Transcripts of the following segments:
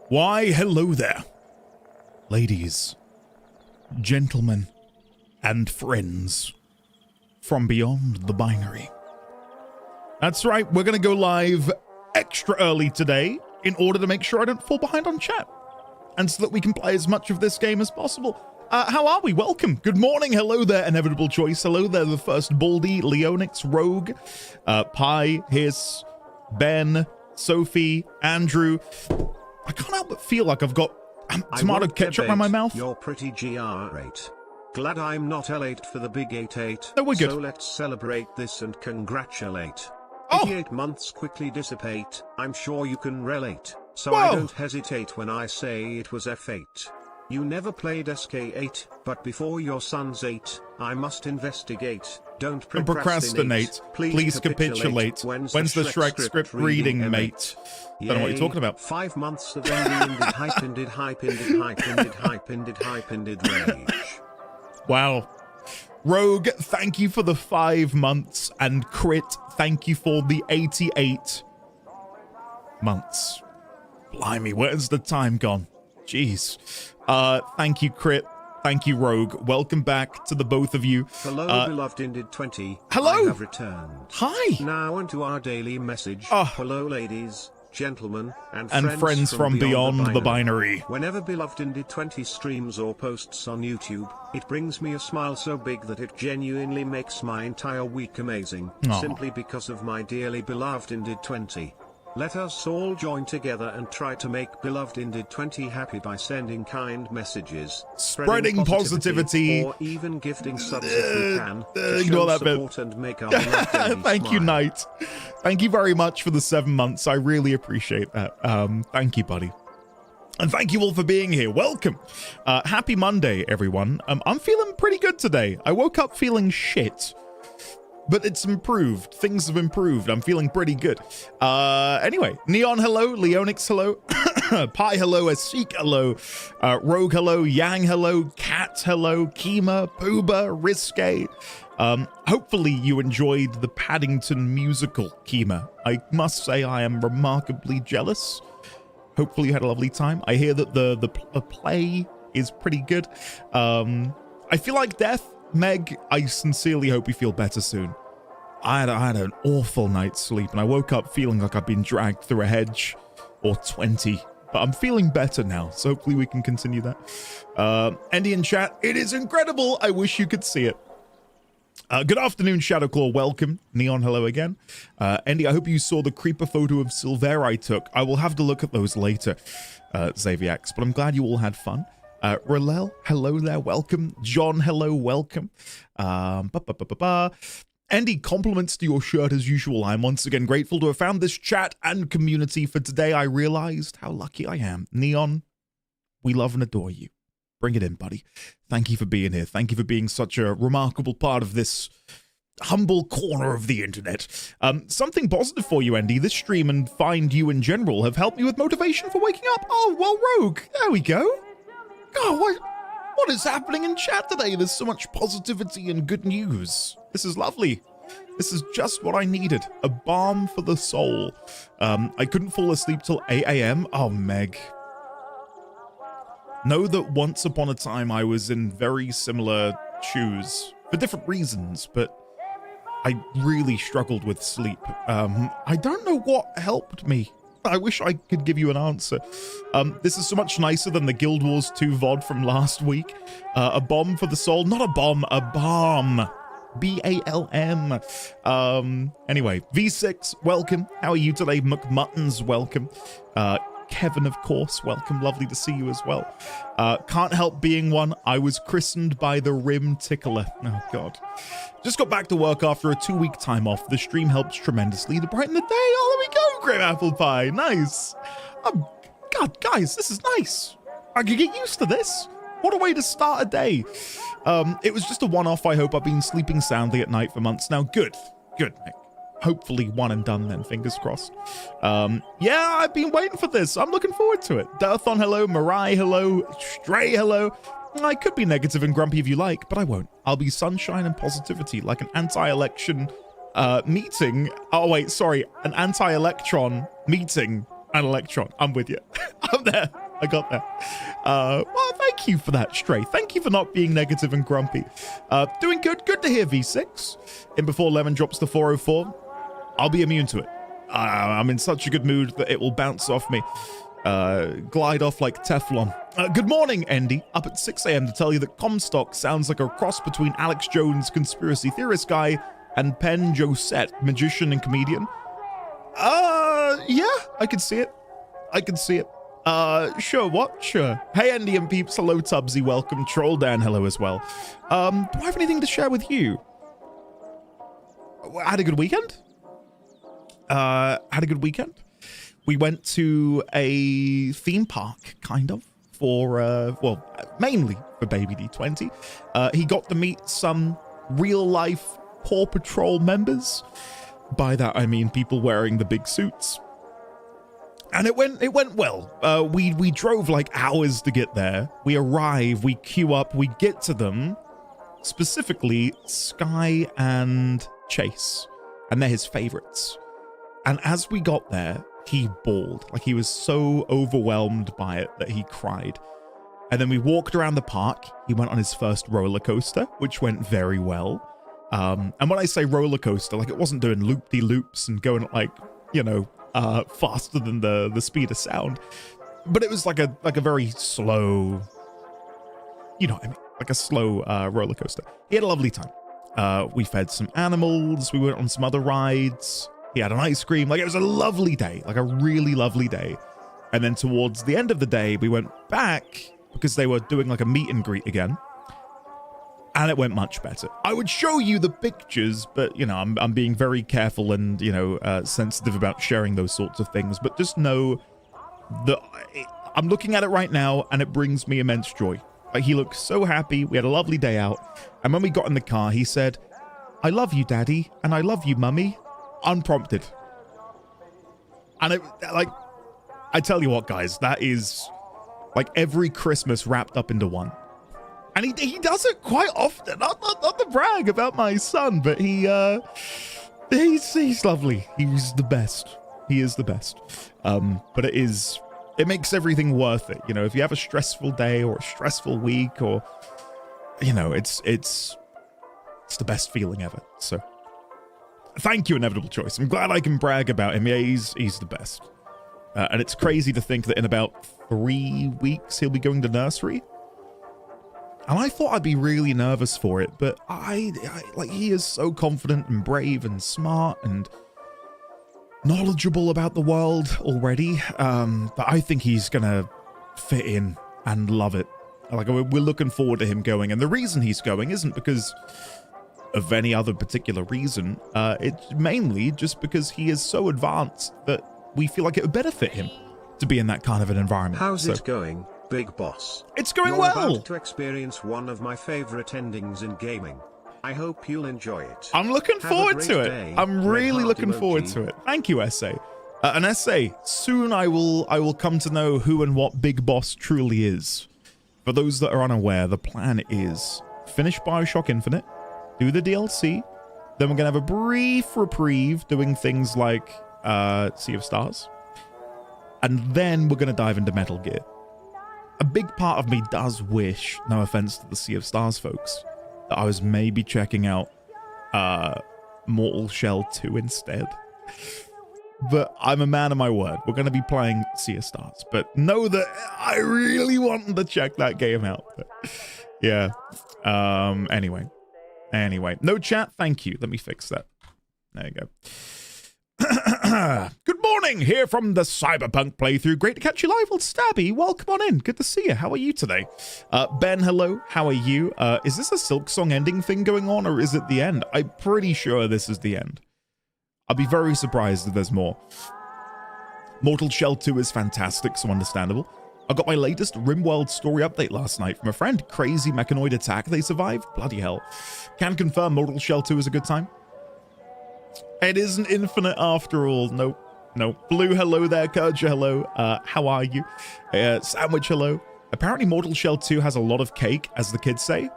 Why, hello there, ladies, gentlemen, and friends from beyond the binary. That's right, we're going to go live extra early today in order to make sure I don't fall behind on chat, and so that we can play as much of this game as possible. How are we? Welcome. Good morning. Hello there, Inevitable Choice. Hello there, the first Baldy, Leonix, Rogue, Pi, Hiss, Ben, Sophie, Andrew. I can't help but feel like I've got tomato ketchup in my mouth. You're pretty GR8. Glad I'm not L8 for the big 8-8. No, we're good. So let's celebrate this and congratulate. Oh. 88 months quickly dissipate. I'm sure you can relate. So Whoa. I don't hesitate when I say it was F8. You never played SK8, but before your son's 8, I must investigate. Don't procrastinate. Please capitulate. When's the Shrek script reading, mate? Don't know what you're talking about. 5 months of ended hype ended hype ended hype ended hype ended hype ended rage. Wow. Rogue, thank you for the 5 months, and Crit, thank you for the 88 months. Blimey, where's the time gone? Jeez. Thank you, Crit. Thank you, Rogue. Welcome back to the both of you. Hello, beloved Indid 20. Hello. I have returned. Hi. Now onto our daily message. Oh. Hello, ladies, gentlemen, and friends from beyond the binary. Whenever beloved Indid 20 streams or posts on YouTube, it brings me a smile so big that it genuinely makes my entire week amazing. Aw. Simply because of my dearly beloved Indid 20. Let us all join together and try to make beloved Indid 20 happy by sending kind messages, Spreading positivity, or even gifting subs if we can, to ignore show that bit. support and make our beloved Indid Thank you, smile. Knight. Thank you very much for the 7 months. I really appreciate that. Thank you, buddy. And thank you all for being here. Welcome. Happy Monday, everyone. I'm feeling pretty good today. I woke up feeling shit, but it's improved. Things have improved. I'm feeling pretty good. Anyway, Neon, hello. Leonix, hello. Pi, hello. Asik, hello. Rogue, hello. Yang, hello. Cat, hello. Kima, Pooba, Risque. Hopefully you enjoyed the Paddington musical, Kima. I must say I am remarkably jealous. Hopefully you had a lovely time. I hear that the play is pretty good. I feel like death. Meg, I sincerely hope you feel better soon. I had an awful night's sleep, and I woke up feeling like I'd been dragged through a hedge or 20. But I'm feeling better now, so hopefully we can continue that. Andy in chat, it is incredible. I wish you could see it. Good afternoon, Shadowclaw. Welcome. Neon, hello again. Andy, I hope you saw the creeper photo of Silver I took. I will have to look at those later, Xaviax, but I'm glad you all had fun. Relel, hello there, welcome. John, hello, welcome. Andy, compliments to your shirt as usual. I'm once again grateful to have found this chat and community for today. I realized how lucky I am. Neon, we love and adore you. Bring it in, buddy. Thank you for being here. Thank you for being such a remarkable part of this humble corner of the internet. Something positive for you, Andy. This stream and find you in general have helped me with motivation for waking up. Oh, well, Rogue, there we go. God, what is happening in chat today? There's so much positivity and good news. This is lovely. This is just what I needed. A balm for the soul. I couldn't fall asleep till 8 a.m. Oh, Meg. Know that once upon a time I was in very similar shoes for different reasons, but I really struggled with sleep. I don't know what helped me. I wish I could give you an answer. This is so much nicer than the Guild Wars 2 VOD from last week. A bomb for the soul. Not a bomb, a balm. B-A-L-M. Anyway, V6, welcome. How are you today? McMuttons, welcome. Kevin, of course, welcome. Lovely to see you as well. Can't help being one. I was christened by the Rim Tickler. Oh, God. Just got back to work after a 2-week time off. The stream helps tremendously to brighten the day. Oh, there we go, Grim Apple Pie. Nice. God, guys, this is nice. I could get used to this. What a way to start a day. It was just a one-off, I hope. I've been sleeping soundly at night for months now. Good, Nick. Hopefully one and done then, fingers crossed. Yeah, I've been waiting for this. I'm looking forward to it. Darthon, hello. Mirai, hello. Stray, hello. I could be negative and grumpy if you like, but I won't. I'll be sunshine and positivity, like an anti-election meeting. Oh, wait, sorry. An anti-electron meeting An electron. I'm with you. I'm there. I got that. Well, thank you for that, Stray. Thank you for not being negative and grumpy. Doing good. Good to hear, V6. In before Lemon drops to 404. I'll be immune to it. I'm in such a good mood that it will bounce off me. Glide off like Teflon. Good morning, Andy. Up at 6 a.m. to tell you that Comstock sounds like a cross between Alex Jones, conspiracy theorist guy, and Penn Josette, magician and comedian. Yeah, I can see it. I can see it. Sure, what? Sure. Hey, Andy and peeps. Hello, Tubbsy. Welcome. Troll Dan, hello as well. Do I have anything to share with you? I had a good weekend. We went to a theme park, kind of, for, well, mainly for Baby D20. He got to meet some real-life Paw Patrol members. By that, I mean people wearing the big suits. And it went well. We drove like hours to get there. We arrive, we queue up, we get to them. Specifically, Sky and Chase. And they're his favorites. And as we got there, he bawled. Like, he was so overwhelmed by it that he cried. And then we walked around the park. He went on his first roller coaster, which went very well. And when I say roller coaster, like, it wasn't doing loop-de-loops and going like, you know, faster than the speed of sound. But it was like a very slow, you know what I mean? Like a slow roller coaster. He had a lovely time. We fed some animals. We went on some other rides. He had an ice cream. Like, it was a lovely day, like a really lovely day. And then towards the end of the day, we went back because they were doing like a meet and greet again. And it went much better. I would show you the pictures, but, you know, I'm being very careful and, you know, sensitive about sharing those sorts of things. But just know that I'm looking at it right now, and it brings me immense joy. Like, he looked so happy. We had a lovely day out. And when we got in the car, he said, "I love you, Daddy, and I love you, Mummy." Unprompted. And it, like, I tell you what, guys, that is like every Christmas wrapped up into one. And he does it quite often. Not to brag about my son, but he's lovely. He's the best. He is the best. But it makes everything worth it. You know, if you have a stressful day or a stressful week, or, you know, it's the best feeling ever. So thank you, Inevitable Choice. I'm glad I can brag about him. Yeah, he's the best. And it's crazy to think that in about 3 weeks he'll be going to nursery. And I thought I'd be really nervous for it, but I like, he is so confident and brave and smart and knowledgeable about the world already, that I think he's gonna fit in and love it. Like, we're looking forward to him going, and the reason he's going isn't because of any other particular reason. It's mainly just because he is so advanced that we feel like it would benefit him to be in that kind of an environment. How's it going, Big Boss? It's going You're well. about to experience one of my favorite endings in gaming. I hope you'll enjoy it. I'm looking forward to it. Day. I'm really looking emoji. forward to it. Thank you, SA. And SA, soon I will come to know who and what Big Boss truly is. For those that are unaware, the plan is finish BioShock Infinite, do the DLC, then we're going to have a brief reprieve doing things like Sea of Stars, and then we're going to dive into Metal Gear. A big part of me does wish, no offense to the Sea of Stars folks, that I was maybe checking out Mortal Shell 2 instead. But I'm a man of my word. We're going to be playing Sea of Stars. But know that I really wanted to check that game out. But yeah. Anyway. No chat? Thank you. Let me fix that. There you go. Good morning, here from the Cyberpunk playthrough. Great to catch you live, old Stabby. Welcome on in. Good to see you. How are you today? Ben, hello. How are you? Is this a Silk Song ending thing going on, or is it the end? I'm pretty sure this is the end. I'll be very surprised if there's more. Mortal Shell 2 is fantastic, so understandable. I got my latest RimWorld story update last night from a friend. Crazy mechanoid attack. They survived? Bloody hell. Can confirm Mortal Shell 2 is a good time. It isn't infinite after all. Nope. Blue, hello there. Kurja, hello. How are you? Sandwich, hello. Apparently Mortal Shell 2 has a lot of cake, as the kids say.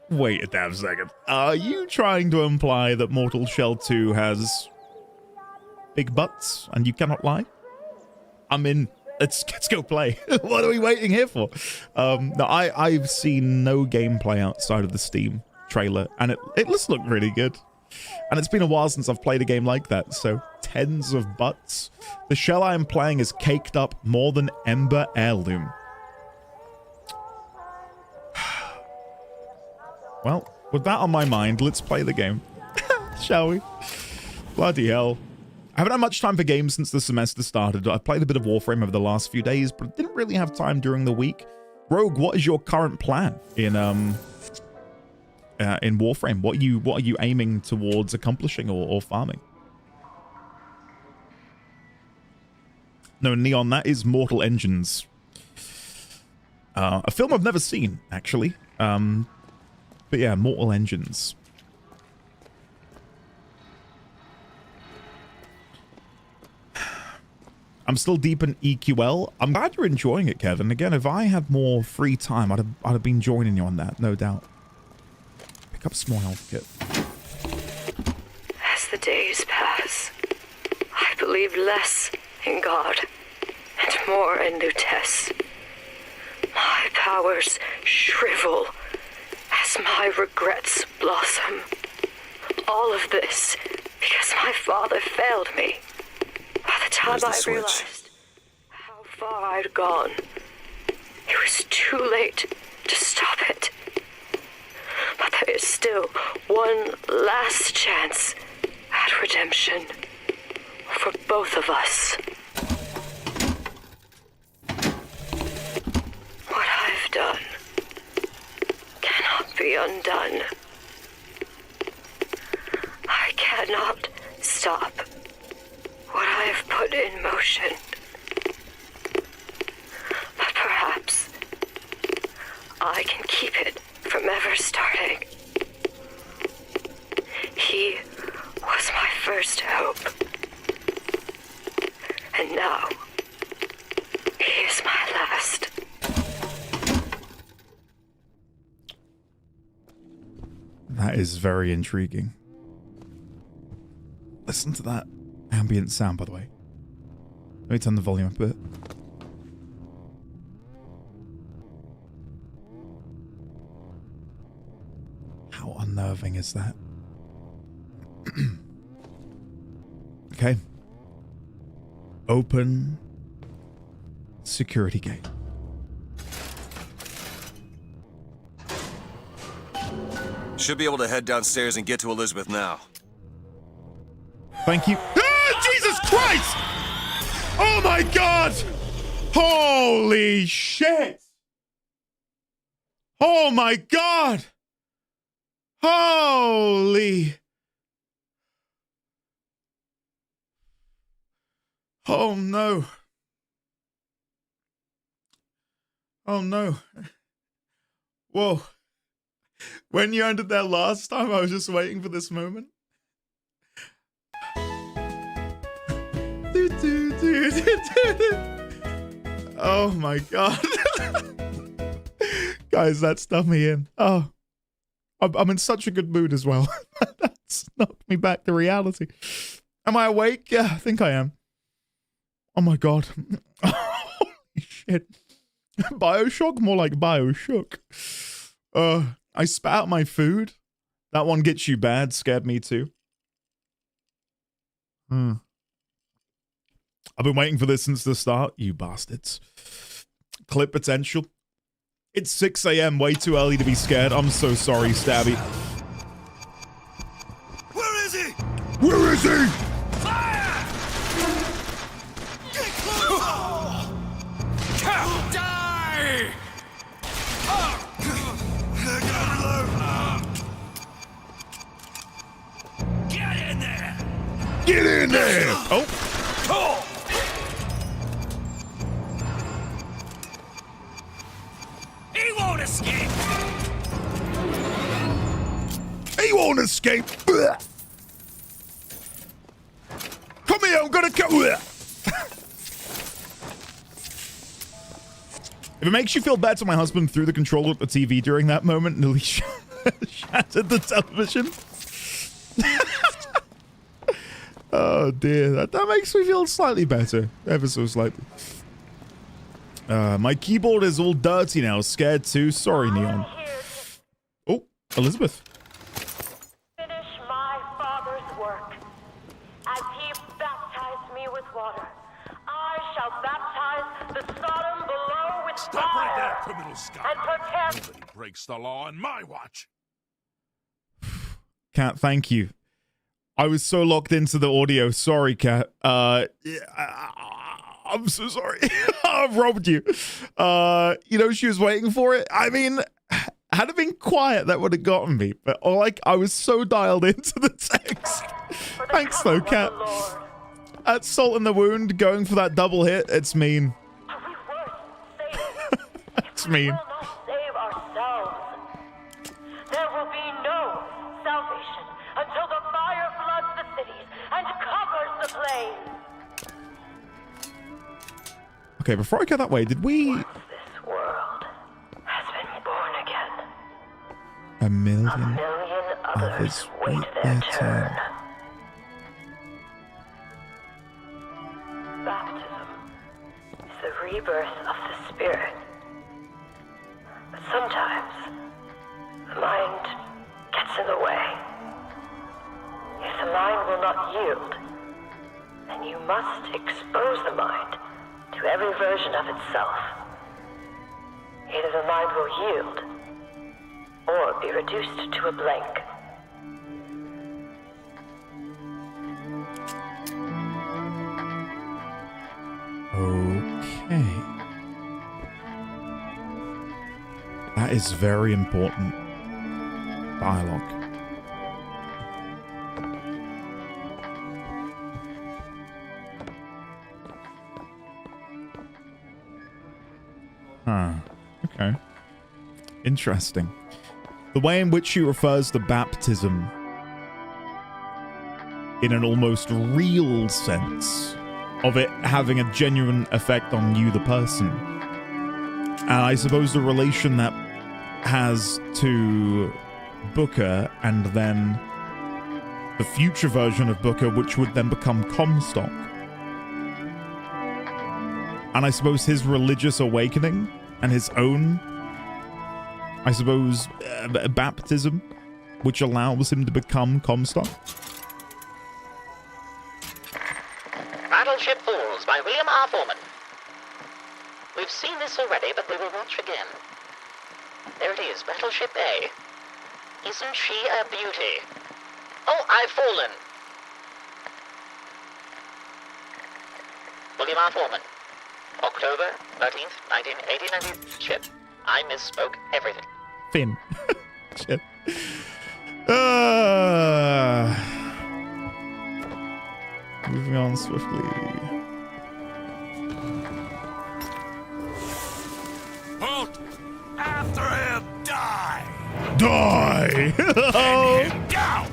Wait a damn second. Are you trying to imply that Mortal Shell 2 has big butts, and you cannot lie. I'm in. Let's go play. What are we waiting here for? No, I've seen no gameplay outside of the Steam trailer, and it just looked really good. And it's been a while since I've played a game like that, so tens of butts. The shell I am playing is caked up more than Ember Heirloom. Well, with that on my mind, let's play the game. Shall we? Bloody hell. I haven't had much time for games since the semester started. I've played a bit of Warframe over the last few days, but I didn't really have time during the week. Rogue, what is your current plan in Warframe? What are you aiming towards accomplishing or farming? No, Neon, that is Mortal Engines. A film I've never seen, actually. But yeah, Mortal Engines. I'm still deep in EQL. I'm glad you're enjoying it, Kevin. Again, if I had more free time, I'd have been joining you on that, no doubt. Pick up small health kit. As the days pass, I believe less in God and more in Lutece. My powers shrivel as my regrets blossom. All of this because my father failed me. By the time I realized how far I'd gone, it was too late to stop it. But there is still one last chance at redemption for both of us. What I've done cannot be undone. I cannot stop what I have put in motion. But perhaps I can keep it from ever starting. He was my first hope. And now, he is my last. That is very intriguing. Listen to that ambient sound, by the way. Let me turn the volume up a bit. How unnerving is that? Okay. Open security gate. Should be able to head downstairs and get to Elizabeth now. Thank you. Ah, Jesus Christ! Oh my God! Holy shit! Oh my God! Holy! Oh no! Oh no! Whoa! When you ended there last time, I was just waiting for this moment. Oh my God. Guys, that stuck me in. Oh, I'm in such a good mood as well. That's knocked me back to reality. Am I awake? Yeah, I think I am. Oh my God. Holy shit. BioShock? More like BioShook. I spat out my food. That one gets you bad. Scared me too. I've been waiting for this since the start, you bastards. Clip potential. It's 6 a.m. Way too early to be scared. I'm so sorry, Stabby. Where is he? Where is he? Fire! Get close! Die! Get in there! Get in there! Oh. He won't escape! He won't escape! Come here, I'm gonna come. If it makes you feel better, my husband threw the controller at the TV during that moment and nearly shattered the television. Oh dear, that makes me feel slightly better, ever so slightly. My keyboard is all dirty now, scared too. Sorry, Neon. Oh, Elizabeth. Finish my Father's work. As he baptized me with water, I shall baptize the Sodom below with Stop fire. right there, criminal scum. And prepare. Nobody breaks the law on my watch. Cat, thank you. I was so locked into the audio. Sorry, Cat. I'm so sorry. I've robbed you. You know, she was waiting for it. I mean, had it been quiet, that would have gotten me. But like, I was so dialed into the text. Thanks, though, Cat. At Salt in the Wound, going for that double hit, it's mean. It's mean. Save ourselves. There will be no salvation until the fire floods the cities and covers the plains. Okay, before I go that way, did we... This world has been born again. A million A million others wait their turn. Baptism is the rebirth of the spirit. But sometimes the mind gets in the way. If the mind will not yield, then you must expose the mind to every version of itself. Either the mind will yield, or be reduced to a blank. Okay. That is very important dialogue. Huh. Okay. Interesting. The way in which she refers to baptism in an almost real sense of it having a genuine effect on you, the person. And I suppose the relation that has to Booker and then the future version of Booker, which would then become Comstock. And I suppose his religious awakening and his own, I suppose, baptism, which allows him to become Comstock. Battleship Fools by William R. Foreman. We've seen this already, but we will watch again. There it is, Battleship A. Isn't she a beauty? Oh, I've fallen. William R. Foreman. October 13th, 1989 ship. I misspoke everything. Finn. Shit. Moving on swiftly. Halt! After him! Die! Die! Him down!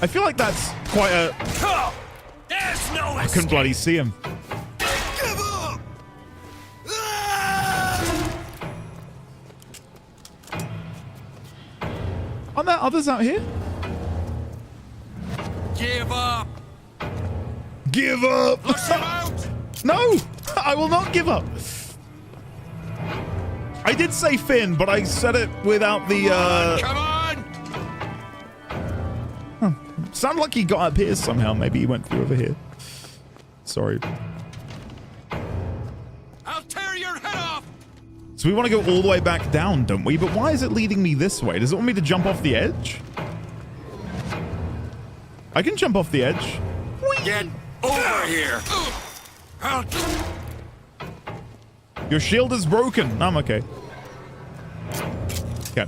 I feel like that's quite a... There's no I couldn't bloody see him. Give up! Aren't there others out here? Give up! Give up! Push him out! No! I will not give up. I did say Finn, but I said it without the, Come on! Sounded like he got up here somehow. Maybe he went through over here. Sorry. I'll tear your head off! So we want to go all the way back down, don't we? But why is it leading me this way? Does it want me to jump off the edge? I can jump off the edge. Get over here! Your shield is broken. I'm okay. Okay.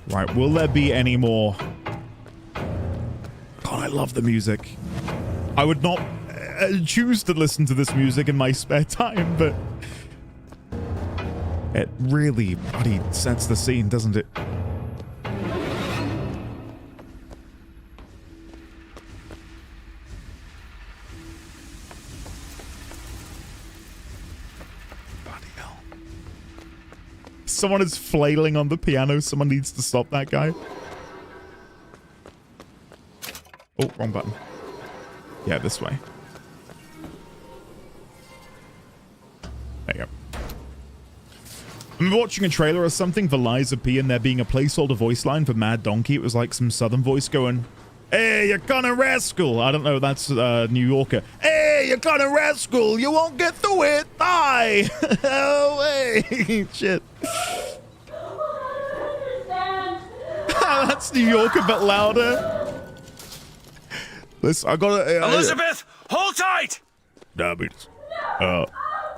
Right, will there be any more? God, I love the music. I would not choose to listen to this music in my spare time, but it really bloody sets the scene, doesn't it? Someone is flailing on the piano. Someone needs to stop that guy. Oh, wrong button. Yeah, this way. There you go. I'm watching a trailer or something for Liza P and there being a placeholder voice line for Mad Donkey. It was like some southern voice going, "Hey, you gonna rascal." I don't know, that's New Yorker. "Hey, you gonna rascal. You won't get through it. Die." Oh, hey. Shit. That's New Yorker, but louder. Listen, I gotta... Elizabeth, hold tight! Dabbits.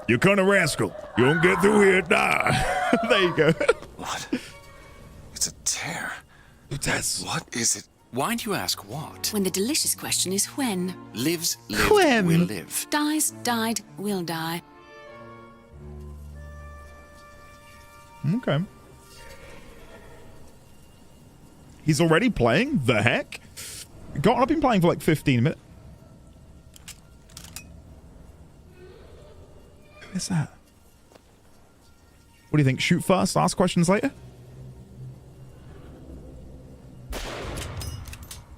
You gonna rascal. You won't get through here. Die. There you go. What? It's a tear. That's... What is it? Why do you ask what? When the delicious question is when. Lives, lived, When? will live. Dies, died, will die. Okay. He's already playing? The heck? God, I've been playing for like 15 minutes. Who is that? What do you think? Shoot first, ask questions later?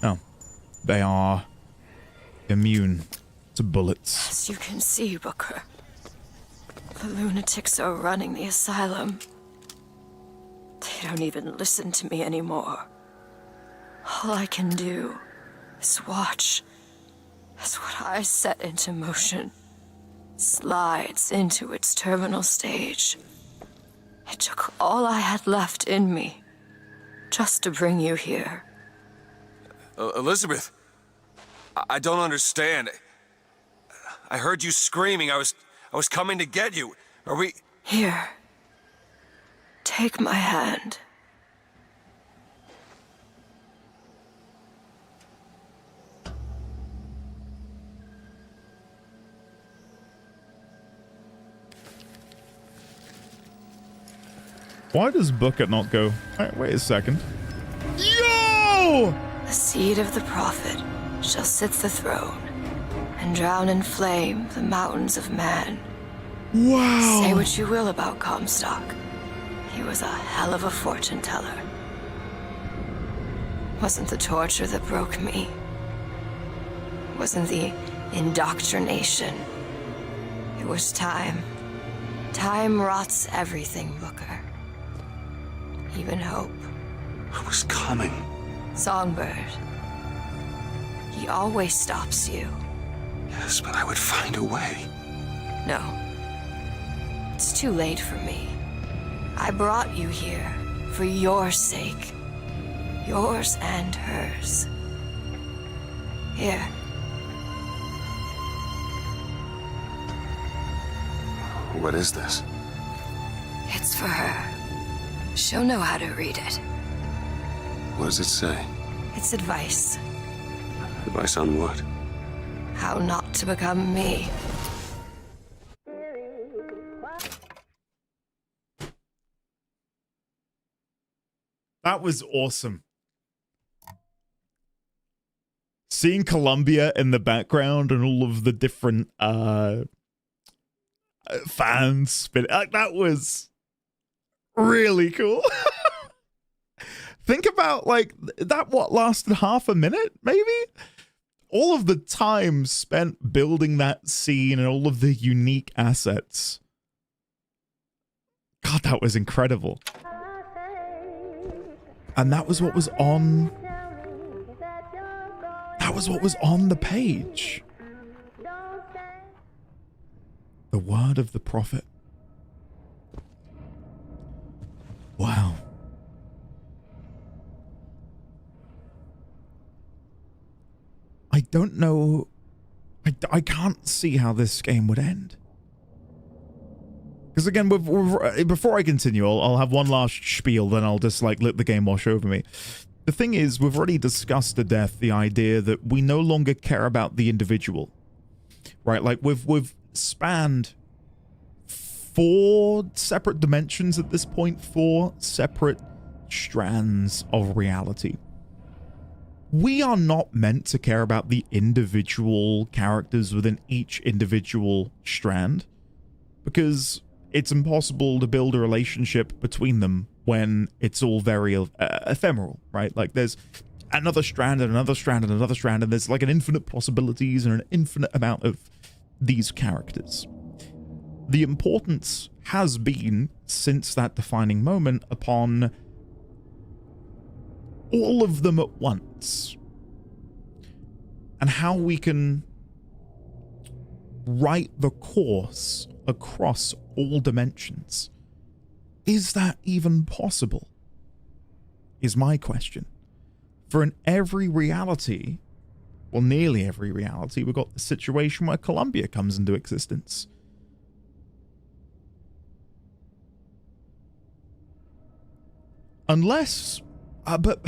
Oh. They are immune to bullets. As you can see, Booker, the lunatics are running the asylum. They don't even listen to me anymore. All I can do is watch as what I set into motion slides into its terminal stage. It took all I had left in me just to bring you here. Elizabeth, I don't understand. I heard you screaming. I was coming to get you. Are we... Here. Take my hand. Why does Bucket not go? Wait a second. Yo! The seed of the prophet shall sit the throne and drown in flame the mountains of man. Wow. Say what you will about Comstock. He was a hell of a fortune teller. Wasn't the torture that broke me. Wasn't the indoctrination. It was time. Time rots everything, Booker. Even hope. I was coming. Songbird. He always stops you. Yes, but I would find a way. No. It's too late for me. I brought you here for your sake. Yours and hers. Here. What is this? It's for her. She'll know how to read it. What does it say? It's advice. Advice on what? How not to become me. That was awesome. Seeing Columbia in the background and all of the different fans spin, that was really cool. Think about like that, what lasted half a minute, maybe? All of the time spent building that scene and all of the unique assets. God, that was incredible. And that was what was on... That was what was on the page. The word of the prophet. Wow. I don't know... I can't see how this game would end. Because again, before I continue, I'll have one last spiel, then I'll just like let the game wash over me. The thing is, we've already discussed to death the idea that we no longer care about the individual, right? Like we've spanned 4 separate dimensions at this point, 4 separate strands of reality. We are not meant to care about the individual characters within each individual strand, because it's impossible to build a relationship between them when it's all very ephemeral, right? Like there's another strand and another strand and another strand, and there's like an infinite possibilities and an infinite amount of these characters. The importance has been, since that defining moment, upon all of them at once, and how we can write the course across all dimensions. Is that even possible? Is my question. For in every reality, well, nearly every reality, we've got the situation where Columbia comes into existence. Unless, but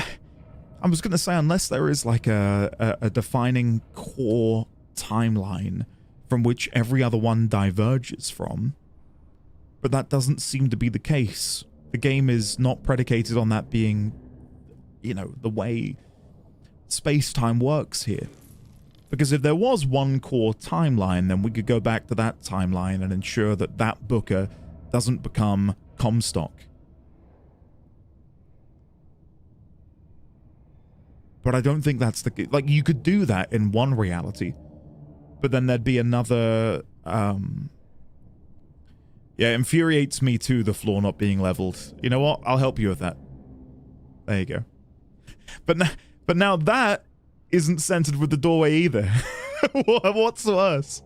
I was going to say, unless there is like a defining core timeline from which every other one diverges from, but that doesn't seem to be the case. The game is not predicated on that being, you know, the way space-time works here. Because if there was one core timeline, then we could go back to that timeline and ensure that that Booker doesn't become Comstock. But I don't think that's the... Like, you could do that in one reality, but then there'd be another... Yeah, it infuriates me too, the floor not being leveled. You know what? I'll help you with that. There you go. But now that isn't centered with the doorway either. What's worse?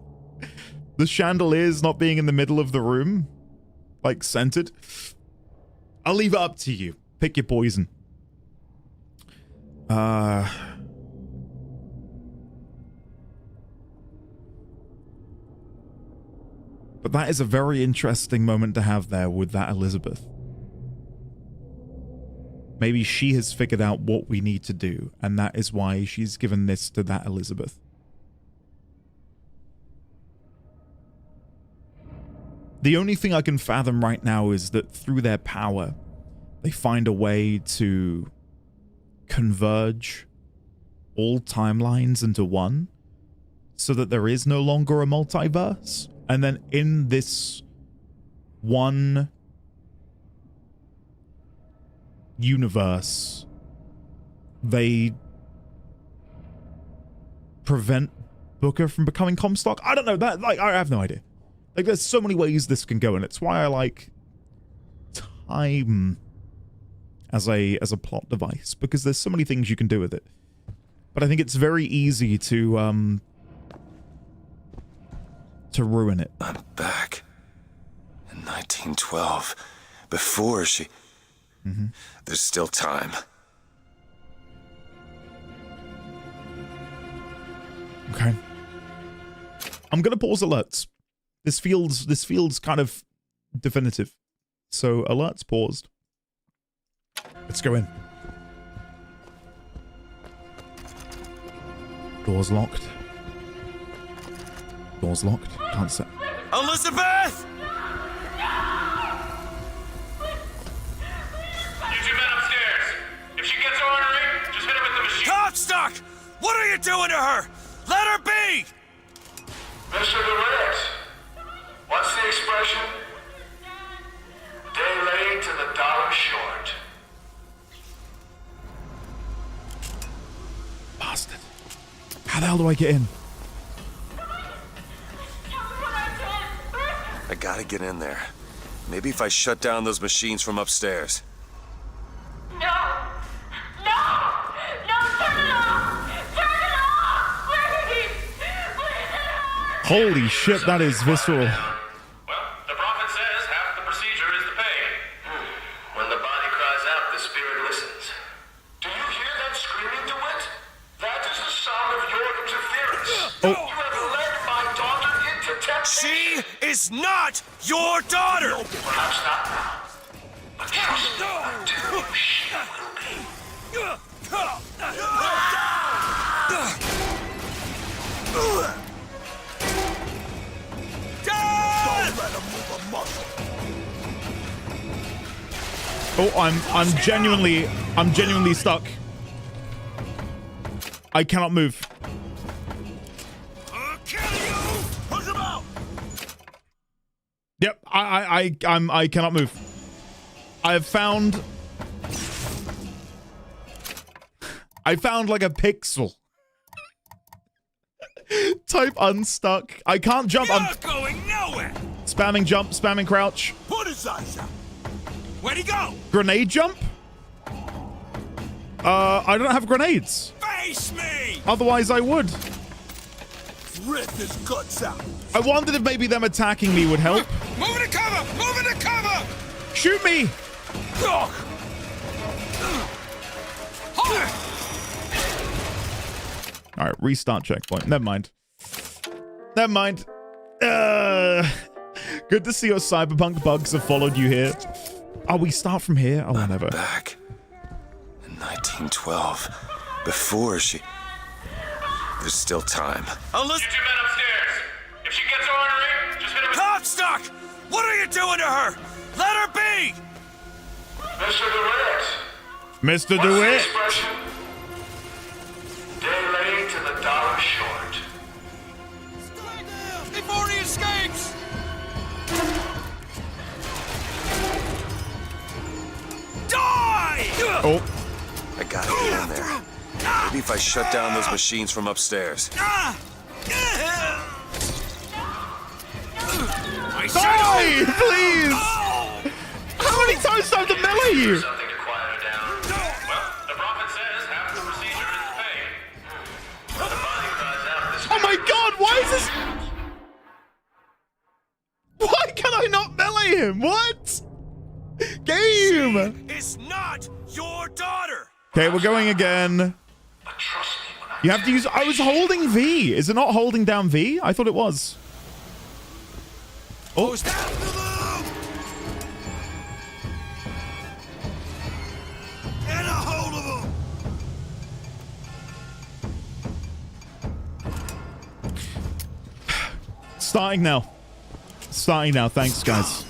The chandeliers not being in the middle of the room? Like, centered? I'll leave it up to you. Pick your poison. But that is a very interesting moment to have there with that Elizabeth. Maybe she has figured out what we need to do, and that is why she's given this to that Elizabeth. The only thing I can fathom right now is that through their power, they find a way to converge all timelines into one, so that there is no longer a multiverse. And then in this one universe, they prevent Booker from becoming Comstock. I don't know, that, like, I have no idea. Like, there's so many ways this can go, and it's why I like time as a plot device, because there's so many things you can do with it. But I think it's very easy to ruin it. I'm back in 1912, before she... There's still time. Okay. I'm gonna pause alerts. This feels kind of definitive. So alerts paused. Let's go in. Doors locked. Doors locked. Can't set. Elizabeth! You two men upstairs. If she gets ornery, just hit her with the machine. Comstock! What are you doing to her? Let her be! Mr. Durant, what's the expression? Day late and the dollar short. Bastard. How the hell do I get in? I gotta get in there. Maybe if I shut down those machines from upstairs. No! No! No, turn it off! Turn it off! Please! Please! Holy shit, that is visceral. Well, the prophet says half the procedure is the pain. When the body cries out, the spirit listens. Do you hear that screaming, DeWitt? That is the sound of your interference. Oh. You have led my daughter into temptation. She is not your daughter! Perhaps not now. But trust me, until she will be. Oh, I'm genuinely stuck. I cannot move. Yep, I cannot move. I found like a pixel. Type unstuck. I can't jump. I'm going nowhere. Spamming jump, spamming crouch. Put his eyes out. Where'd he go? Grenade jump? I don't have grenades. Face me! Otherwise I would. Rip his guts out. I wondered if maybe them attacking me would help. Move to cover! Move to cover! Shoot me! Alright, restart checkpoint. Never mind. Never mind. Good to see your cyberpunk bugs have followed you here. Oh, we start from here? Oh, whatever. Back in 1912, before she... There's still time. You two men upstairs. If she gets ornery, just hit her with... Comstock! What are you doing to her? Let her be! Mr. DeWitt. Mr. What's the DeWitt. expression? Day late and the dollar short. Stay down before he escapes! Die! Oh. I gotta get in there. Maybe if I shut down those machines from upstairs. Die, please! How many times do I have to melee you? Something to quiet her down. Well, the prophet says half the procedure is the pay. When the body cries out, the Oh my god, why is this? Why can I not melee him? What? Game! It's not your daughter! Okay, we're going again. But trust me when I You have to use... I was holding V. Is it not holding down V? I thought it was. Oh. Get a hold of him! Starting now. Starting now. Thanks, guys.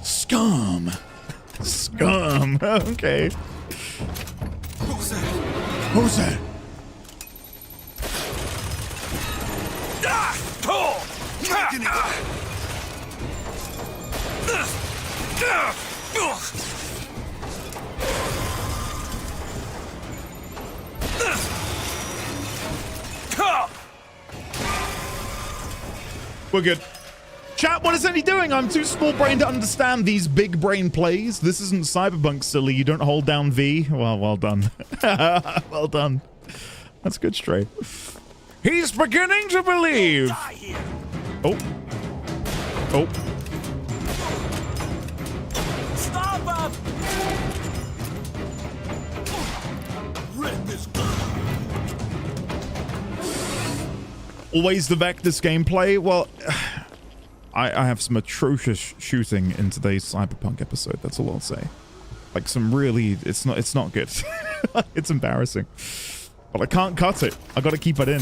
Scum. Scum. Okay. Who's that? Who's that? We're good. Chat, what is Eddie doing? I'm too small brain to understand these big brain plays. This isn't Cyberpunk, silly. You don't hold down V. Well done. Well done. That's good, Stray. He's beginning to believe. Oh. Oh. Stop him! Rip this gun. Always the Vectus gameplay. Well, I have some atrocious shooting in today's Cyberpunk episode. That's all I'll say. Like some really, it's not good. It's embarrassing. But I can't cut it. I gotta keep it in.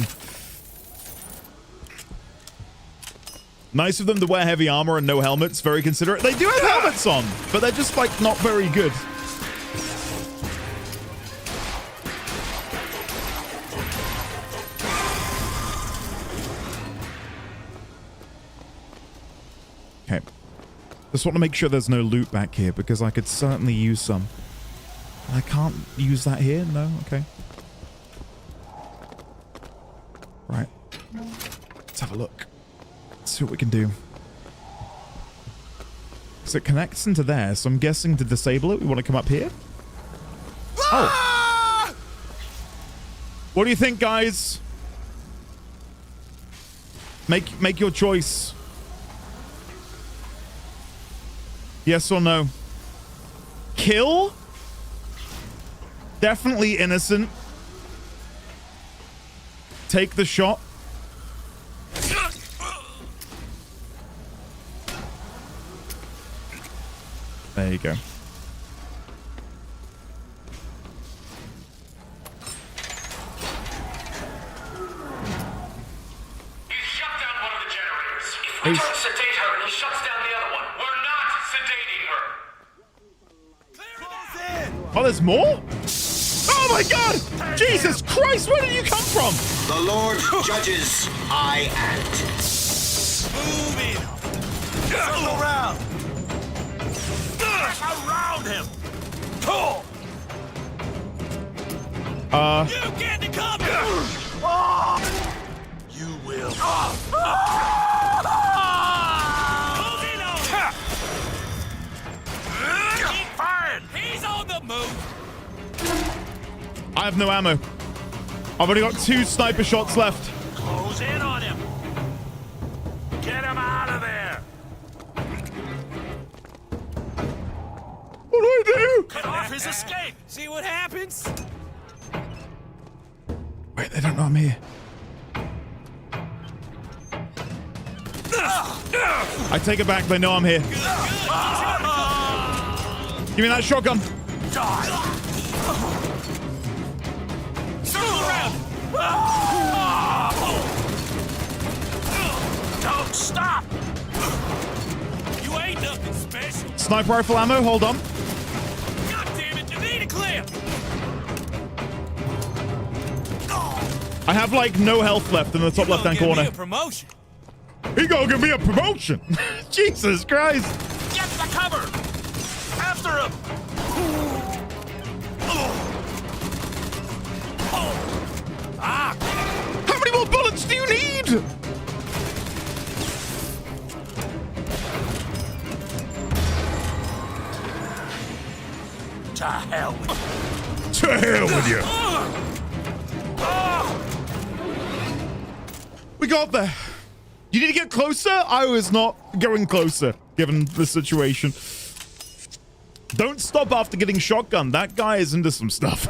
Nice of them to wear heavy armor and no helmets. Very considerate. They do have helmets on, but they're just like not very good. Okay. Just want to make sure there's no loot back here because I could certainly use some. I can't use that here? No? Okay. Right. Let's have a look. Let's see what we can do. So it connects into there, so I'm guessing to disable it, we want to come up here? Oh! What do you think, guys? Make your choice. Yes or no? Kill? Definitely innocent. Take the shot. There you go. He shut down one of the generators. If we don't sedate her and he shuts down the other one, we're not sedating her. Oh, there's more? Oh my god! Jesus Christ, where did you come from? The Lord judges, I act. Move in. Circle around. Around him! Pull! You get the cover! You will. Move in on him! Keep firing! He's on the move! I have no ammo. I've only got 2 sniper shots left. Close in on him! Get him out of there! What do I do? Cut off his escape! See what happens? Wait, they don't know I'm here. I take it back. They know I'm here. Give me that shotgun. Circle around! Don't stop! You ain't nothing special. Sniper rifle ammo. Hold on. God damn it! You need a clear. I have like no health left in the top left-hand corner. A promotion. He gonna give me a promotion. Jesus Christ. Get the cover. After him. Ah! How many more bullets do you need? To hell with you. To hell with you. We got there. You need to get closer? I was not going closer, given the situation. Don't stop after getting shotgun. That guy is into some stuff.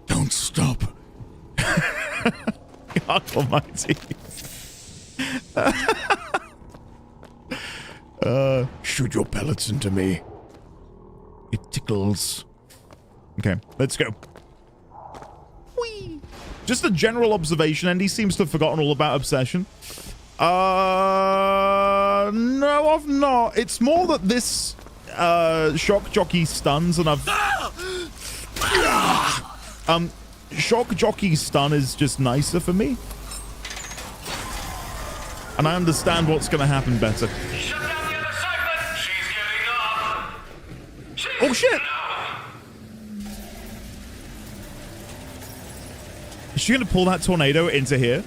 Don't stop. God almighty. Shoot your pellets into me. It tickles. Okay, let's go. Whee! Just a general observation. Andy seems to have forgotten all about obsession. No, I've not. It's more that this shock jockey stuns, and I've shock jockey stun is just nicer for me, and I understand what's going to happen better. Shut down the other segment. She's giving up. Oh shit! Is she going to pull that tornado into here?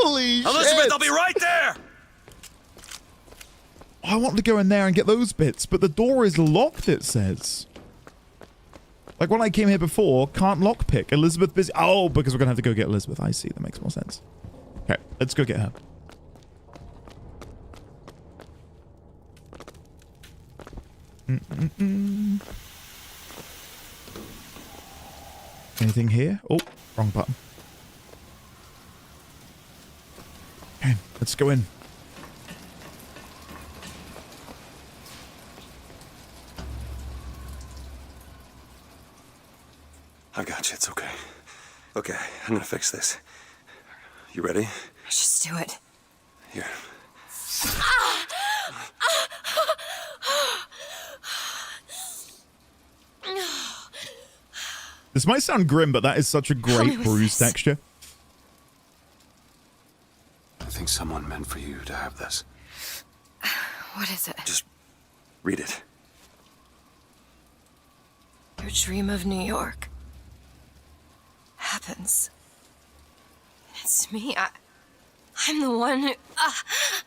Holy shit! Elizabeth, I'll be right there! I want to go in there and get those bits, but the door is locked, it says. Like when I came here before, can't lockpick. Elizabeth busy. Oh, because we're going to have to go get Elizabeth. I see. That makes more sense. Okay, let's go get her. Anything here? Oh, wrong button. Okay, let's go in. I got you. It's okay. Okay, I'm gonna fix this. You ready? Just do it. Here. This might sound grim, but that is such a great bruise texture. I think someone meant for you to have this. What is it? Just read it. Your dream of New York happens. It's me. I'm the one who...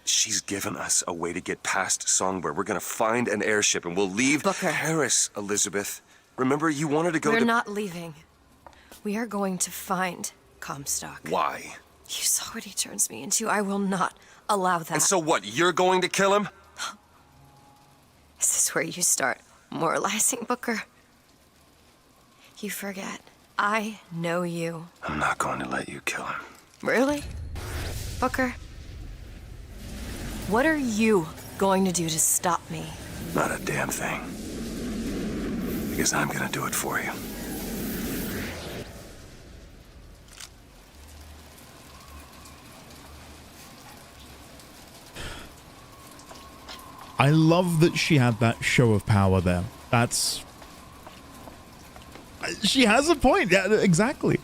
She's given us a way to get past Songbird. We're gonna find an airship and we'll leave Booker. Paris, Elizabeth. Remember, you wanted to go We're to... not leaving. We are going to find Comstock. Why? You saw what he turns me into. I will not allow that. And so what, you're going to kill him? Is this where you start moralizing, Booker? You forget. I know you. I'm not going to let you kill him. Really? Booker? What are you going to do to stop me? Not a damn thing. Because I'm gonna do it for you. I love that she had that show of power there. That's... She has a point. Yeah, exactly.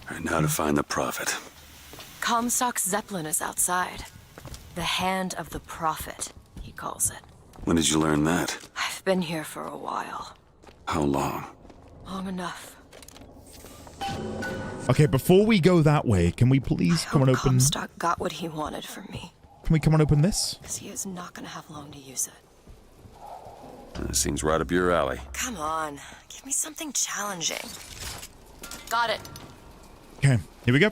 All right, now to find the prophet. Comstock's Zeppelin is outside. The hand of the prophet, he calls it. When did you learn that? I've been here for a while. How long? Long enough. Okay, before we go that way, can we please come and open... Comstock got what he wanted from me. Can we come and open this? Because he is not going to have long to use it. That seems right up your alley. Come on, give me something challenging. Got it. Okay, here we go.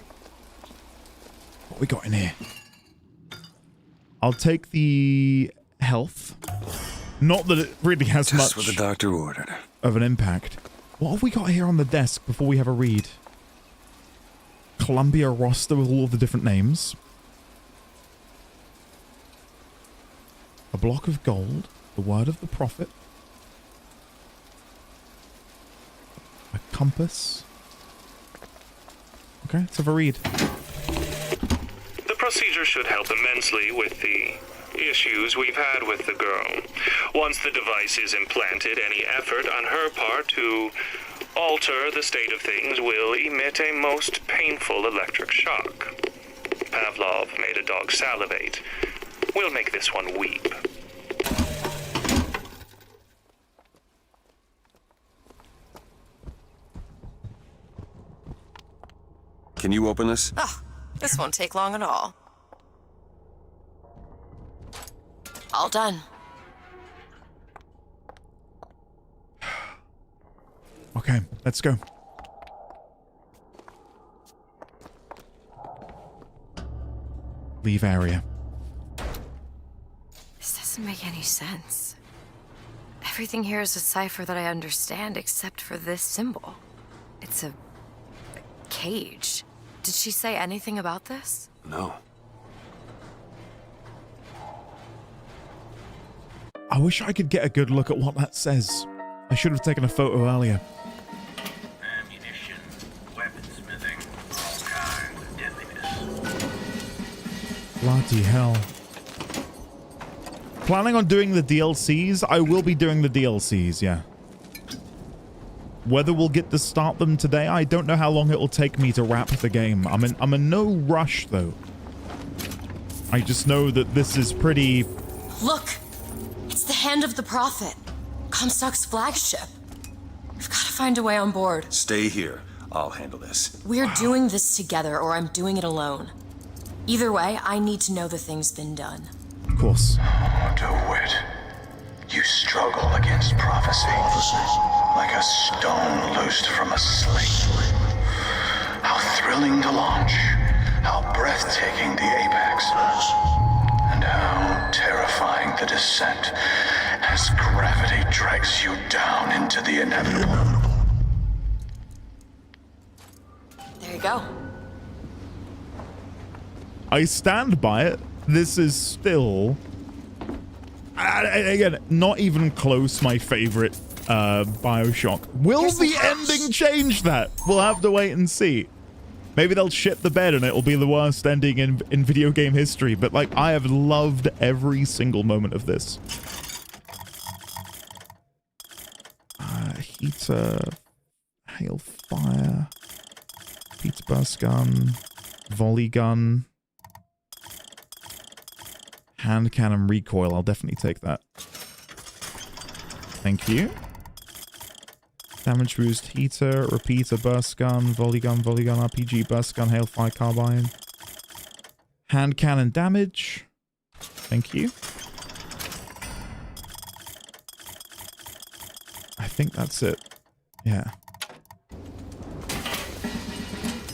What we got in here? I'll take the health. Not that it really has Just much what the doctor ordered. of an impact. What have we got here on the desk before we have a read? Columbia roster with all of the different names. A block of gold. The word of the prophet. A compass. Okay, let's have a read. The procedure should help immensely with the issues we've had with the girl. Once the device is implanted, any effort on her part to alter the state of things will emit a most painful electric shock. Pavlov made a dog salivate. We'll make this one weep. Can you open this? Oh, this won't take long at all. All done. Okay, let's go. Leave area. This doesn't make any sense. Everything here is a cipher that I understand except for this symbol. It's a cage. Did she say anything about this? No. I wish I could get a good look at what that says. I should have taken a photo earlier. Ammunition, weaponsmithing, all kinds of deadliness. Bloody hell. Planning on doing the DLCs? I will be doing the DLCs, yeah. Whether we'll get to start them today, I don't know how long it will take me to wrap the game. I'm in no rush, though. I just know that this is pretty... Look! It's the hand of the prophet. Comstock's flagship. We've got to find a way on board. Stay here. I'll handle this. We're doing this together, or I'm doing it alone. Either way, I need to know the thing's been done. Of course. Oh, DeWitt. You struggle against prophecy. Like a stone loosed from a sling. How thrilling to launch. How breathtaking the apex. And how terrifying the descent as gravity drags you down into the inevitable. There you go. I stand by it. This is still... again, not even close my favorite BioShock. Will the ending change that? We'll have to wait and see. Maybe they'll shit the bed and it'll be the worst ending in video game history, but like, I have loved every single moment of this. Heater, hail fire, Peter burst gun, volley gun, hand cannon recoil. I'll definitely take that. Thank you. Damage boost, heater, repeater, burst gun, RPG, burst gun, hailfire, carbine. Hand cannon damage. Thank you. I think that's it. Yeah.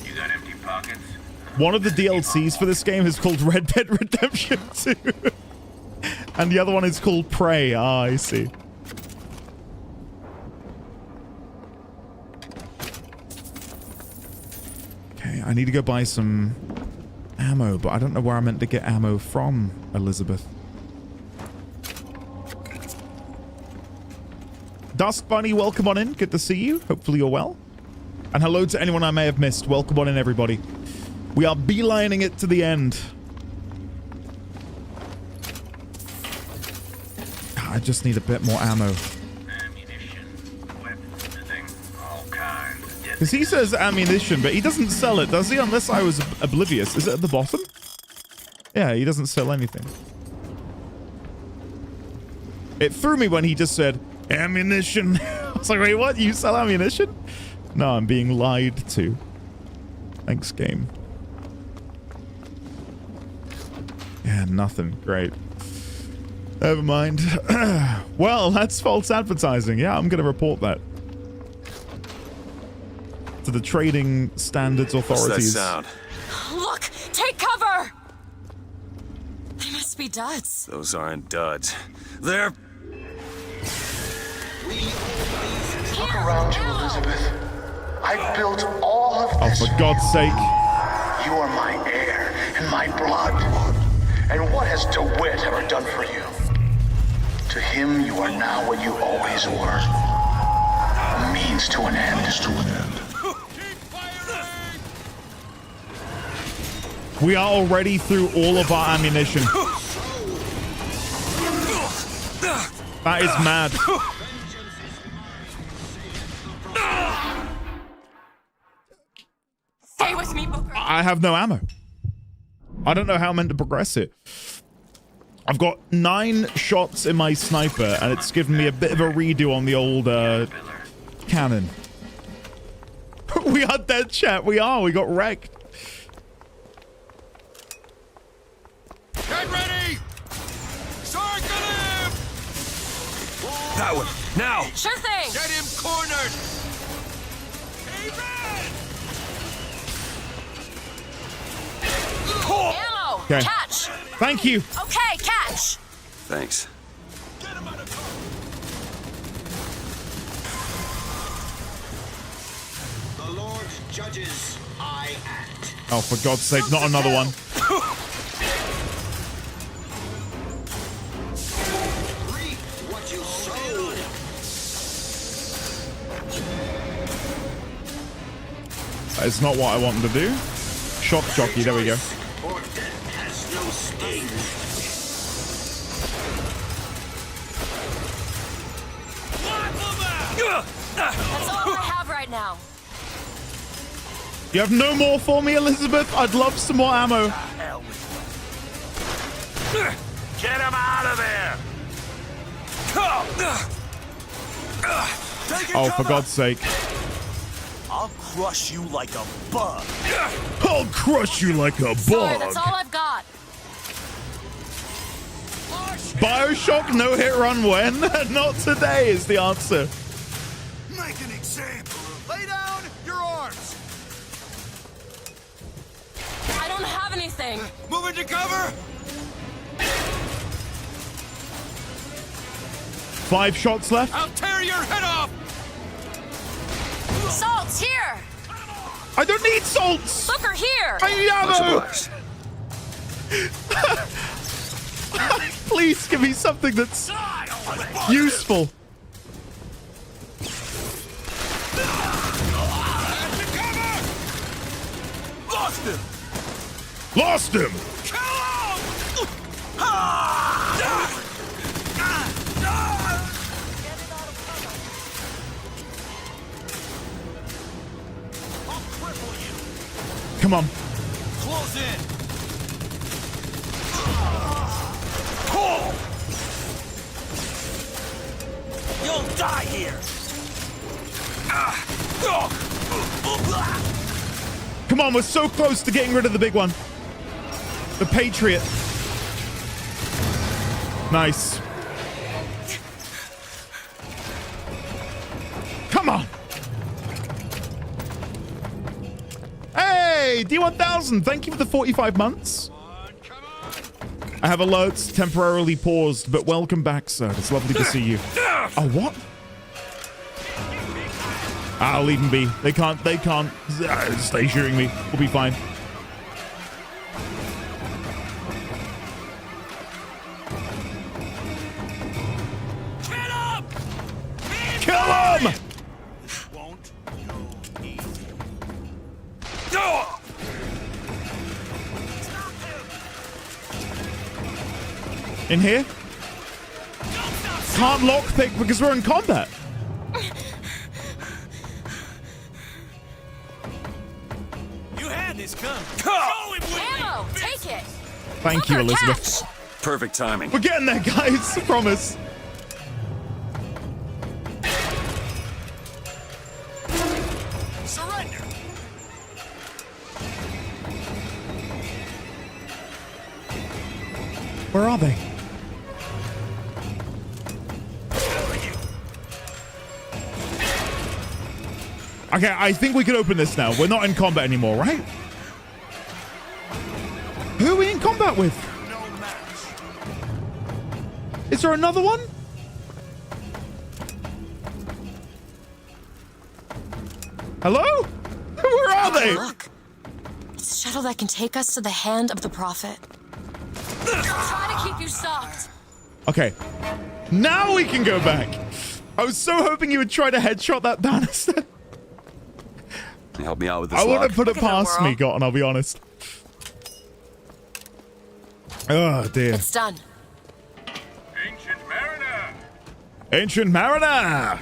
You got empty pockets? One of the DLCs for this game is called Red Dead Redemption 2. And the other one is called Prey. Ah, I see. Okay, I need to go buy some ammo, but I don't know where I'm meant to get ammo from, Elizabeth. Dusk Bunny, welcome on in. Good to see you. Hopefully you're well. And hello to anyone I may have missed. Welcome on in, everybody. We are beelining it to the end. I just need a bit more ammo. Because he says ammunition, but he doesn't sell it, does he? Unless I was oblivious. Is it at the bottom? Yeah, he doesn't sell anything. It threw me when he just said, ammunition. I was like, wait, what? You sell ammunition? No, I'm being lied to. Thanks, game. Yeah, nothing. Great. Never mind. Well, that's false advertising. Yeah, I'm going to report that to the Trading Standards Authorities. What's that sound? Look! Take cover! They must be duds. Those aren't duds. They're... Look around you, Elizabeth. I built all of this. Oh, for God's sake. You are my heir and my blood. And what has DeWitt ever done for you? To him, you are now what you always were. A means to an end. We are already through all of our ammunition. That is mad. Stay with me, Booker. I have no ammo. I don't know how I'm meant to progress it. I've got 9 shots in my sniper, and it's given me a bit of a redo on the old cannon. We are dead, chat. We are. We got wrecked. Get ready! Circle him! That one! Now! Sure thing! Get him cornered! Ammo! Okay. Catch! Thank you. Okay, catch! Thanks. The Lord judges, I act. Oh, for God's sake, not another one. Reap what you sow. That is not what I wanted to do. Shock jockey, there we go. Or death has no sting. That's all I have right now. You have no more for me, Elizabeth? I'd love some more ammo. Get him out of there! Oh, for God's sake. I'll crush you like a bug. I'll crush you like a Sorry, bug. that's all I've got. BioShock no hit run when? Not today is the answer. Make an example. Lay down your arms. I don't have anything. Move into cover. 5 shots left. I'll tear your head off. Salt's here! I don't need salts. Booker, here! I need ammo. Please give me something that's useful. Lost him. Lost him. Come on. Close in. You'll die here. Come on, we're so close to getting rid of the big one. The Patriot. Nice. Come on. Hey, D1000, thank you for the 45 months. I have alerts temporarily paused, but welcome back, sir. It's lovely to see you. Oh, what? I'll leave them be. They can't stay shooting me. We'll be fine. Kill him! In here? can't lockpick because we're in combat. You had this coming. Ammo! Take it! Thank you, Elizabeth. Perfect timing. We're getting there, guys. I promise. Surrender. Where are they? Okay, I think we can open this now. We're not in combat anymore, right? Who are we in combat with? Is there another one? Hello? Where are they? Look. It's a shuttle that can take us to the hand of the Prophet. Try to keep you soft. Okay. Now we can go back. I was so hoping you would try to headshot that banister. Can you help me out with this I lock? want to put it past me, Cotton, I'll be honest. Oh, dear. It's done. Ancient Mariner!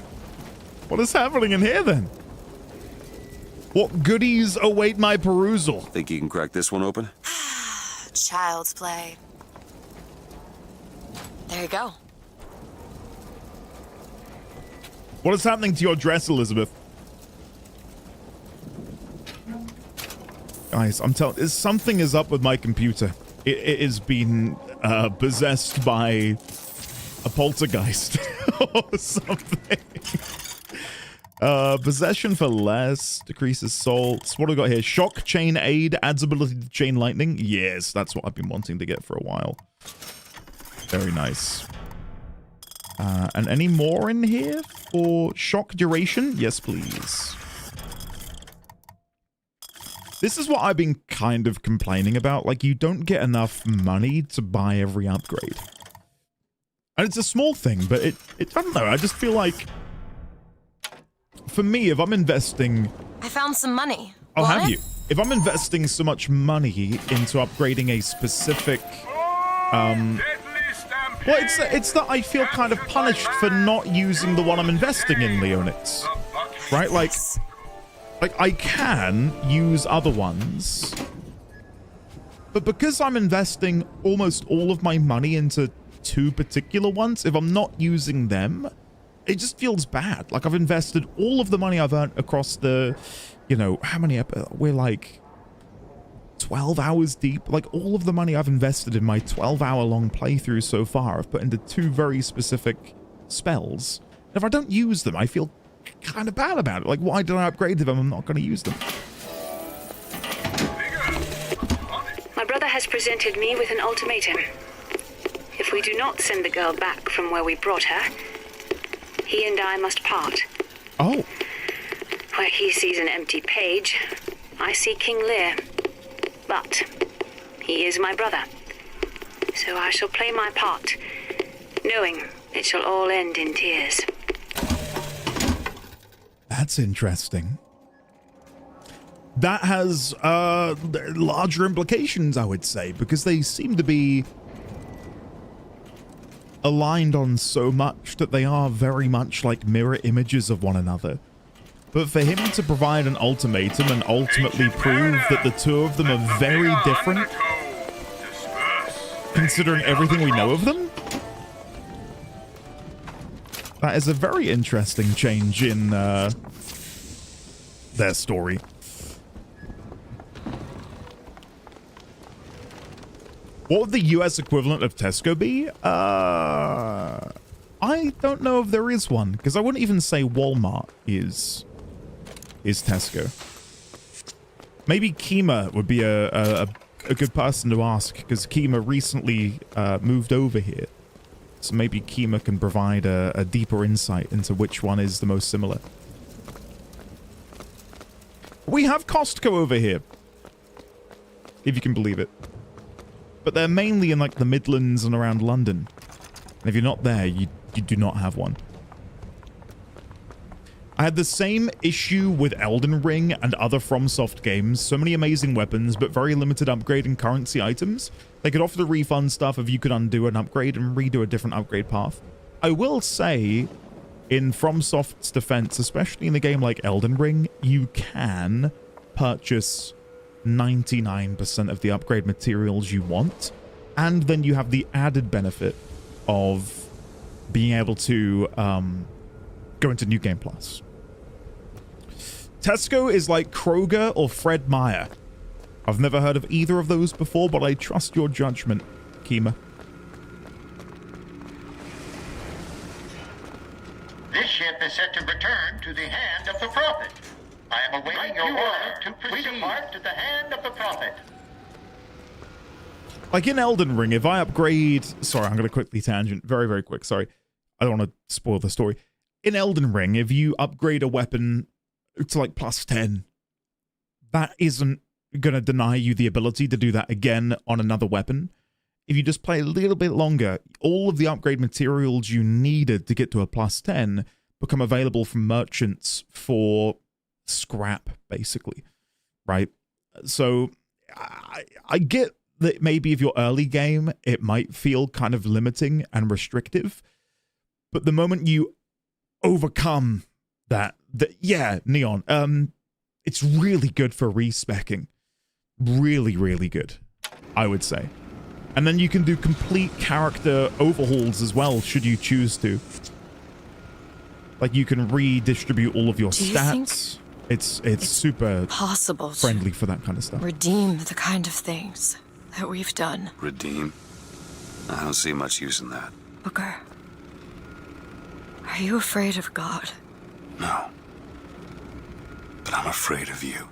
What is happening in here, then? What goodies await my perusal? Think you can crack this one open? Child's play. There you go. What is happening to your dress, Elizabeth? Guys, I'm telling you, something is up with my computer. It has been possessed by a poltergeist or something. Possession for less decreases salts. What do we got here? Shock chain aid adds ability to chain lightning. Yes, that's what I've been wanting to get for a while. Very nice. And any more in here for shock duration? Yes, please. This is what I've been kind of complaining about. Like, you don't get enough money to buy every upgrade. And it's a small thing, but it I don't know, I just feel like, for me, if I'm investing... I found some money. Oh, Want have it? you? If I'm investing so much money into upgrading a specific... Well, it's that I feel kind of punished for not using the one I'm investing in, Leonix. Right? Like, I can use other ones. But because I'm investing almost all of my money into two particular ones, if I'm not using them, it just feels bad. Like, I've invested all of the money I've earned across the, you know, how many, we're like 12 hours deep. Like, all of the money I've invested in my 12-hour-long playthrough so far, I've put into two very specific spells. And if I don't use them, I feel kind of bad about it. Like, why did I upgrade them if I'm not going to use them? My brother has presented me with an ultimatum. If we do not send the girl back from where we brought her, he and I must part. Oh. Where he sees an empty page, I see King Lear. But he is my brother. So I shall play my part, knowing it shall all end in tears. That's interesting. That has larger implications, I would say, because they seem to be aligned on so much that they are very much like mirror images of one another. But for him to provide an ultimatum and ultimately prove that the two of them are very different, considering everything we know of them, that is a very interesting change in their story. What would the US equivalent of Tesco be? I don't know if there is one, because I wouldn't even say Walmart is Tesco. Maybe Kima would be a good person to ask, because Kima recently moved over here. So maybe Kima can provide a deeper insight into which one is the most similar. We have Costco over here, if you can believe it. But they're mainly in like the Midlands and around London. And if you're not there, you do not have one. I had the same issue with Elden Ring and other FromSoft games. So many amazing weapons, but very limited upgrade and currency items. They could offer the refund stuff if you could undo an upgrade and redo a different upgrade path. I will say, in FromSoft's defense, especially in a game like Elden Ring, you can purchase 99% of the upgrade materials you want, and then you have the added benefit of being able to go into New Game Plus. Tesco is like Kroger or Fred Meyer. I've never heard of either of those before, but I trust your judgment, Kima. This ship is set to return to the hand of the Prophet. I am awaiting your order to proceed. We depart to the hand of the Prophet. Like in Elden Ring, if I upgrade... Sorry, I'm going to quickly tangent. Very, very quick. Sorry. I don't want to spoil the story. In Elden Ring, if you upgrade a weapon to like plus 10, that isn't going to deny you the ability to do that again on another weapon. If you just play a little bit longer, all of the upgrade materials you needed to get to a plus 10 become available from merchants for scrap, basically. Right? So I get that maybe if you're early game, it might feel kind of limiting and restrictive. But the moment you overcome that yeah, Neon, it's really good for respecking. Really, really good, I would say. And then you can do complete character overhauls as well, should you choose to. Like, you can redistribute all of your stats. It's super possible friendly for that kind of stuff. Redeem the kind of things that we've done. Redeem? I don't see much use in that. Booker, are you afraid of God? No. But I'm afraid of you.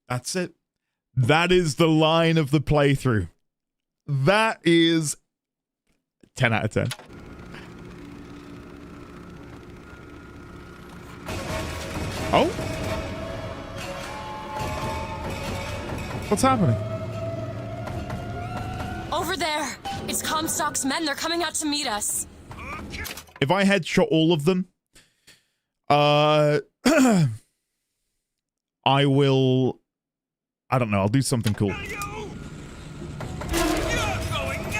That's it. That is the line of the playthrough. That is 10 out of 10. Oh? What's happening? Over there! It's Comstock's men. They're coming out to meet us. If I headshot all of them, I will... I don't know. I'll do something cool.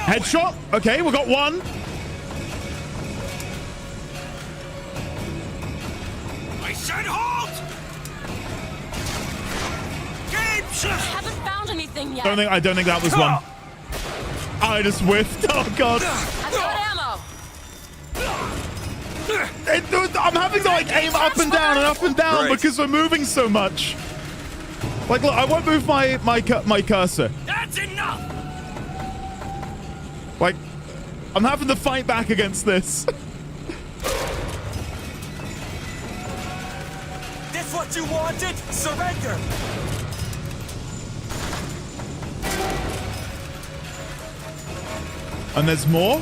Headshot. Okay, we got one. I said halt! I haven't found anything yet. I don't think that was one. I just whiffed. Oh god. I've got ammo. I'm having to like aim up and down and up and down because we're moving so much. Like, look, I won't move my cursor. That's enough! Like, I'm having to fight back against this. This what you wanted? Surrender! And there's more?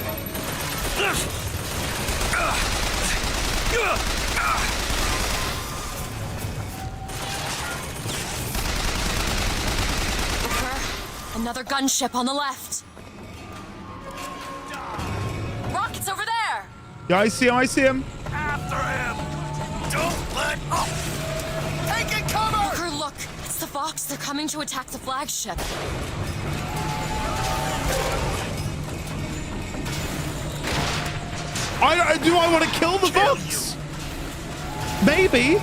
Another gunship on the left. Rockets over there. Yeah, I see him. After him! Don't let up! Taking cover! Booker, look. It's the Fox. They're coming to attack the flagship. Do I want to kill the Fox? Maybe.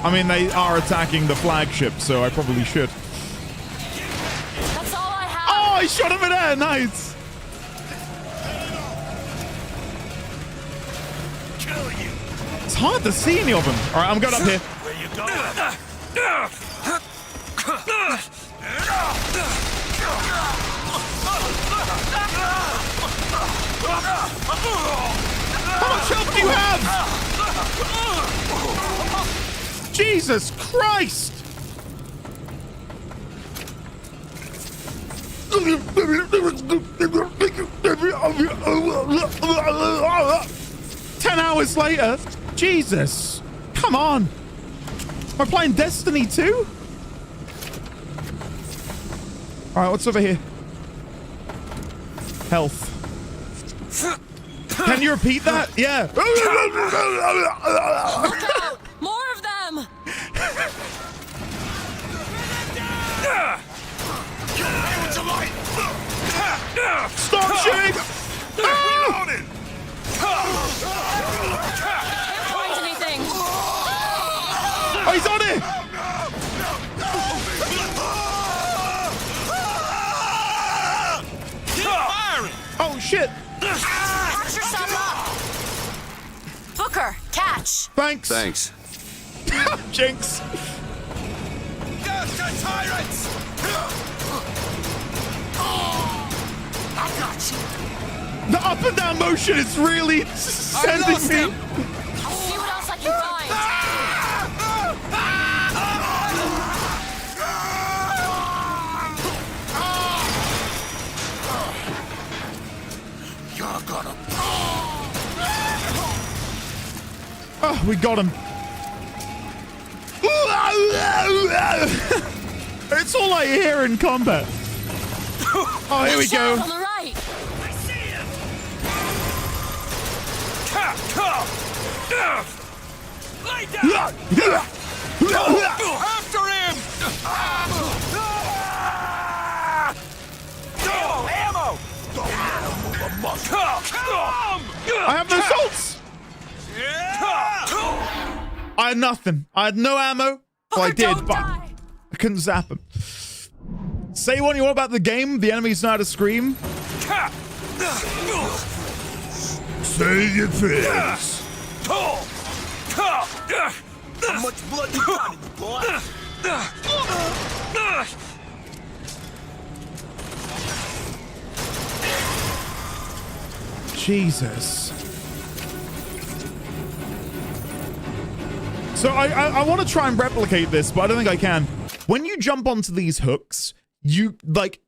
I mean, they are attacking the flagship, so I probably should. That's all I have. Oh, I shot him in air. Nice. Kill you. It's hard to see any of them. All right, I'm going up here. Where you going? How much health do you have? Jesus Christ! 10 hours later? Jesus! Come on! Am I playing Destiny 2? Alright, what's over here? Health. Can you repeat that? Yeah. Look out! More of them! Stop shooting! Reloaded! Can't find anything. Oh, he's on it! Oh, shit! Catch yourself up. Booker, catch. Thanks. Thanks. Jinx. Yes, the tyrants! I got you. The up and down motion is really sending me. I'll see what else I can find. You're gonna. Oh, we got him. It's all I hear in combat. Oh, here we go. On the right. I see him. Lay down. After him. Ammo! Come! I have no salts. I had nothing. I had no ammo. Well, I did, but I couldn't zap him. Say what you want about the game. The enemies know how to scream. Say your prayers. How much blood you got in you, boy? Jesus. So I want to try and replicate this, but I don't think I can. When you jump onto these hooks, you, like,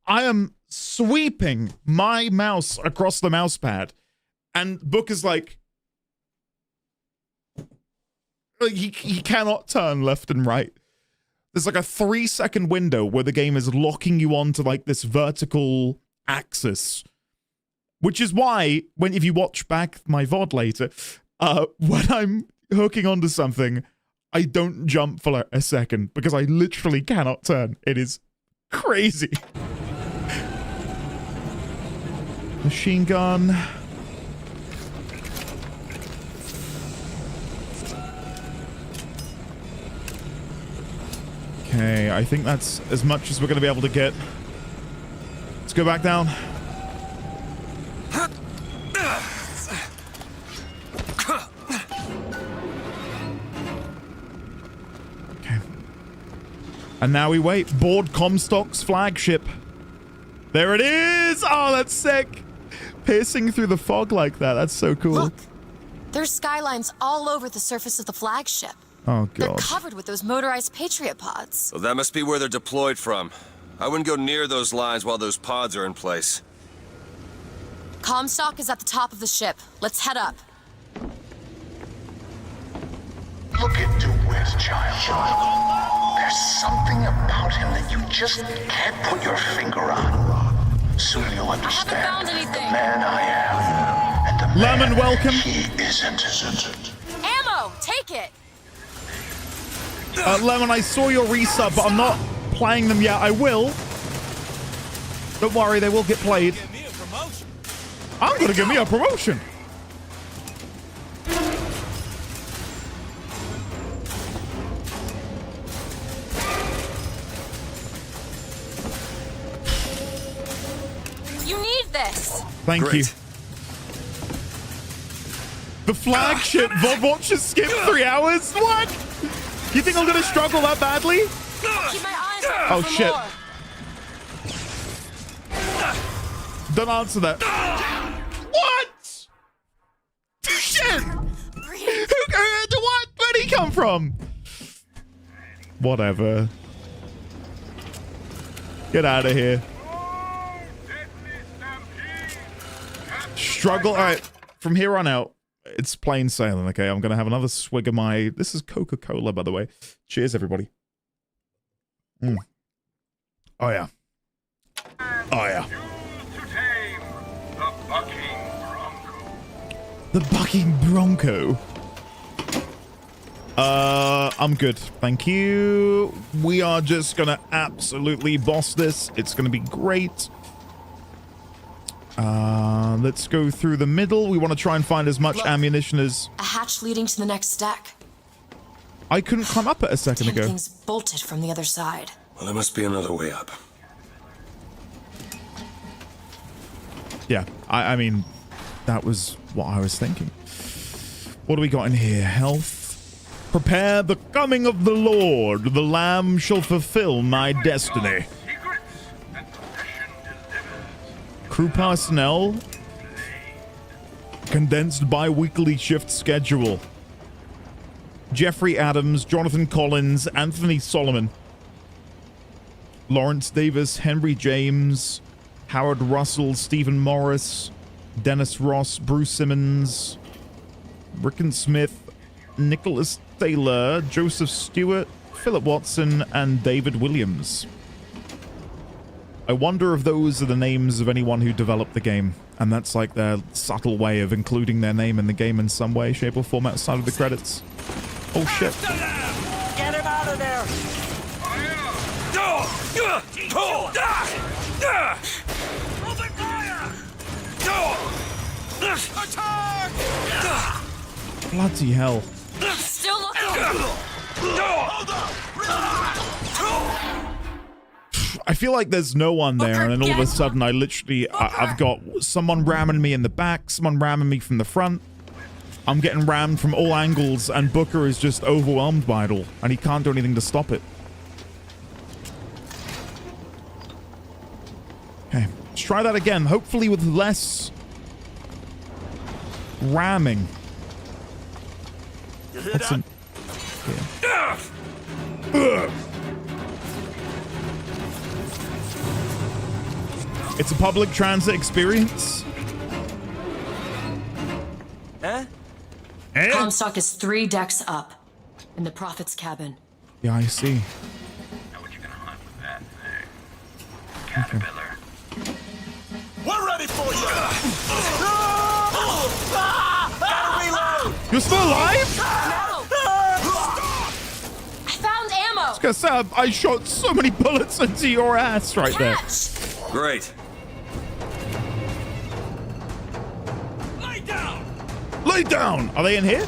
I am sweeping my mouse across the mouse pad, and Book is like, he cannot turn left and right. There's like a 3-second window where the game is locking you onto like this vertical axis, which is why if you watch back my VOD later, when I'm hooking onto something, I don't jump for like a second because I literally cannot turn. It is crazy. Machine gun. Okay, I think that's as much as we're going to be able to get. Let's go back down. Okay. And now we wait. Board Comstock's flagship. There it is! Oh, that's sick! Piercing through the fog like that. That's so cool. Look, there's skylines all over the surface of the flagship. Oh, God. They're covered with those motorized Patriot pods. Well, that must be where they're deployed from. I wouldn't go near those lines while those pods are in place. Comstock is at the top of the ship. Let's head up. Look into Wes, child. There's something about him that you just can't put your finger on. Soon you'll understand. I haven't found anything. The man I am, and the Lemon, man welcome. he isn't. Ammo! Take it! Lemon, I saw your resub, but I'm not playing them yet. I will. Don't worry, they will get played. I'm gonna give me a promotion. You need this! Thank Great. you. The flagship VOD watches skip 3 hours? What? You think I'm gonna struggle that badly? Keep my eyes open Oh, for shit. more. Don't answer that. What? Shit! What? Where'd he come from? Whatever. Get out of here. Struggle. All right. From here on out, it's plain sailing, okay? I'm going to have another swig of my... This is Coca-Cola, by the way. Cheers, everybody. Oh, yeah. Oh, yeah. The bucking bronco. I'm good. Thank you. We are just going to absolutely boss this. It's going to be great. Let's go through the middle. We want to try and find as much ammunition as... A hatch leading to the next deck. I couldn't climb up it a second ago. Things bolted from the other side. Well, there must be another way up. Yeah, I mean, that was what I was thinking. What do we got in here? Health. Prepare the coming of the Lord. The Lamb shall fulfill my destiny. Crew personnel. Condensed bi-weekly shift schedule. Jeffrey Adams, Jonathan Collins, Anthony Solomon, Lawrence Davis, Henry James, Howard Russell, Stephen Morris, Dennis Ross, Bruce Simmons, Rickon Smith, Nicholas Taylor, Joseph Stewart, Philip Watson, and David Williams. I wonder if those are the names of anyone who developed the game, and that's like their subtle way of including their name in the game in some way, shape, or form outside of the credits. Oh shit. Get him out of there! Open fire! Attack! Bloody hell. Still looking! Hold up! I feel like there's no one there, and then all of a sudden I've got someone ramming me in the back, someone ramming me from the front. I'm getting rammed from all angles, and Booker is just overwhelmed by it all, and he can't do anything to stop it. Okay, let's try that again, hopefully with less ramming. What's in here? It's a public transit experience. Eh? Comstock is 3 decks up in the Prophet's cabin. Yeah, I see. Now what you gonna hunt with that thing? Caterpillar. We're ready for you! Gotta reload! You're still alive? No! I found ammo! I was gonna say, I shot so many bullets into your ass right there. Great. Lay down! Lay down! Are they in here?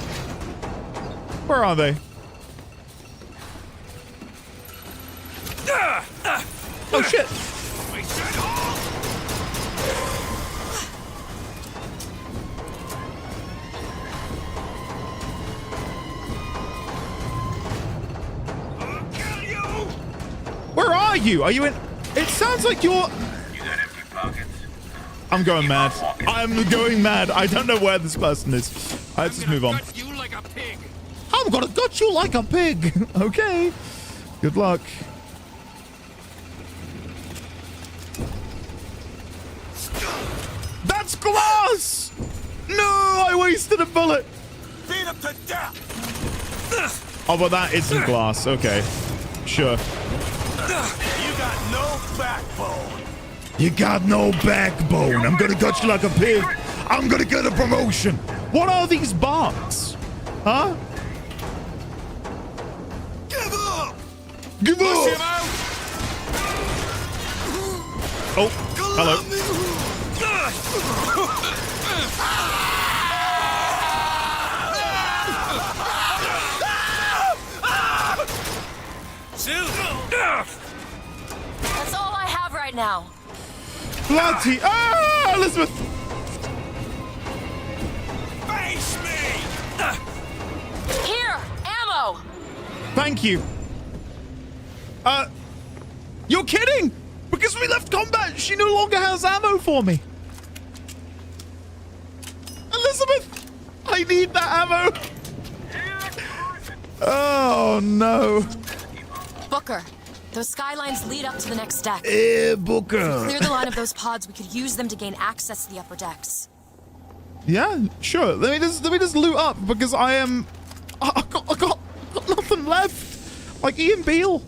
Where are they? Oh shit! Where are you? Are you in? It sounds like you're... You got empty pockets? I'm going mad. I'm going mad. I don't know where this person is. Let's just move on. Gut you like a pig. I'm gonna gut you like a pig. Okay. Good luck. That's glass! No, I wasted a bullet. Beat him to death! Oh, but that isn't glass. Okay. Sure. You got no backbone. You got no backbone. I'm gonna gut you like a pig. I'm gonna get a promotion. What are these barks? Huh? Give up! Give Push up! him out! Oh, hello. That's all I have right now. Bloody... Ah, Elizabeth! Face me! Here, ammo! Thank you. You're kidding! Because we left combat, she no longer has ammo for me. Elizabeth! I need that ammo! Oh, no. Booker, those skylines lead up to the next deck. Booker. Clear the line of those pods. We could use them to gain access to the upper decks. Yeah, sure. Let me just loot up because I got nothing left. Like Ian Beale.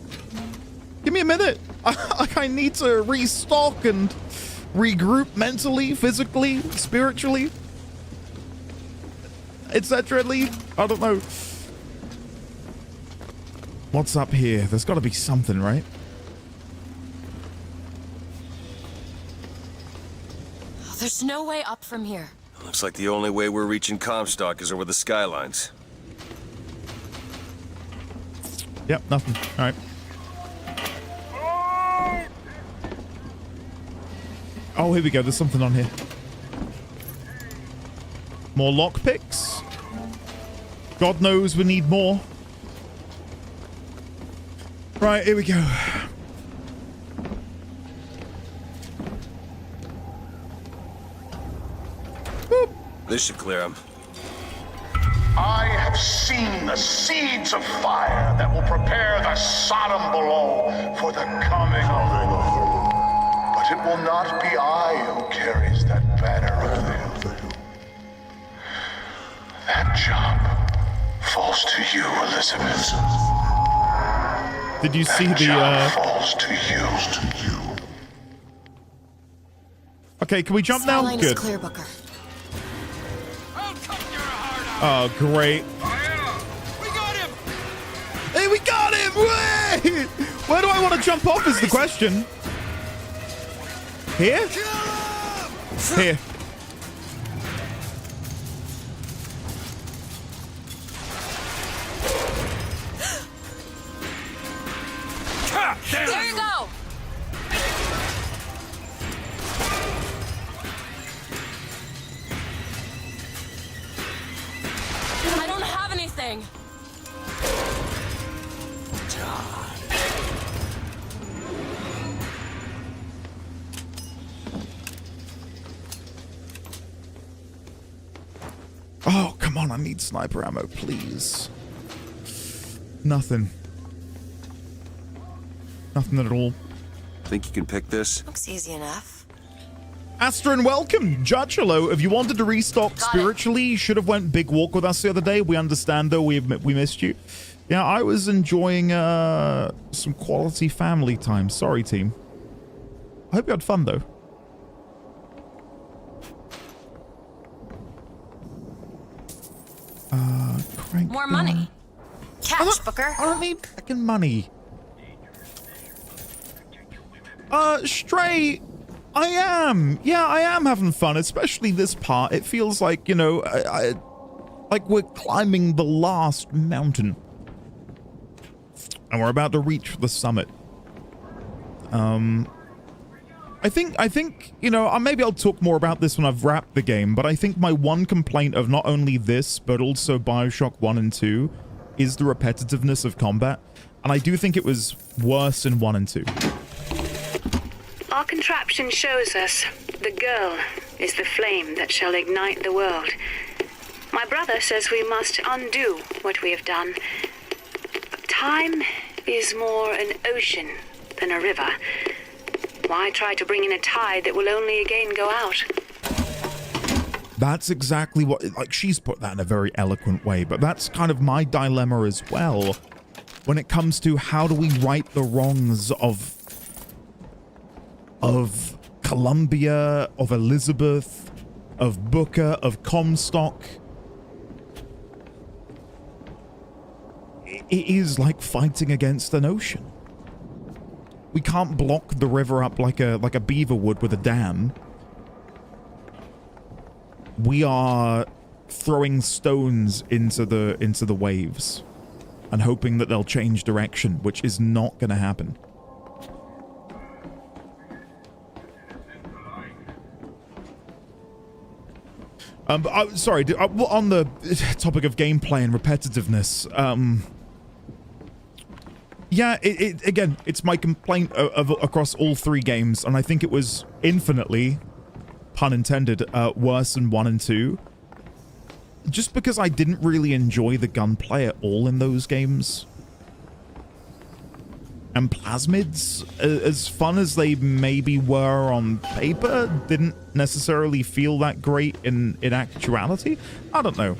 Give me a minute. I need to restock and regroup mentally, physically, spiritually, etc. I don't know. What's up here? There's got to be something, right? There's no way up from here. Looks like the only way we're reaching Comstock is over the skylines. Yep, nothing. All right. Oh, here we go. There's something on here. More lockpicks. God knows we need more. Right, here we go. Boop. This should clear him. I have seen the seeds of fire that will prepare the Sodom below for the coming of the Lord. But it will not be I who carries that banner of them. That job falls to you, Elizabeth. Did you see that the job falls to you. Okay, can we jump now? Skyline is clear, Booker. Oh, great. We got him! Hey, we got him! Wait! Where do I want to jump off is the question. Here? Here. There you go! I don't have anything. Oh, come on. I need sniper ammo, please. Nothing. Nothing at all. Think you can pick this? Looks easy enough. Astron, welcome. Judge, hello. If you wanted to restock spiritually, you should have went big walk with us the other day. We understand, though. We missed you. Yeah, I was enjoying some quality family time. Sorry, team. I hope you had fun, though. Crank More gun. money. Catch, Booker. I don't need fucking money. Stray, I am. Yeah, I am having fun, especially this part. It feels like, you know, like we're climbing the last mountain. And we're about to reach the summit. I think, you know, maybe I'll talk more about this when I've wrapped the game, but I think my one complaint of not only this, but also BioShock 1 and 2 is the repetitiveness of combat. And I do think it was worse in 1 and 2. Our contraption shows us the girl is the flame that shall ignite the world. My brother says we must undo what we have done. But time is more an ocean than a river. Why try to bring in a tide that will only again go out? That's exactly what, like, she's put that in a very eloquent way, but that's kind of my dilemma as well when it comes to how do we right the wrongs of Columbia, of Elizabeth, of Booker, of Comstock. It is like fighting against an ocean. We can't block the river up like a beaver would with a dam. We are throwing stones into the waves and hoping that they'll change direction, which is not going to happen. Sorry, on the topic of gameplay and repetitiveness, yeah, again, it's my complaint across all three games, and I think it was infinitely, pun intended, worse than 1 and 2. Just because I didn't really enjoy the gunplay at all in those games. And plasmids, as fun as they maybe were on paper, didn't necessarily feel that great in actuality. I don't know.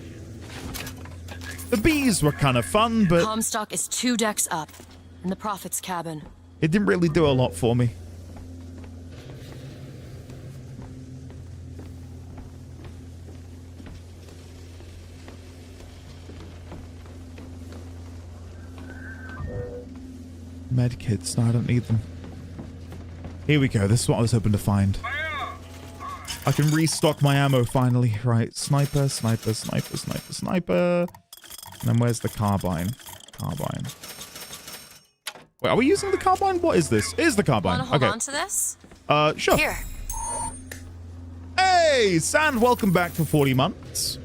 The bees were kind of fun, but Comstock is 2 decks up, in the Prophet's cabin. it didn't really do a lot for me. Medkits, no, I don't need them. Here we go, this is what I was hoping to find. I can restock my ammo finally. Right, sniper, sniper, sniper, sniper, sniper. And then where's the carbine? Carbine. Wait, are we using the carbine? What is this? Is the carbine? Wanna hold okay. on to this? Sure. Here. Hey, Sand, welcome back for 40 months.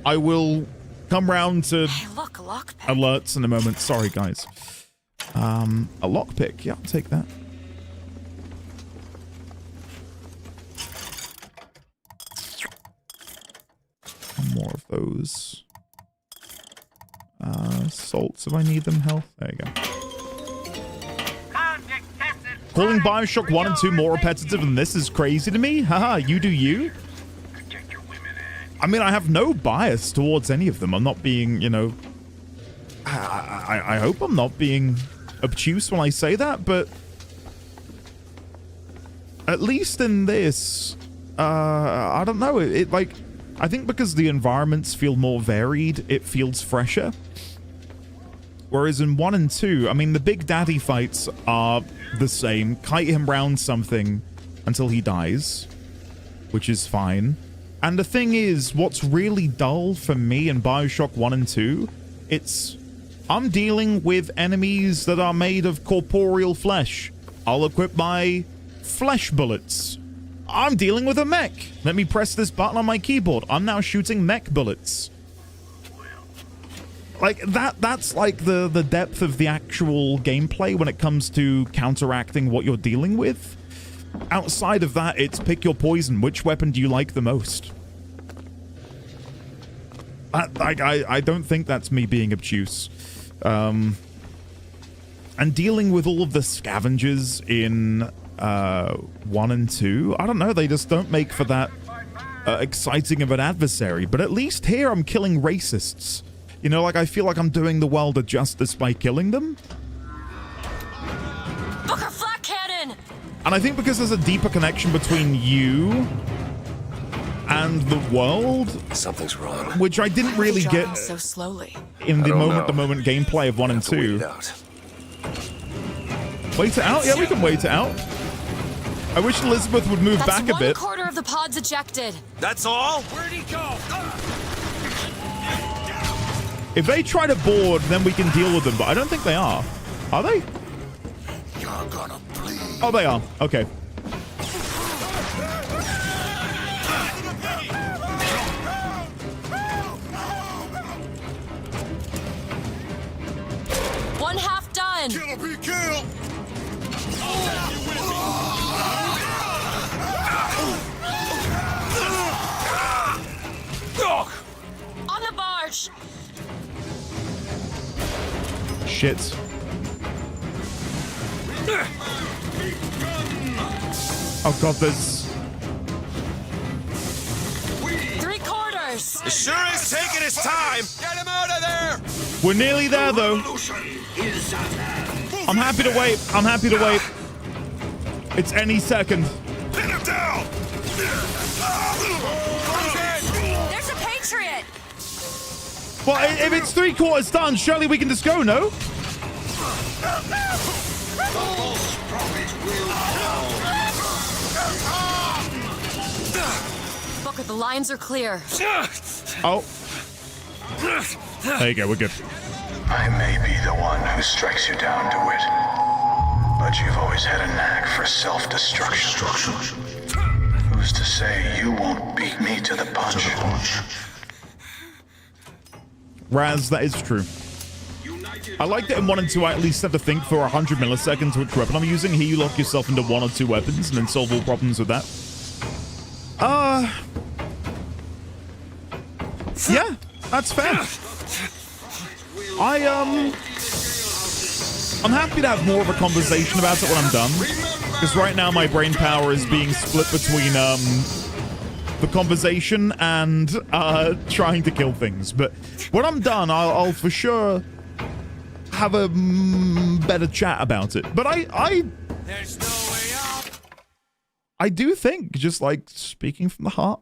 I will come round to Look, a lockpick. alerts in a moment. Sorry, guys. A lockpick. Yeah, I'll take that. More of those. Salts if I need them. Health. There you go. Calling BioShock 1 and 2 more repetitive than this is crazy to me. Haha, you do you. I mean, I have no bias towards any of them. I'm not being, you know... I hope I'm not being obtuse when I say that, but... At least in this... I don't know. It like... I think because the environments feel more varied, it feels fresher. Whereas in 1 and 2, I mean, the Big Daddy fights are the same. Kite him round something until he dies, which is fine. And the thing is, what's really dull for me in BioShock 1 and 2, I'm dealing with enemies that are made of corporeal flesh. I'll equip my flesh bullets. I'm dealing with a mech. Let me press this button on my keyboard. I'm now shooting mech bullets. Like, that's like the depth of the actual gameplay when it comes to counteracting what you're dealing with. Outside of that, it's pick your poison. Which weapon do you like the most? I don't think that's me being obtuse. And dealing with all of the scavengers in 1 and 2, I don't know, they just don't make for that exciting of an adversary. But at least here I'm killing racists. You know, like, I feel like I'm doing the world a justice by killing them. Booker flat cannon! And I think because there's a deeper connection between you and the world, something's wrong, which I didn't really get so slowly in the moment-to-moment gameplay of 1 and 2. Wait it out? Yeah, we can wait it out. I wish Elizabeth would move back a bit. That's 1/4 of the pods ejected. That's all? Where'd he go? If they try to board, then we can deal with them, but I don't think they are. Are they? You're gonna bleed. Oh, they are. Okay. One half done. Kill or be killed. On the barge. Shit. Oh god, there's... 3/4. It sure is taking its time. Get him out of there. We're nearly there, though. I'm happy to wait. I'm happy to wait. It's any second. Pin him down. There's a Patriot. Well, if it's 3/4 done, surely we can just go, no? Booker, the lines are clear. Oh. There you go, we're good. I may be the one who strikes you down, DeWitt, but you've always had a knack for self-destruction. Who's to say you won't beat me to the punch? Raz, that is true. I like that in 1 and 2 I at least have to think for 100 milliseconds which weapon I'm using. Here you lock yourself into 1 or 2 weapons and then solve all problems with that. Yeah, that's fair. I'm happy to have more of a conversation about it when I'm done. Because right now my brain power is being split between the conversation and trying to kill things. But when I'm done, I'll for sure have a better chat about it. But There's no way out. I do think, just like speaking from the heart,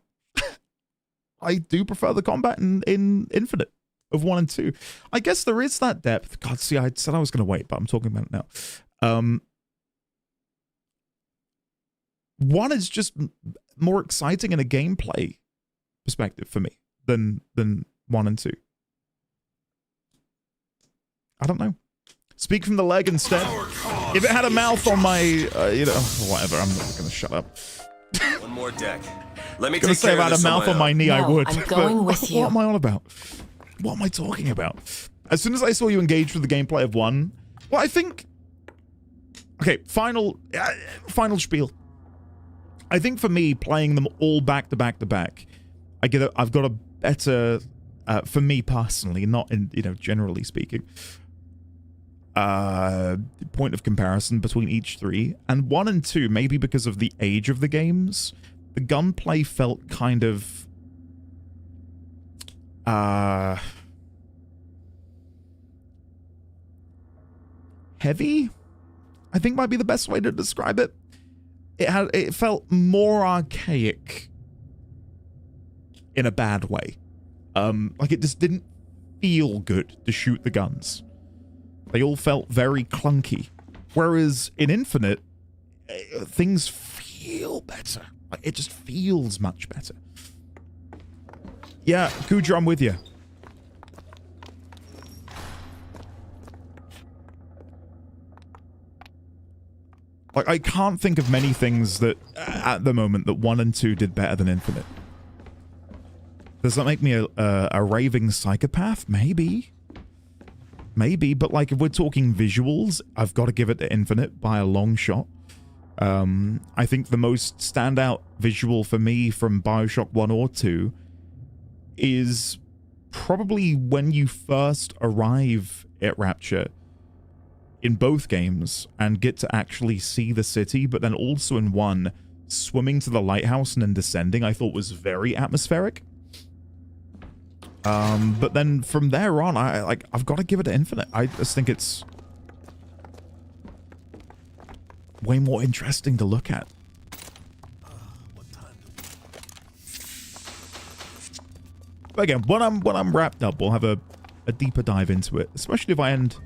I do prefer the combat in Infinite of 1 and 2. I guess there is that depth. God, see, I said I was going to wait, but I'm talking about it now. 1 is just more exciting in a gameplay perspective for me than 1 and 2. I don't know. Speak from the leg instead. If it had a mouth on my, whatever. I'm not gonna shut up. One more deck. Let me gonna say if I had a mouth on my knee, I would. I'm going with you. What am I on about? What am I talking about? As soon as I saw you engage with the gameplay of 1, well, I think. Okay, final spiel. I think for me, playing them all back to back to back, I've got a better, for me personally, not in generally speaking, point of comparison between each 3. And 1 and 2, maybe because of the age of the games, the gunplay felt kind of heavy, I think might be the best way to describe it. It felt more archaic in a bad way. Like it just didn't feel good to shoot the guns. They all felt very clunky. Whereas in Infinite, things feel better. Like it just feels much better. Yeah, Kuja, I'm with you. Like, I can't think of many things that, at the moment, that 1 and 2 did better than Infinite. Does that make me a raving psychopath? Maybe. Maybe, but like, if we're talking visuals, I've got to give it to Infinite by a long shot. I think the most standout visual for me from BioShock 1 or 2 is probably when you first arrive at Rapture in both games and get to actually see the city, but then also in 1, swimming to the lighthouse and then descending, I thought was very atmospheric. But then from there on, I've got to give it to Infinite. I just think it's way more interesting to look at. But again, when I'm wrapped up, we'll have a deeper dive into it, especially if I end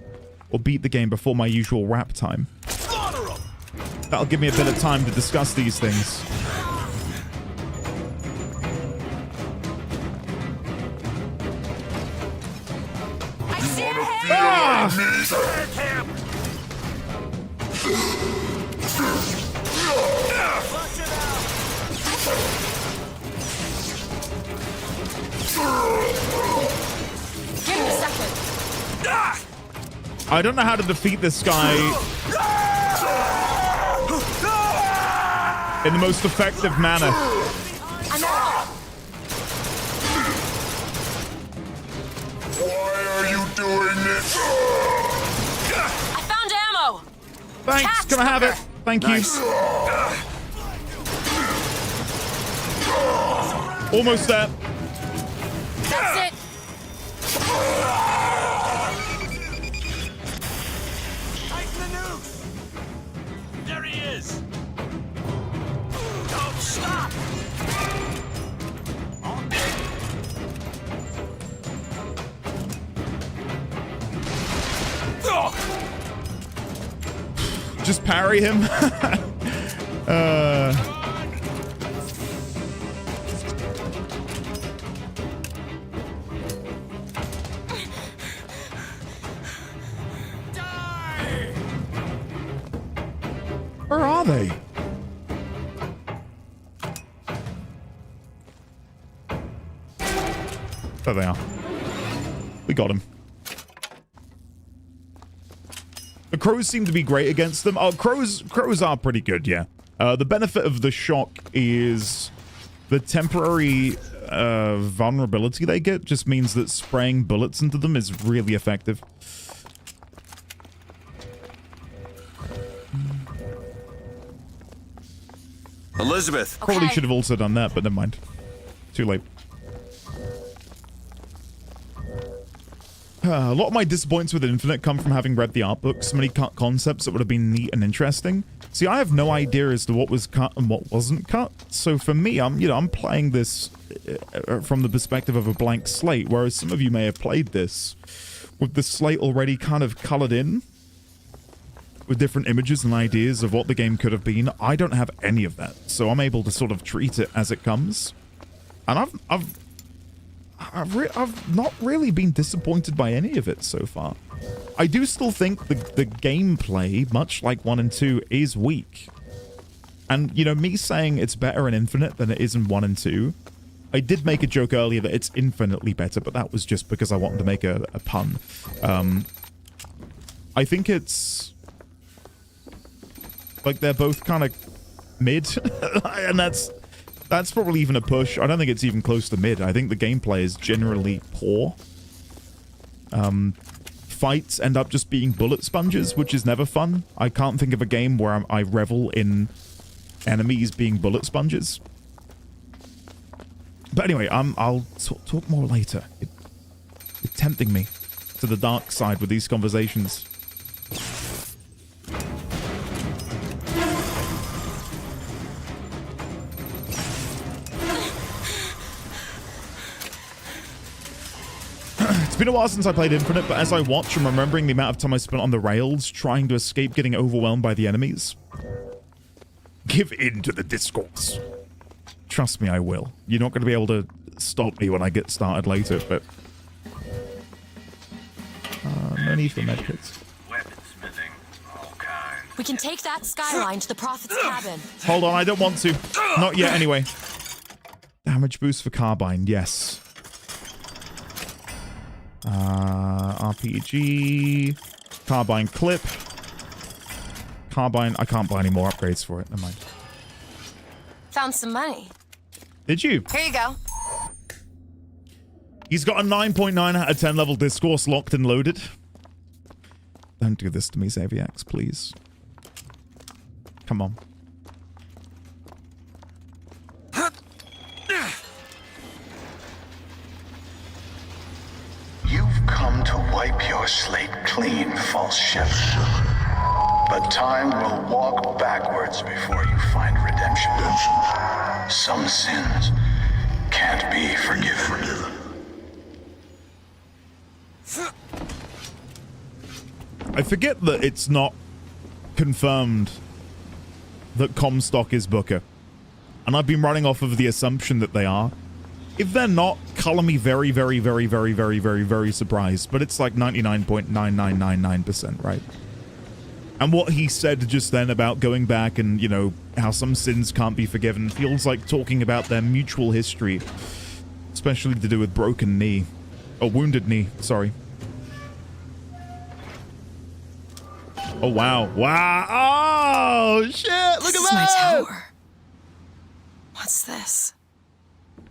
or beat the game before my usual wrap time. That'll give me a bit of time to discuss these things. I see him! Give me a second. I don't know how to defeat this guy in the most effective manner. I'm out. Why are you doing this? I found ammo. Thanks, Catch can I have it? Thank you. Almost there. That's it. Tighten the noose! There he is! Don't stop! Just parry him. Where are they? There they are. We got him. The crows seem to be great against them. Oh, crows are pretty good, yeah. The benefit of the shock is the temporary vulnerability they get just means that spraying bullets into them is really effective. Elizabeth. Okay. Probably should have also done that, but never mind. Too late. A lot of my disappointments with Infinite come from having read the art book. So many cut concepts that would have been neat and interesting. See, I have no idea as to what was cut and what wasn't cut. So for me, I'm playing this from the perspective of a blank slate, whereas some of you may have played this with the slate already kind of colored in with different images and ideas of what the game could have been. I don't have any of that, so I'm able to sort of treat it as it comes. And I've not really been disappointed by any of it so far. I do still think the gameplay, much like 1 and 2, is weak. And, you know, me saying it's better in Infinite than it is in 1 and 2, I did make a joke earlier that it's infinitely better, but that was just because I wanted to make a pun. I think it's... like, they're both kind of mid, and that's probably even a push. I don't think it's even close to mid. I think the gameplay is generally poor. Fights end up just being bullet sponges, which is never fun. I can't think of a game where I revel in enemies being bullet sponges. But anyway, I'll talk more later. It's tempting me to the dark side with these conversations. It's been a while since I played Infinite, but as I watch, I'm remembering the amount of time I spent on the rails trying to escape getting overwhelmed by the enemies. Give in to the discourse. Trust me, I will. You're not going to be able to stop me when I get started later, but... no need for medkits. We can take that skyline to the Prophet's cabin. Hold on, I don't want to. Not yet, anyway. Damage boost for Carbine, yes. RPG. Carbine clip. Carbine, I can't buy any more upgrades for it, never mind. Found some money. Did you? Here you go. He's got a 9.9 out of 10 level discourse locked and loaded. Don't do this to me, Xaviax, please. Come on. You've come to wipe your slate clean, false shepherd. But time will walk backwards before you find redemption. Some sins can't be forgiven. I forget that it's not confirmed that Comstock is Booker. And I've been running off of the assumption that they are. If they're not, color me very, very, very, very, very, very, very surprised. But it's like 99.9999%, right? And what he said just then about going back and, you know, how some sins can't be forgiven feels like talking about their mutual history. Especially to do with broken knee. Or wounded knee, sorry. Oh, wow. Wow. Oh, shit. Look at that. My tower. What's this?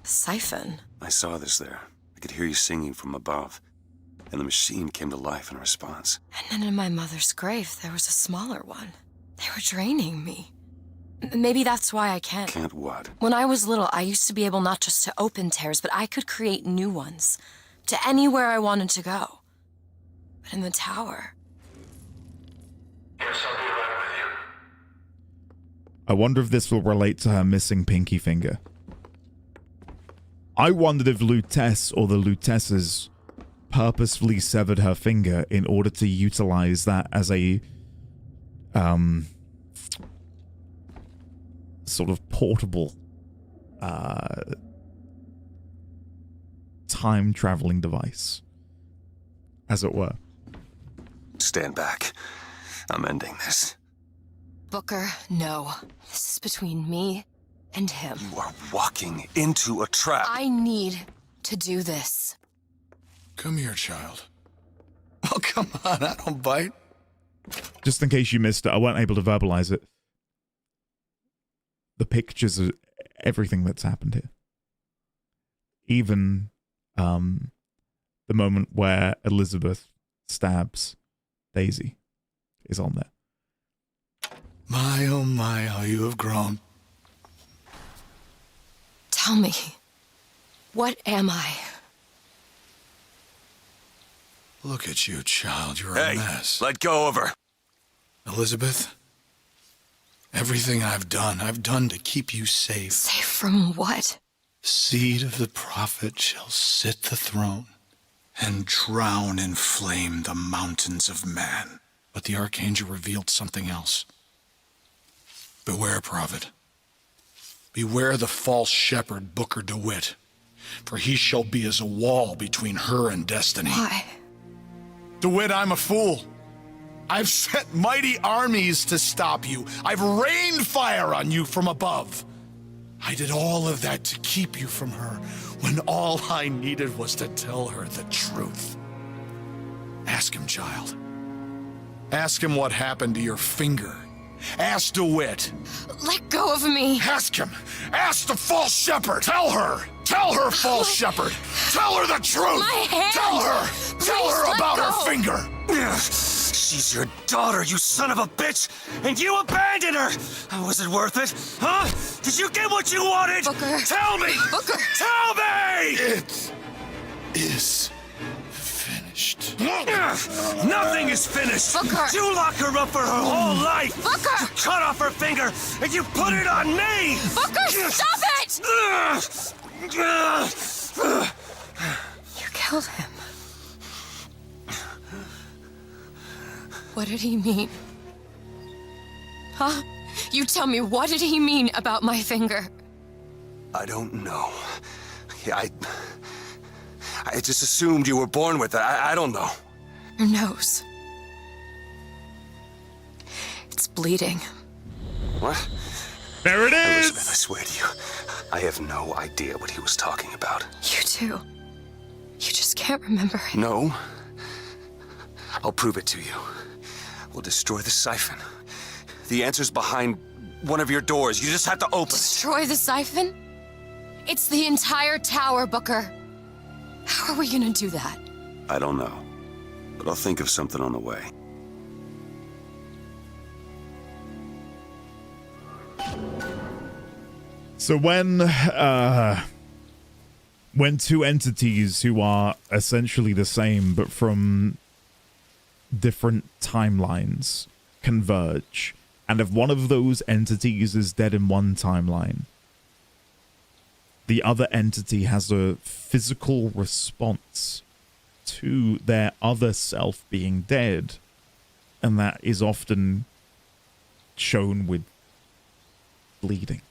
A siphon. I saw this there. I could hear you singing from above. And the machine came to life in response. And then in my mother's grave, there was a smaller one. They were draining me. Maybe that's why I can't. Can't what? When I was little, I used to be able not just to open tears, but I could create new ones. To anywhere I wanted to go. But in the tower... Yes, I'll be right with you. I wonder if this will relate to her missing pinky finger. I wondered if Lutece or the Lutesses purposefully severed her finger in order to utilize that as a sort of portable time traveling device, as it were. Stand back. I'm ending this. Booker, no. This is between me and him. You are walking into a trap. I need to do this. Come here, child. Oh, come on, I don't bite. Just in case you missed it, I weren't able to verbalize it. The pictures of everything that's happened here. Even the moment where Elizabeth stabs Daisy is on there. My, oh my, how you have grown. Tell me, what am I? Look at you, child. You're Hey, a mess. let go of her. Elizabeth, everything I've done to keep you safe. Safe from what? Seed of the prophet shall sit the throne and drown in flame the mountains of man. But the Archangel revealed something else. Beware, Prophet. Beware the false shepherd Booker DeWitt, for he shall be as a wall between her and destiny. Why? DeWitt, I'm a fool. I've sent mighty armies to stop you. I've rained fire on you from above. I did all of that to keep you from her, when all I needed was to tell her the truth. Ask him, child. Ask him what happened to your finger. Ask DeWitt. Let go of me. Ask him. Ask the false shepherd. Tell her. Tell her, false shepherd. Tell her the truth. My hand. Tell her. Tell her about her finger. She's your daughter, you son of a bitch! And you abandoned her! Was it worth it? Huh? Did you get what you wanted? Booker. Tell me! Booker. Tell me! It is finished. Nothing is finished! Booker. You lock her up for her whole life! Booker. You cut off her finger, and you put it on me! Booker, stop it! You killed him. What did he mean? Huh? You tell me, what did he mean about my finger? I don't know. Yeah, I just assumed you were born with it. I don't know. Your nose. It's bleeding. What? There it is! Elizabeth, I swear to you, I have no idea what he was talking about. You too. You just can't remember it. No. I'll prove it to you. We'll destroy the siphon. The answer's behind one of your doors. You just have to open it. Destroy the siphon? It's the entire tower, Booker. How are we gonna do that? I don't know, but I'll think of something on the way. So when two entities who are essentially the same but from different timelines converge, and if one of those entities is dead in one timeline, the other entity has a physical response to their other self being dead, and that is often shown with bleeding.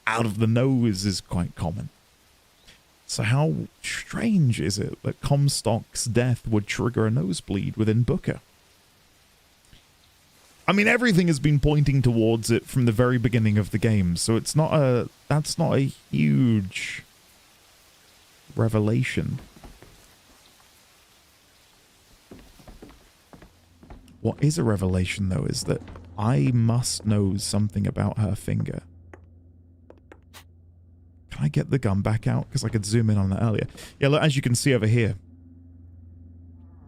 Out of the nose is quite common. So how strange is it that Comstock's death would trigger a nosebleed within Booker? I mean, everything has been pointing towards it from the very beginning of the game, so that's not a huge revelation. What is a revelation, though, is that I must know something about her finger. Can I get the gun back out? Because I could zoom in on that earlier. Yeah, look, as you can see over here,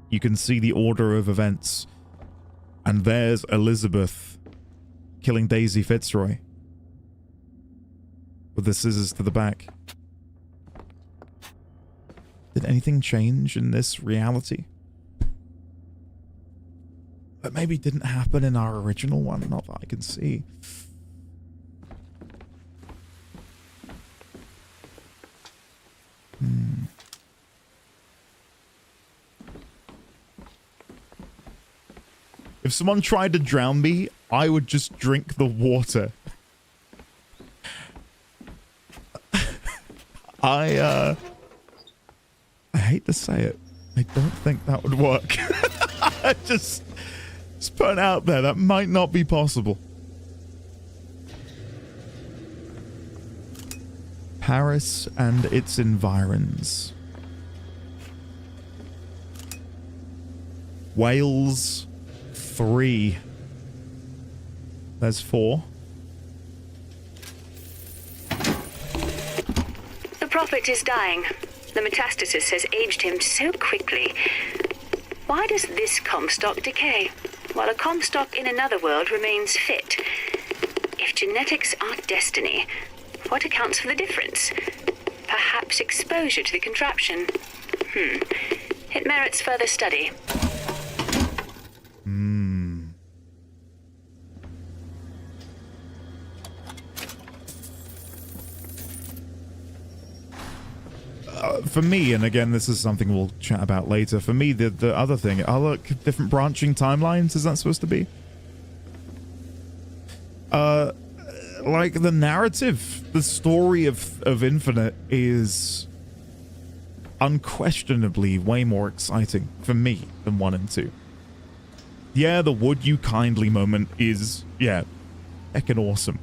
you can see the order of events. And there's Elizabeth killing Daisy Fitzroy with the scissors to the back. Did anything change in this reality? That maybe didn't happen in our original one, not that I can see. If someone tried to drown me, I would just drink the water. I hate to say it. I don't think that would work. just put it out there. That might not be possible. Paris and its environs. Wales 3. There's 4. The prophet is dying. The metastasis has aged him so quickly. Why does this Comstock decay, while a Comstock in another world remains fit? If genetics are destiny, what accounts for the difference? Perhaps exposure to the contraption. It merits further study. for me, and again, this is something we'll chat about later. For me, the other thing, look, different branching timelines. Is that supposed to be? Like the narrative, the story of Infinite is unquestionably way more exciting for me than 1 and 2. Yeah, the would you kindly moment is, yeah, heckin' awesome.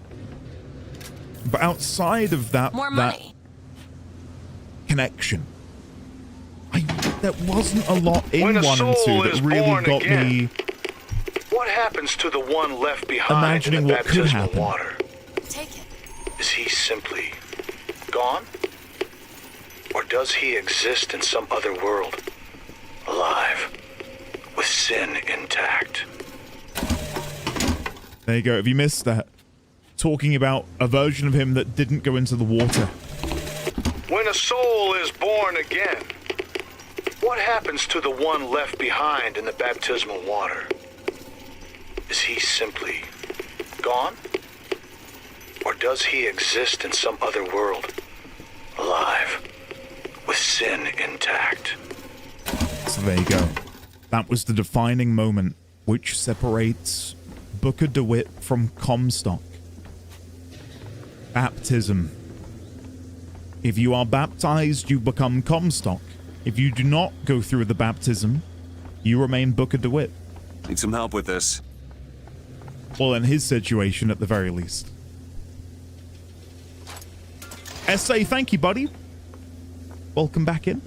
But outside of that, connection, there wasn't a lot in 1 and 2 that really got me. What happens to the one left behind imagining in the what could baptismal happen. water? Take it. Is he simply gone? Or does he exist in some other world, alive, with sin intact? There you go. If you missed that, talking about a version of him that didn't go into the water. When a soul is born again, what happens to the one left behind in the baptismal water? Is he simply gone? Or does he exist in some other world, alive, with sin intact? So there you go. That was the defining moment which separates Booker DeWitt from Comstock. Baptism. If you are baptized, you become Comstock. If you do not go through the baptism, you remain Booker DeWitt. Need some help with this. Well, in his situation, at the very least. SA, thank you, buddy. Welcome back in.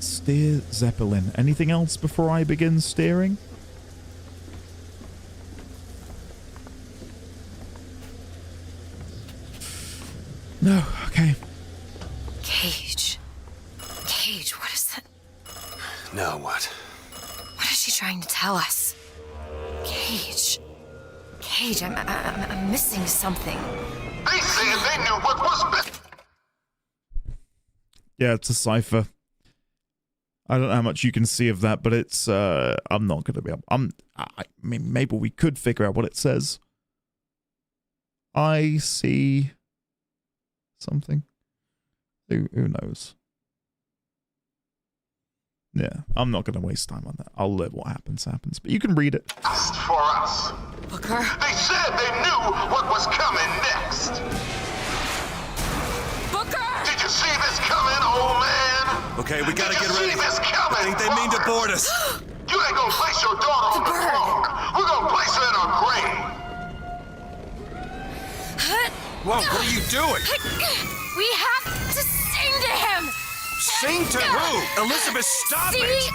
Steer Zeppelin. Anything else before I begin steering? No, okay. Cage. Cage, what is that? Now what? What is she trying to tell us? Cage. Cage, I'm missing something. They said they knew what was best. Yeah, it's a cipher. I don't know how much you can see of that, but it's, I'm not going to be able, I mean, maybe we could figure out what it says. I see something. Who knows? Yeah, I'm not going to waste time on that. I'll let what happens, but you can read it. For us. Booker? They said they knew what was coming next. Booker! Did you see this coming, old man? Okay, we gotta get Did ready. you see this coming? I think they mean to board us. You ain't gonna place your daughter on the throne. We're gonna place her in her grave. Whoa, what are you doing? We have to sing to him! Sing to who? Elizabeth, stop it!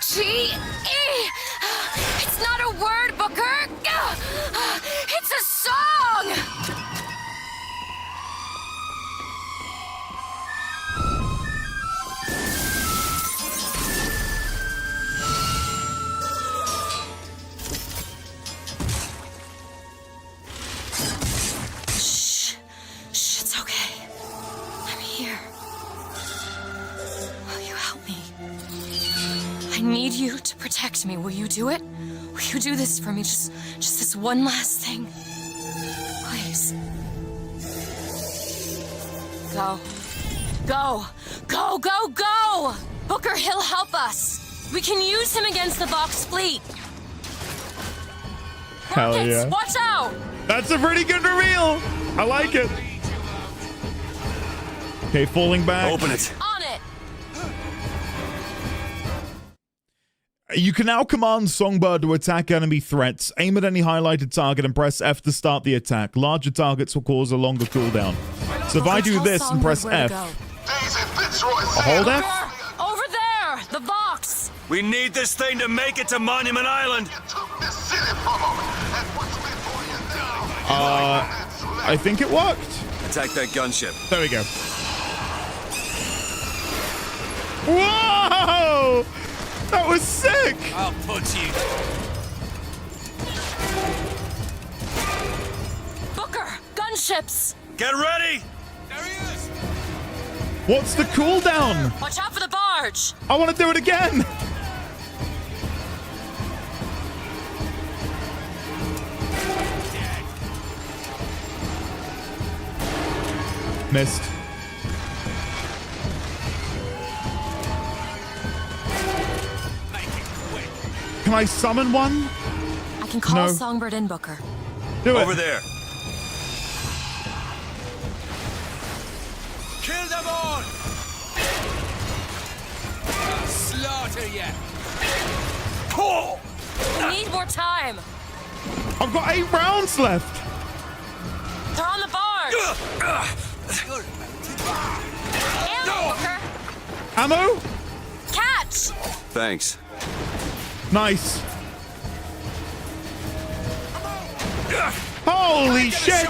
C-A-G-E! It's not a word, Booker! It's a song! Shh, it's okay. I'm here. Will you help me? I need you to protect me. Will you do it? Will you do this for me? Just this one last thing. Please. Go. Go! Go, go, go! Booker, he'll help us. We can use him against the Vox fleet. Hell Rockets, yeah. watch out! That's a pretty good reveal. I like it. Okay, falling back. Open it. On it! You can now command Songbird to attack enemy threats. Aim at any highlighted target and press F to start the attack. Larger targets will cause a longer cooldown. So if I do this and press F, I'll hold F. Over there! The Vox! We need this thing to make it to Monument Island. I think it worked. Attack that gunship. There we go. Whoa! That was sick! I'll put you. Booker! Gunships! Get ready! There he is. What's the cooldown? Watch out for the barge! I want to do it again! Missed. Can I summon one? I can call No. Songbird in, Booker. Do it. Over there. Kill them all! Slaughter ya! We need more time. I've got 8 rounds left. They're on the barn. Ammo, Booker. Ammo? Catch. Thanks. Nice. Holy shit!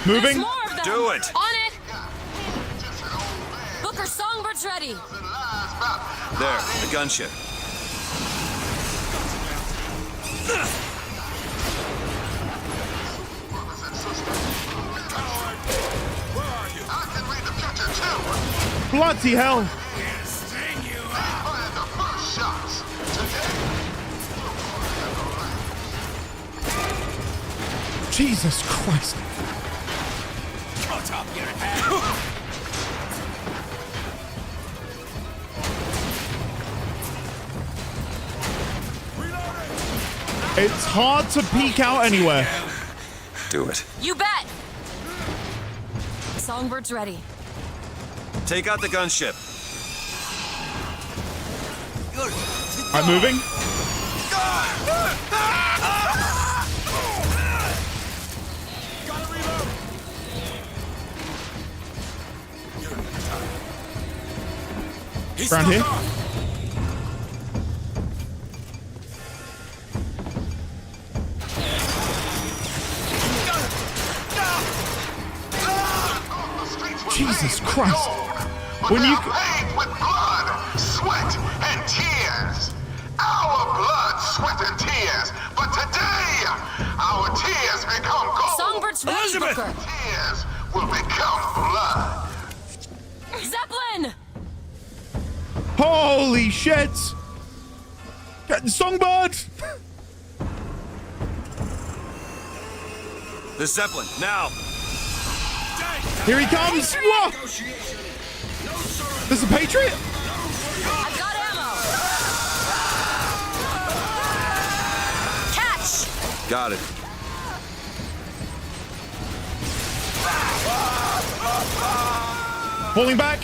Moving. There's more of them. Do it. On it. Booker, Songbird's ready. There, the gunship. Bloody hell. Jesus Christ. Cut off your head! It's hard to peek out anywhere. Do it. You bet. Songbird's ready. Take out the gunship. I'm moving. Around here. Jesus Christ. When you paid with blood, sweat, and tears. Our blood, sweat, and tears. But today, our tears become gold. Songbirds ready, Booker. Tears will become blood. Zeppelin! Holy shit! Songbird! The Zeppelin, now! Here he comes! Whoa! There's a Patriot? I've got ammo. Catch! Got it. Pulling back.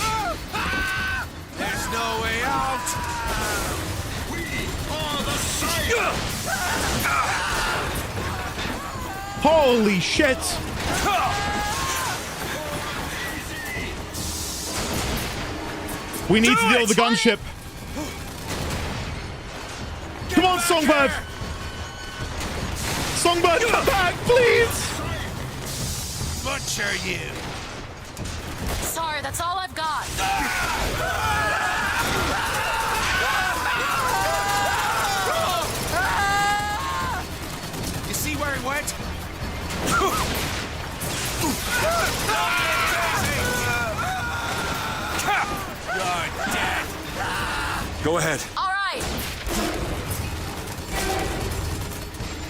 There's no way out! We are the Siphon! Holy shit! We need to deal with the gunship. Come on, Songbird! Songbird, come back, please! Butcher you! Sorry, that's all I've got. You see where it went? You're dead. Go ahead. All right.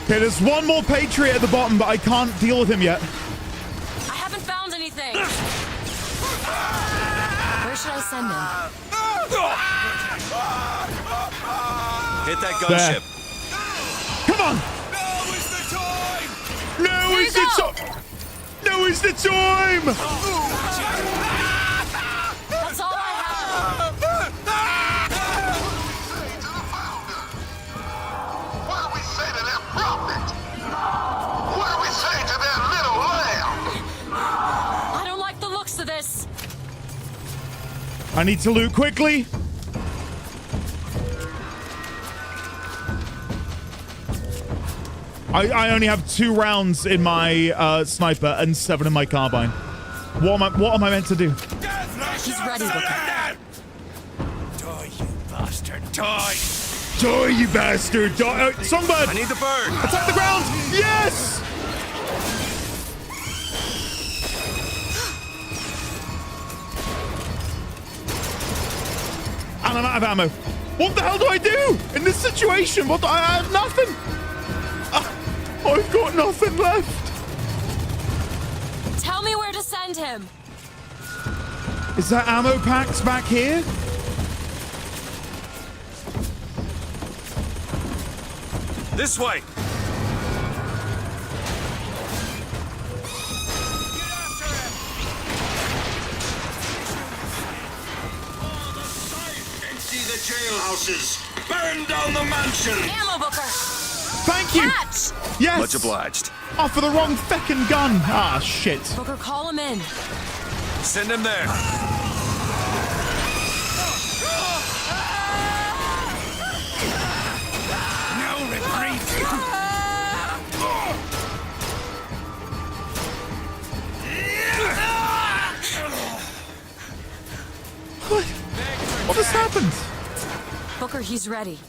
Okay, there's one more Patriot at the bottom, but I can't deal with him yet. I haven't found anything. Where should I send him? Hit that gunship. Come on! Now is the time! No, Here it's you the go. time! No, it's the time! That's all I have. What do we say to their prophet? What do we say to their little lamb? I don't like the looks of this. I need to loot quickly. I only have 2 rounds in my sniper and 7 in my carbine. What am I meant to do? He's ready, Booker. Die, you bastard, die! Die, you bastard! Die. Songbird! I need the bird. Attack the ground! Yes! And I'm out of ammo. What the hell do I do in this situation? I have nothing. I've got nothing left. Tell me where to send him. Is there ammo packs back here? This way! Empty the jailhouses! Burn down the mansion! Ammo, Booker! Thank you! Catch! Yes! Much obliged. Oh, for the wrong feckin' gun! Ah, shit. Booker, call him in. Send him there. No reprieve. What has happened? Booker, he's ready.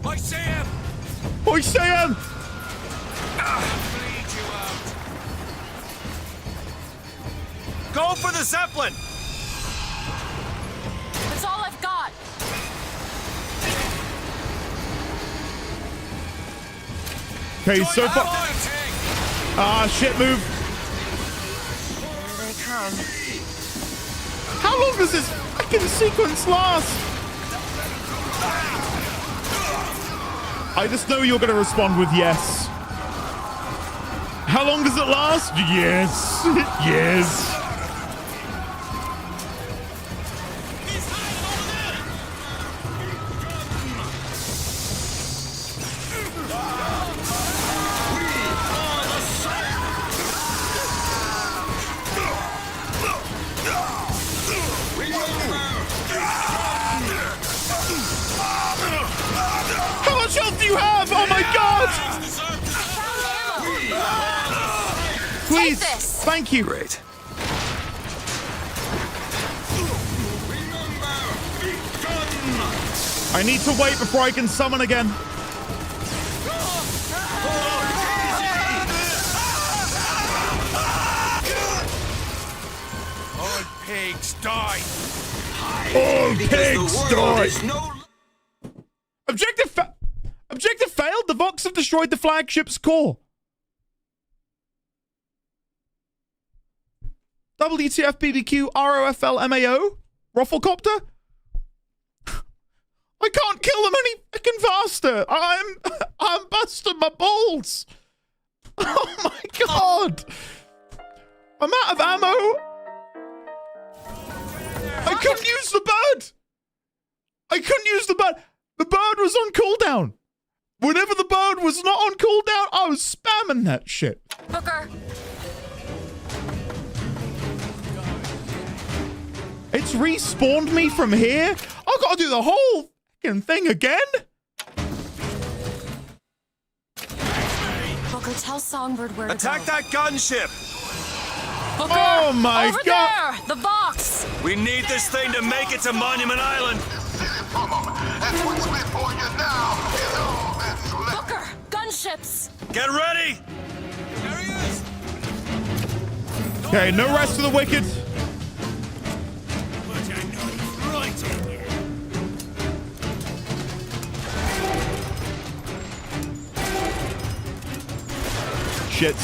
I see him! I see him! Bleed you out. Go for the Zeppelin! That's all I've got. Okay, so far. Ah, shit, move. Here they come. How long does this fucking sequence last? I just know you're going to respond with yes. How long does it last? Yes. Yes. How much health do you have? Oh my god! Please. Take this. Thank you. Great. I need to wait before I can summon again. All pigs die. All pigs die. No... Objective failed. The Vox have destroyed the flagship's core. WTF BBQ ROFL MAO? Rufflecopter? I can't kill them any fucking faster. I'm busting my balls. Oh my god. I'm out of ammo. I couldn't use the bird. I couldn't use the bird. The bird was on cooldown. Whenever the bird was not on cooldown, I was spamming that shit. Booker. It's respawned me from here? I've got to do the whole fucking thing again? Booker, tell Songbird where to Attack go. that gunship! Booker, oh my over god! There, the box. We need this thing to make it to Monument Island! And what's before you now is all that's left. Booker, gunships. Get ready! There he is. Okay, no rest for the wicked. But I know he's right in here. Shit.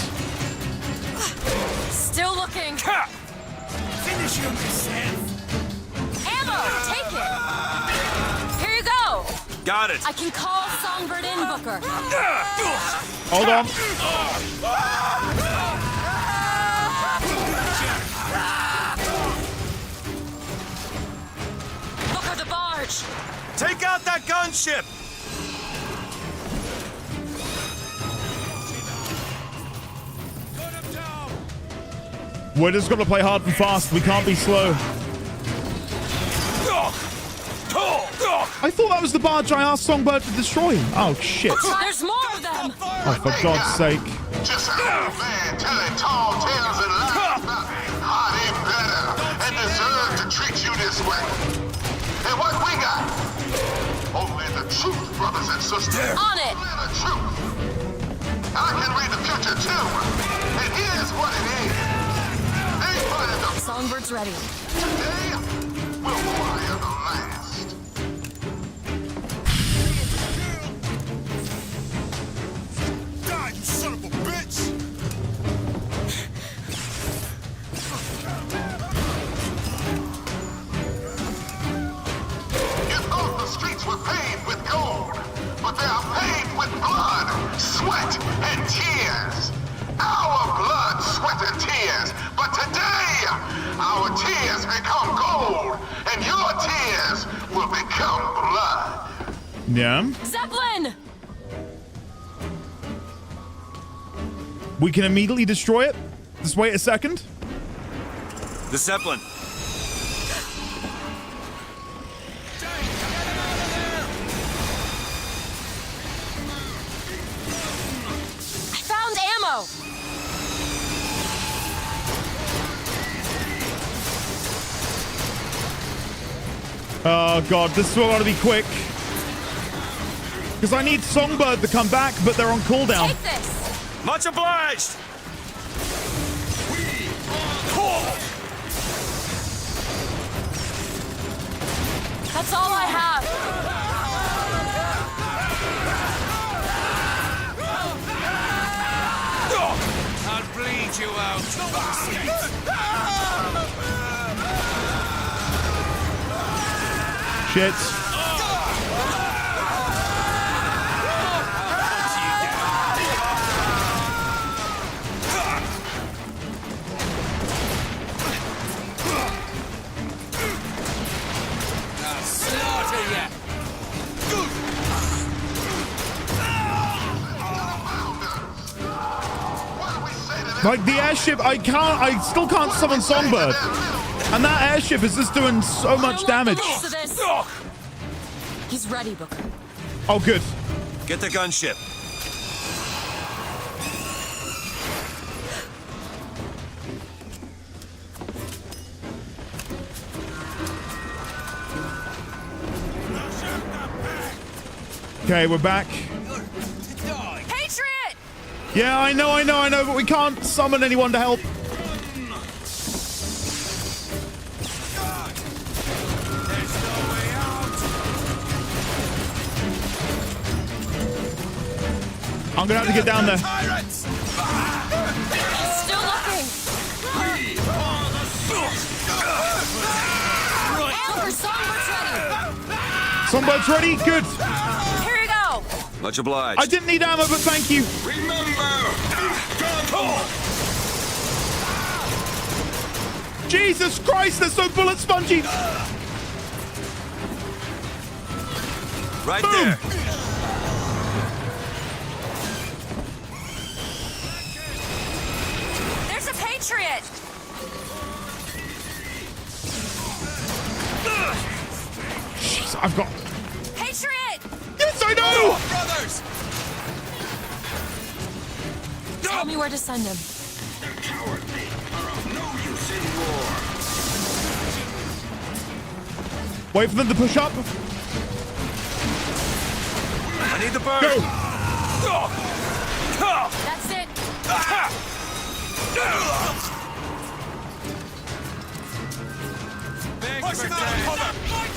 Still looking. Finish him yourself. Ammo, take it. Here you go. Got it! I can call Songbird in, Booker. Hold on. Booker, the barge. Take out that gunship! We're just going to play hard and fast. We can't be slow. I thought that was the barge I asked Songbird to destroy. Oh, shit. There's more of them. Oh, for God's sake. Just an old man telling tall tales and lies about how they better and deserve to treat you this way. And what we got? Only the truth, brothers and sisters. On it. Only the truth. I can read the future too. And here's what it is. They put in the Songbird's ready. today will fire the last. Die, you son of a bitch! You thought the streets were paved Yeah? Zeppelin! We can immediately destroy it? Just wait a second. The Zeppelin. I found ammo! Oh god, this is going to be quick. Because I need Songbird to come back, but they're on cooldown. Take this! Much obliged! That's all I have. I'll bleed you out. Shit. Like the airship, I still can't summon Songbird. And that airship is just doing so much damage. He's ready, Booker. Oh, good. Get the gunship. Okay, we're back. Patriot! Yeah, I know, but we can't summon anyone to help. I'm gonna have to get down there. Still looking. Booker, Songbird's ready. Songbird's ready? Good. Here you go. Much obliged. I didn't need ammo, but thank you. Jesus Christ, they're so bullet spongy. Right Boom. there. There's a Patriot. Jeez, I've got... Patriot! Yes, I know! Brothers! Tell me where to send him. The cowardly are of no use in war. Wait for them to push up. I need the bird. Go. That's it.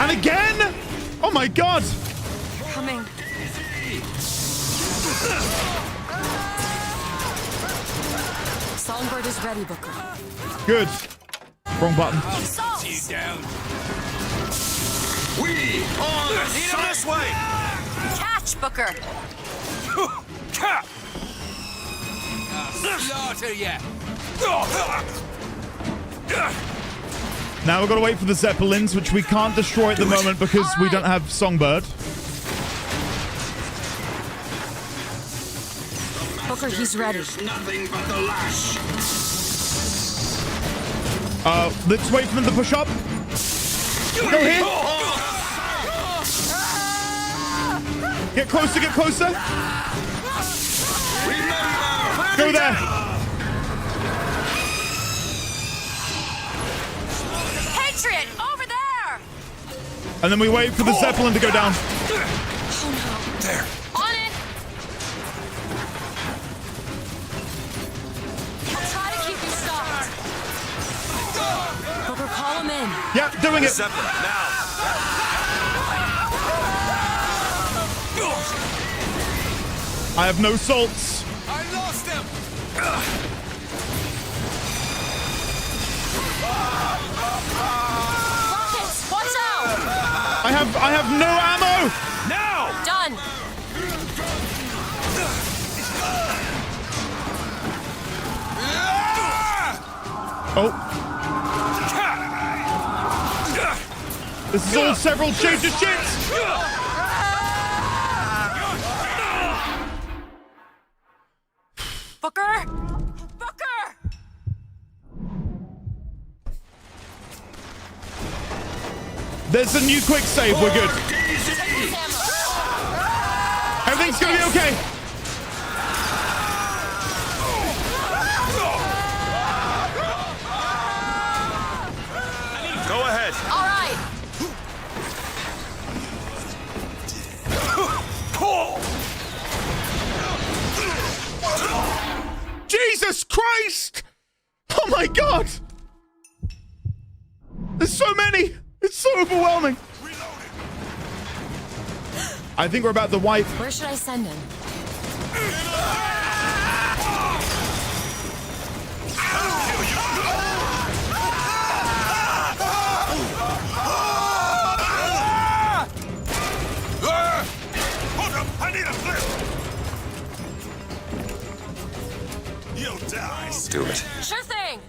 And again? Oh my god. Coming. Songbird is ready, Booker. Good. Wrong button. See you down. We are the Lead him this way. Catch, Booker. I'll slaughter ya. Now we've got to wait for the Zeppelins, which we can't destroy at the moment because we don't have Songbird. Booker, he's ready. nothing but the lash. Let's wait for them to push up. Go here. Get closer, get closer. Go there. Patriot, over there! And then we wait for the Zeppelin to go down. Oh no. There. On it! I'll try to keep you stopped. Booker, call him in. Yep, doing it. Zeppelin, now. I have no salts. I lost him. Rockets, watch out! I have no ammo. Now. Done. Oh. This is all several shades of shit. Booker! Booker! There's a new quick save. We're good. Everything's gonna be okay. Go ahead. All right. Jesus Christ! Oh my God! There's so many. It's so overwhelming. I think we're about to wipe. Where should I send him? Hold up! I need a flip! You'll die. Do it. Sure thing.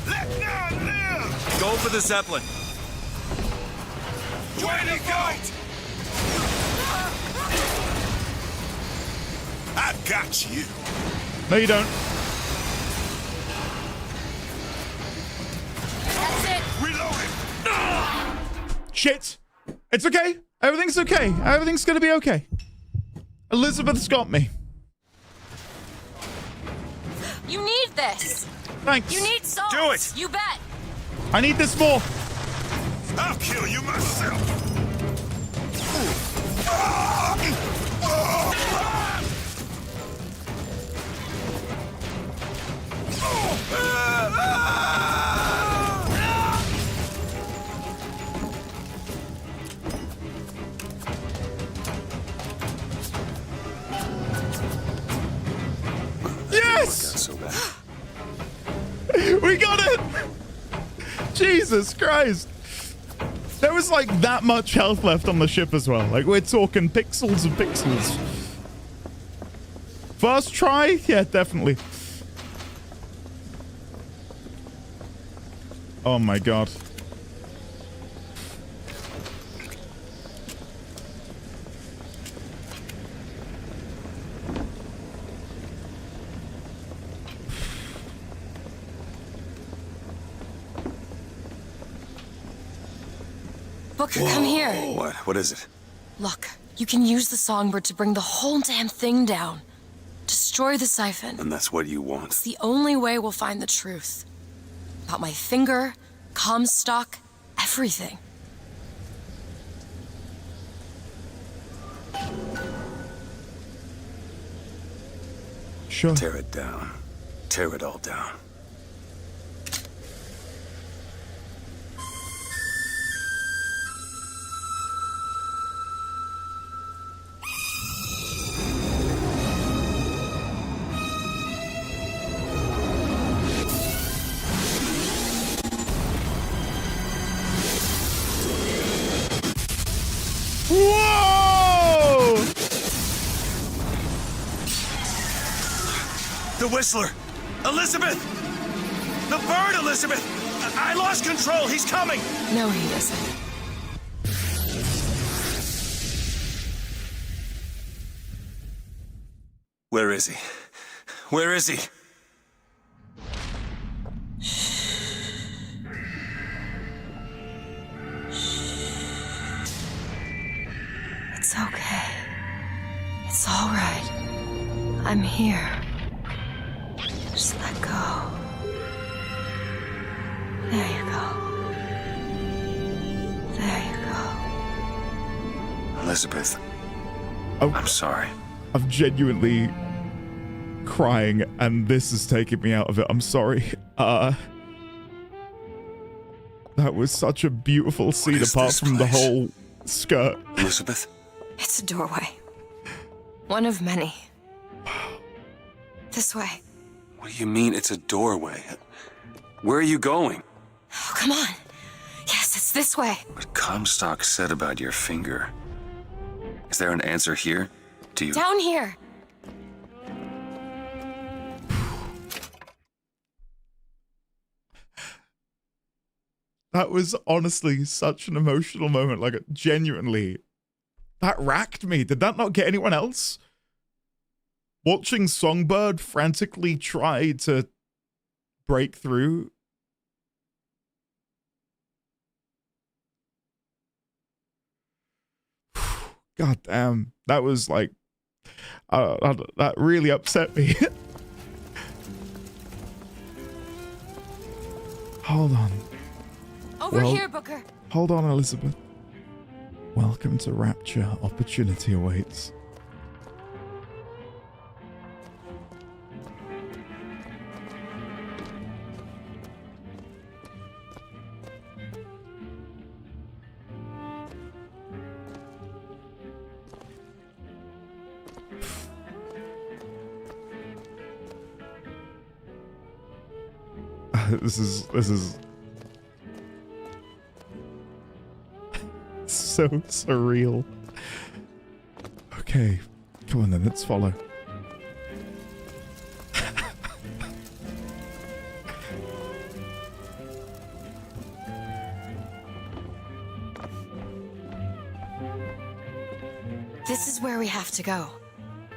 Let none live! Go for the Zeppelin. Way to go! I got you. No, you don't. That's it. Reloading. Shit. It's okay. Everything's okay. Everything's gonna be okay. Elizabeth's got me. You need this. Thanks. You need salt. Do it. You bet. I need this more. I'll kill you myself. Yes! So bad. We got it! Jesus Christ. There was like that much health left on the ship as well. Like we're talking pixels and pixels. First try? Yeah, definitely. Oh my God. Booker, come here. What? What is it? Look, you can use the songbird to bring the whole damn thing down. Destroy the siphon. And that's what you want? It's the only way we'll find the truth. About my finger, Comstock, everything. Sure. Tear it down. Tear it all down. Whoa! The Whistler! Elizabeth! The bird, Elizabeth! I lost control! He's coming! No, he isn't. Where is he? Where is he? It's okay. It's all right. I'm here. Just let go. There you go. There you go. Elizabeth. Oh, I'm sorry. I'm genuinely crying and this is taking me out of it. I'm sorry. That was such a beautiful scene apart from the whole skirt. Elizabeth? It's a doorway. One of many. This way. What do you mean it's a doorway? Where are you going? Oh, come on. Yes, it's this way. What Comstock said about your finger. Is there an answer here? Do you... Down here. That was honestly such an emotional moment. Like, genuinely, that racked me. Did that not get anyone else? watching Songbird frantically try to break through. God damn, that was like, that really upset me. Hold on. Over here, Booker. Hold on, Elizabeth. Welcome to Rapture. Opportunity awaits. This is so surreal. Okay, come on then, let's follow. This is where we have to go.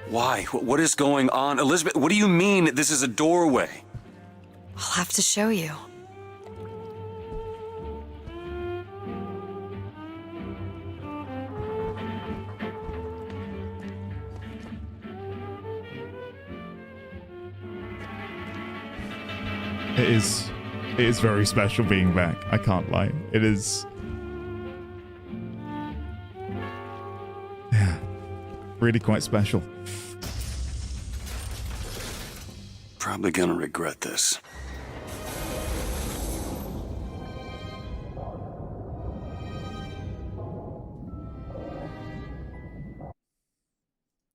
Why? What is going on? Elizabeth, what do you mean this is a doorway? I'll have to show you. It is very special being back. I can't lie. It is. Yeah, really quite special. Probably gonna regret this.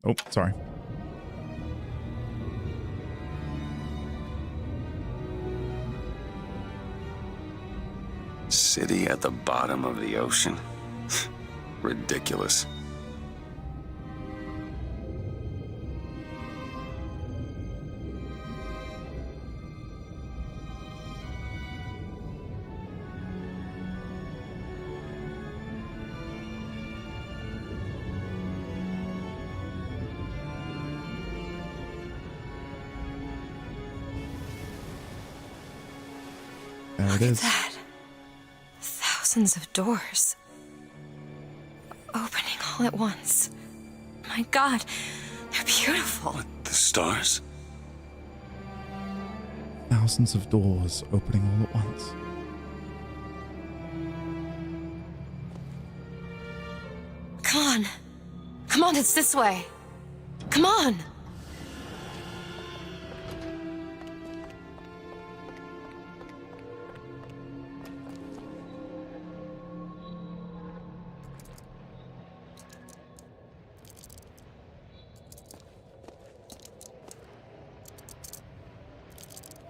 Oh, sorry. City at the bottom of the ocean. Ridiculous. There Look it is. at that. Thousands of doors. Opening all at once. My God, they're beautiful. The stars? Thousands of doors opening all at once. Come on. Come on, it's this way. Come on.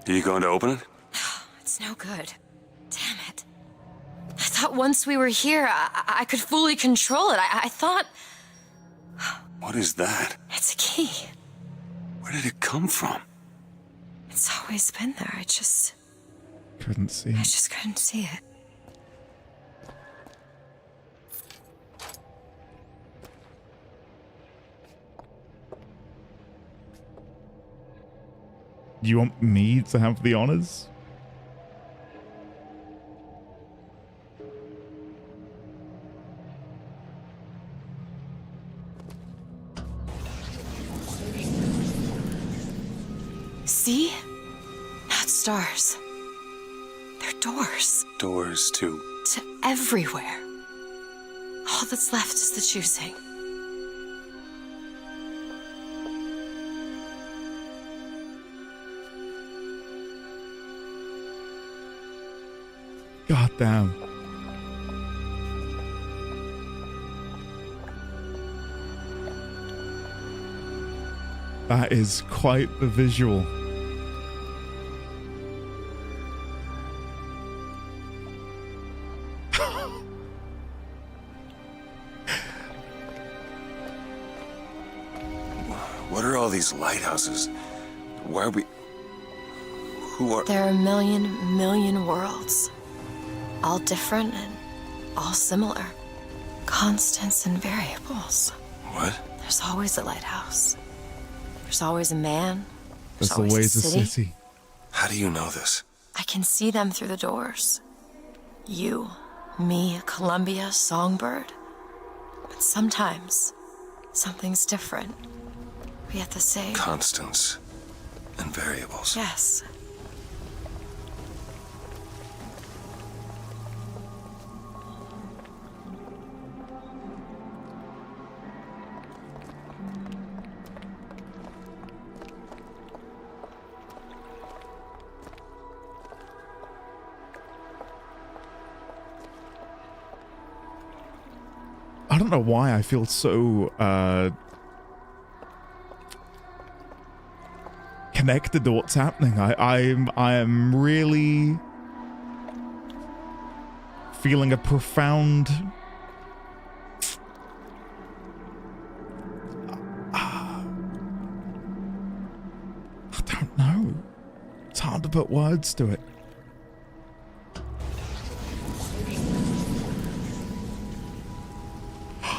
Are you going to open it? It's no good. Damn it. I thought once we were here, I could fully control it. I thought... What is that? It's a key. Where did it come from? It's always been there. I just couldn't see it. Do you want me to have the honors? See? Not stars. They're doors. Doors to... To everywhere. All that's left is the choosing. God damn. That is quite the visual. What are all these lighthouses? Why are we... Who are... There are a million worlds. All different and all similar. Constants and variables. What? There's always a lighthouse. There's always a man. There's always a city. How do you know this? I can see them through the doors. You, me, Columbia, Songbird. But sometimes, something's different. Yet the same. Constants and variables. Yes. I don't know why I feel so connected to what's happening. I am really feeling a profound I don't know. It's hard to put words to it.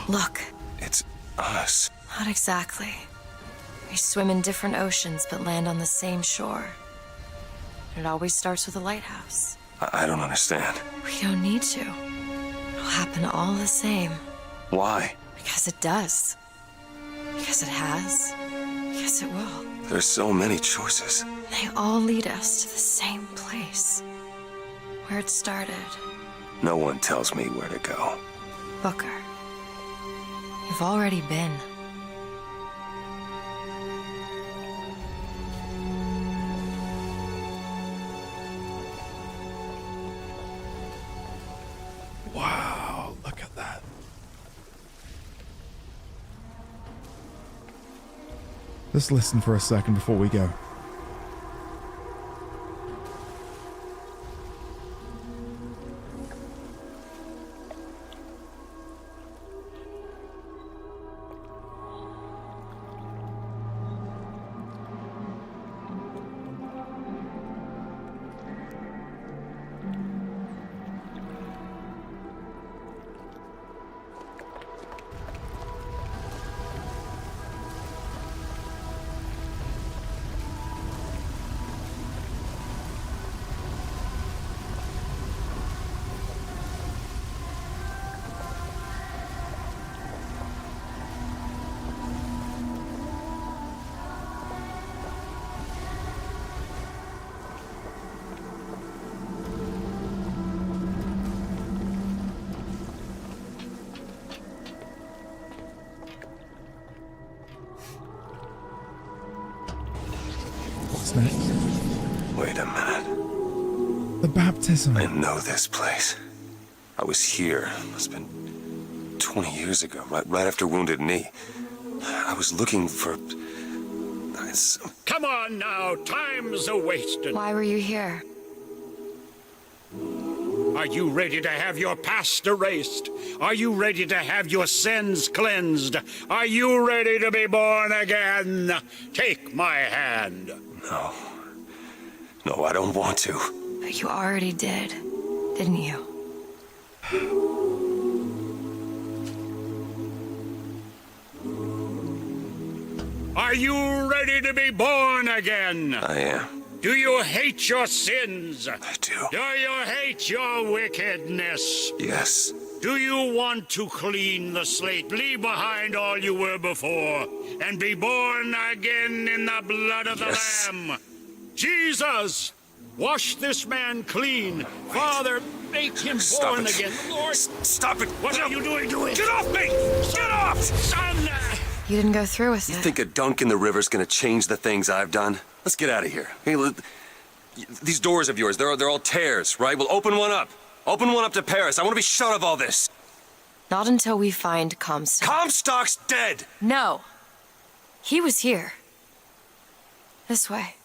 Look. It's us. Not exactly. We swim in different oceans but land on the same shore. It always starts with a lighthouse. I don't understand. We don't need to. It'll happen all the same. Why? Because it does. Because it has. Because it will. There's so many choices. They all lead us to the same place. Where it started. No one tells me where to go. Booker. You've already been. Wow, look at that. Just listen for a second before we go. What's next? Wait a minute. The baptism. I know this place. I was here. Must have been 20 years ago, right after Wounded Knee. I was looking for... Come on now, time's a-wasting. Why were you here? Are you ready to have your past erased? Are you ready to have your sins cleansed? Are you ready to be born again? Take my hand. No. No, I don't want to. But you already did, didn't you? Are you ready to be born again? I am. Do you hate your sins? I do. Do you hate your wickedness? Yes. Do you want to clean the slate, leave behind all you were before, and be born again in the blood of the Lamb? Jesus, wash this man clean. Wait. Father, make him born again. Lord, stop it. What are you doing to him? Get off me! Get off! Son! You didn't go through with You it. think a dunk in the river's gonna change the things I've done? Let's get out of here. Hey, these doors of yours, they're all tears, right? We'll open one up. Open one up to Paris. I want to be shut of all this. Not until we find Comstock. Comstock's dead! No. He was here. This way.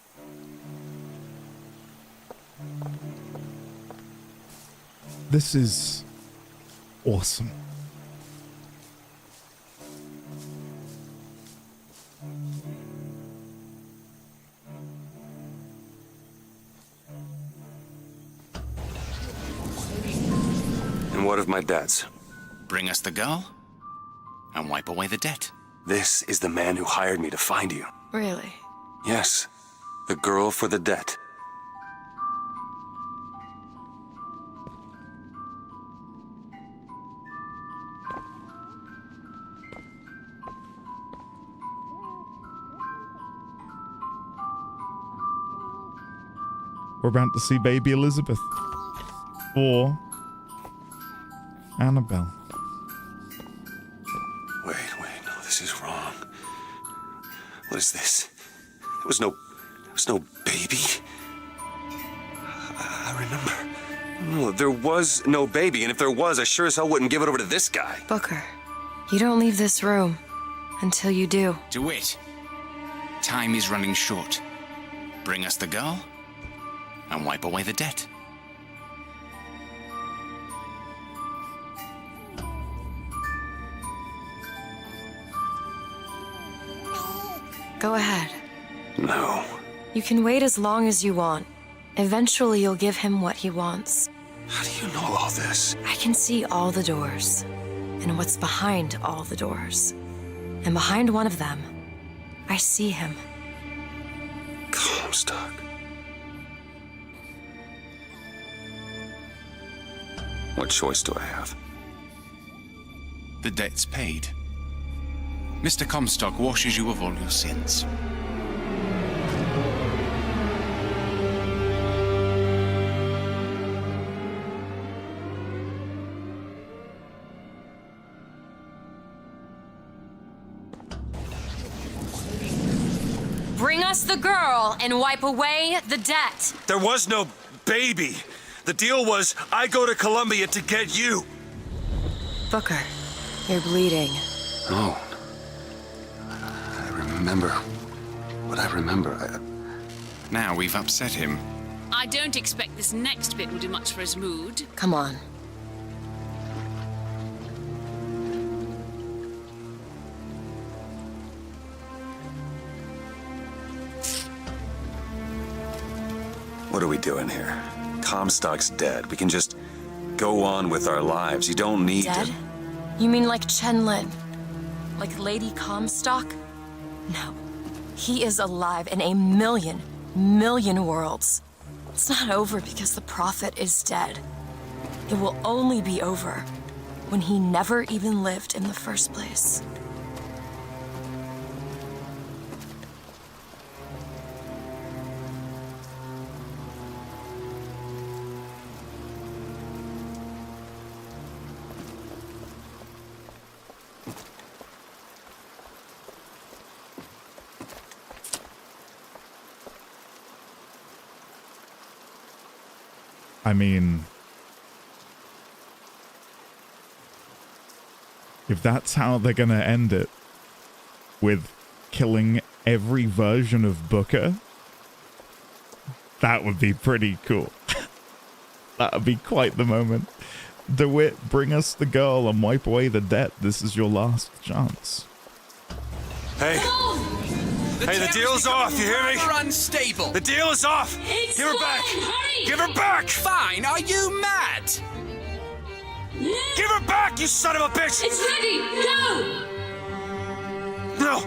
This is awesome. And what of my debts? Bring us the girl, and wipe away the debt. This is the man who hired me to find you. Really? Yes, the girl for the debt. We're about to see baby Elizabeth. Or Annabelle. Wait, no, this is wrong. What is this? There was no baby. I remember. No, there was no baby, and if there was, I sure as hell wouldn't give it over to this guy. Booker, you don't leave this room until you do. DeWitt, time is running short. Bring us the girl, and wipe away the debt. Go ahead. No. You can wait as long as you want. Eventually, you'll give him what he wants. How do you know all this? I can see all the doors, and what's behind all the doors. And behind one of them, I see him. Comstock. What choice do I have? The debt's paid. Mr. Comstock washes you of all your sins. Bring us the girl and wipe away the debt. There was no baby. The deal was I go to Columbia to get you. Booker, you're bleeding. No. I remember what I remember. Now we've upset him. I don't expect this next bit will do much for his mood. Come on. What are we doing here? Comstock's dead. We can just go on with our lives. You don't need Dead? to... You mean like Chen Lin? Like Lady Comstock? No. He is alive in a million worlds. It's not over because the Prophet is dead. It will only be over when he never even lived in the first place. I mean, if that's how they're gonna end it, with killing every version of Booker, that would be pretty cool. That would be quite the moment. DeWitt, bring us the girl and wipe away the debt. This is your last chance. Hey. Hey, the deal's off, you hear me? Unstable. The deal is off! It's Give her back! fine, hurry! Give her back! Fine, are you mad? Give her back, you son of a bitch! It's ready! Go! No!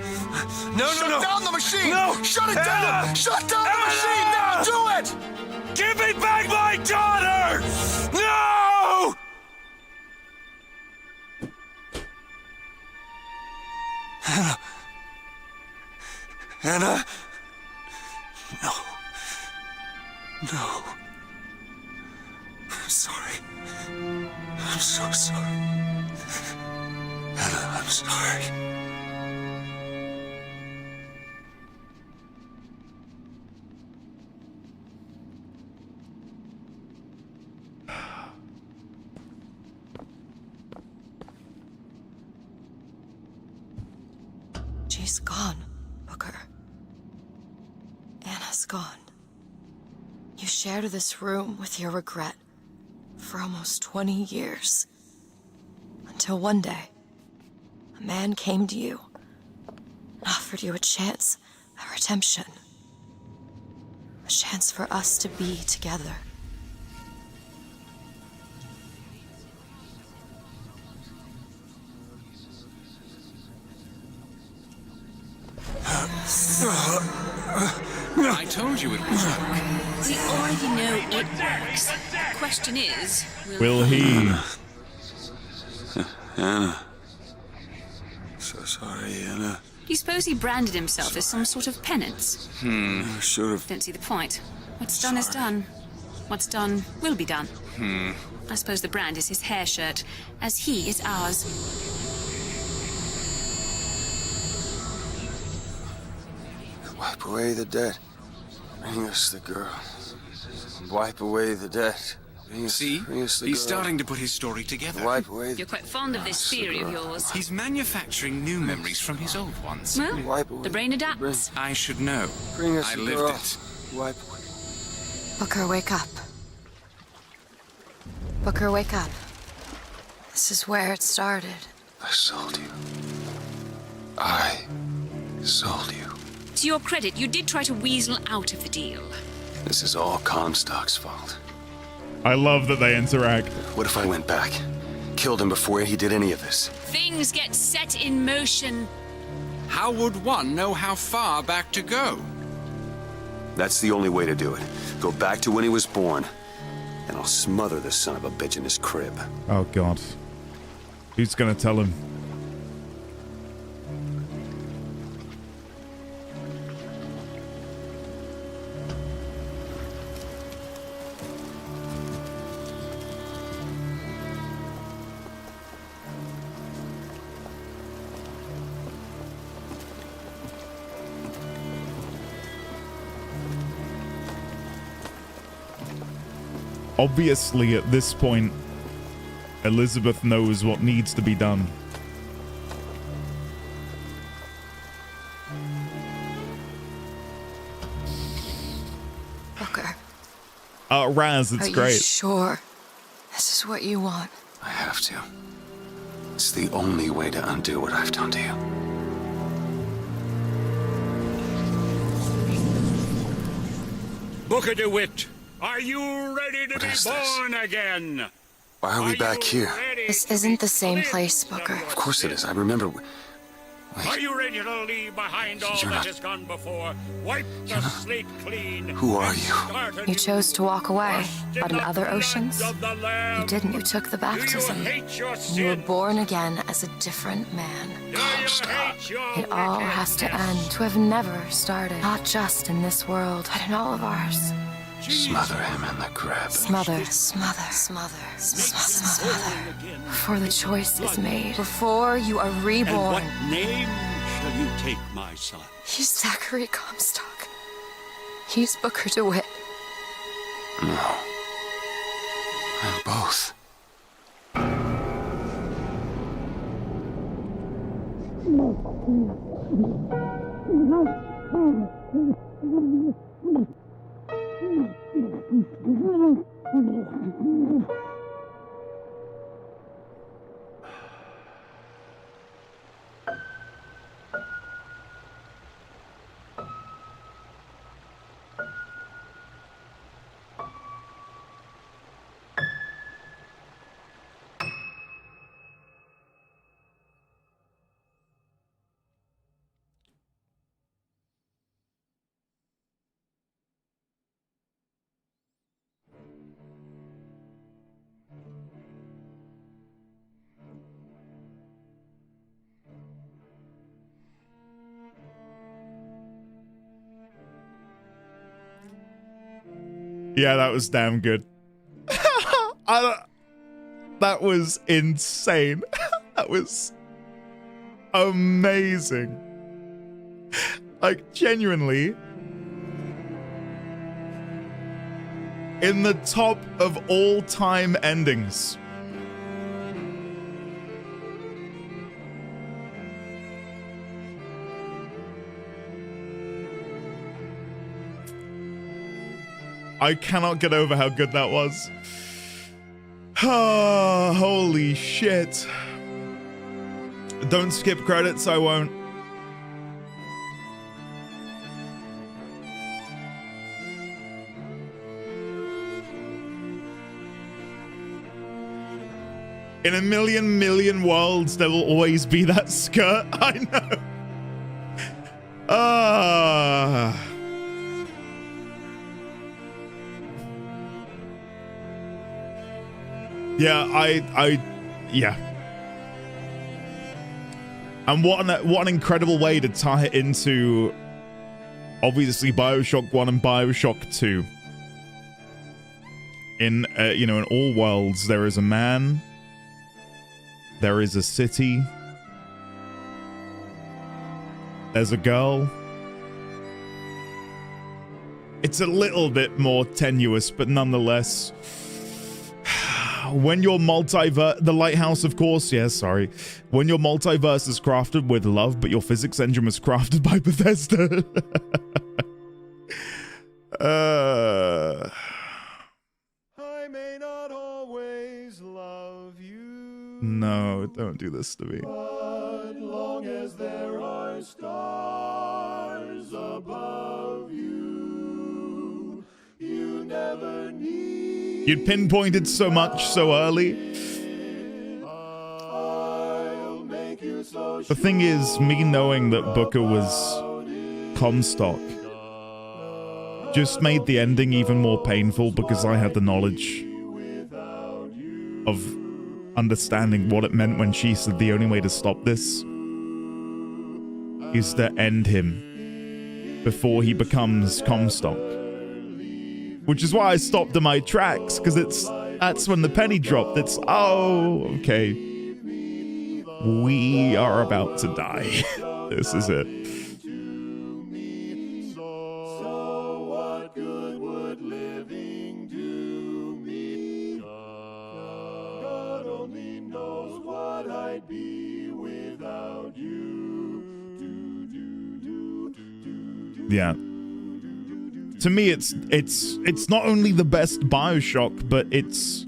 No! Shut down the machine! No! Shut it Anna! down! Shut down the machine! Now do it! Give me back my daughter! No! Anna? No. No. I'm sorry. I'm so sorry. Anna, I'm sorry. She's gone, Booker. Anna's gone. You shared this room with your regret for almost 20 years. Until one day, a man came to you and offered you a chance at redemption. A chance for us to be together. I told you it would work. We already know it works. The question is, Will he? Anna. So sorry, Anna. Do you suppose he branded himself as some sort of penance? I should have. Don't see the point. What's done is done. What's done will be done. I suppose the brand is his hair shirt, as he is ours. Wipe away the debt. Bring us the girl. Wipe away the debt. See? He's starting to put his story together. Wipe away. You're quite fond of this theory of yours. He's manufacturing new memories from his old ones. Well, the brain adapts. I should know. I lived it. Wipe. Booker, wake up. Booker, wake up. This is where it started. I sold you. I sold you. To your credit, you did try to weasel out of the deal. This is all Comstock's fault. I love that they interact. What if I went back? Killed him before he did any of this? Things get set in motion. How would one know how far back to go? That's the only way to do it. Go back to when he was born, and I'll smother the son of a bitch in his crib. Oh, God. Who's gonna tell him? Obviously, at this point, Elizabeth knows what needs to be done. Booker. Raz, it's great. Are you sure this is what you want? I have to. It's the only way to undo what I've done to you. Booker DeWitt, are you ready to be born again? Why are we back here? This isn't the same place, Booker. Of course it is. I remember. Are you ready to leave behind all that has gone before? Wipe the slate clean. Who are you? You chose to walk away, but in other oceans, you didn't. You took the baptism. You were born again as a different man. It all has to end. To have never started. Not just in this world, but in all of ours. Smother him in the crib. Smother, smother, smother, smother. Before the choice is made. Before you are reborn. And what name shall you take, my son? He's Zachary Comstock. He's Booker DeWitt. No. I'm both. Yeah, that was damn good. That was insane. That was amazing. Like, genuinely, in the top of all time endings. I cannot get over how good that was. Ah, holy shit. Don't skip credits, I won't. In a million worlds, there will always be that skirt. I know. Ah. Yeah, yeah. And what an incredible way to tie it into, obviously, BioShock 1 and BioShock 2. In, you know, in all worlds, there is a man, there is a city, there's a girl. It's a little bit more tenuous, but nonetheless, when your the lighthouse, of course, yeah, sorry. When your multiverse is crafted with love, but your physics engine was crafted by Bethesda. I may not always love you. No, don't do this to me. But long as there are stars above you, you never need. You'd pinpointed so much so early. The thing is, me knowing that Booker was Comstock just made the ending even more painful because I had the knowledge of understanding what it meant when she said the only way to stop this is to end him before he becomes Comstock. Which is why I stopped in my tracks, because that's when the penny dropped. It's, oh, okay. We are about to die. This is it. Yeah. To me, it's not only the best BioShock, but it's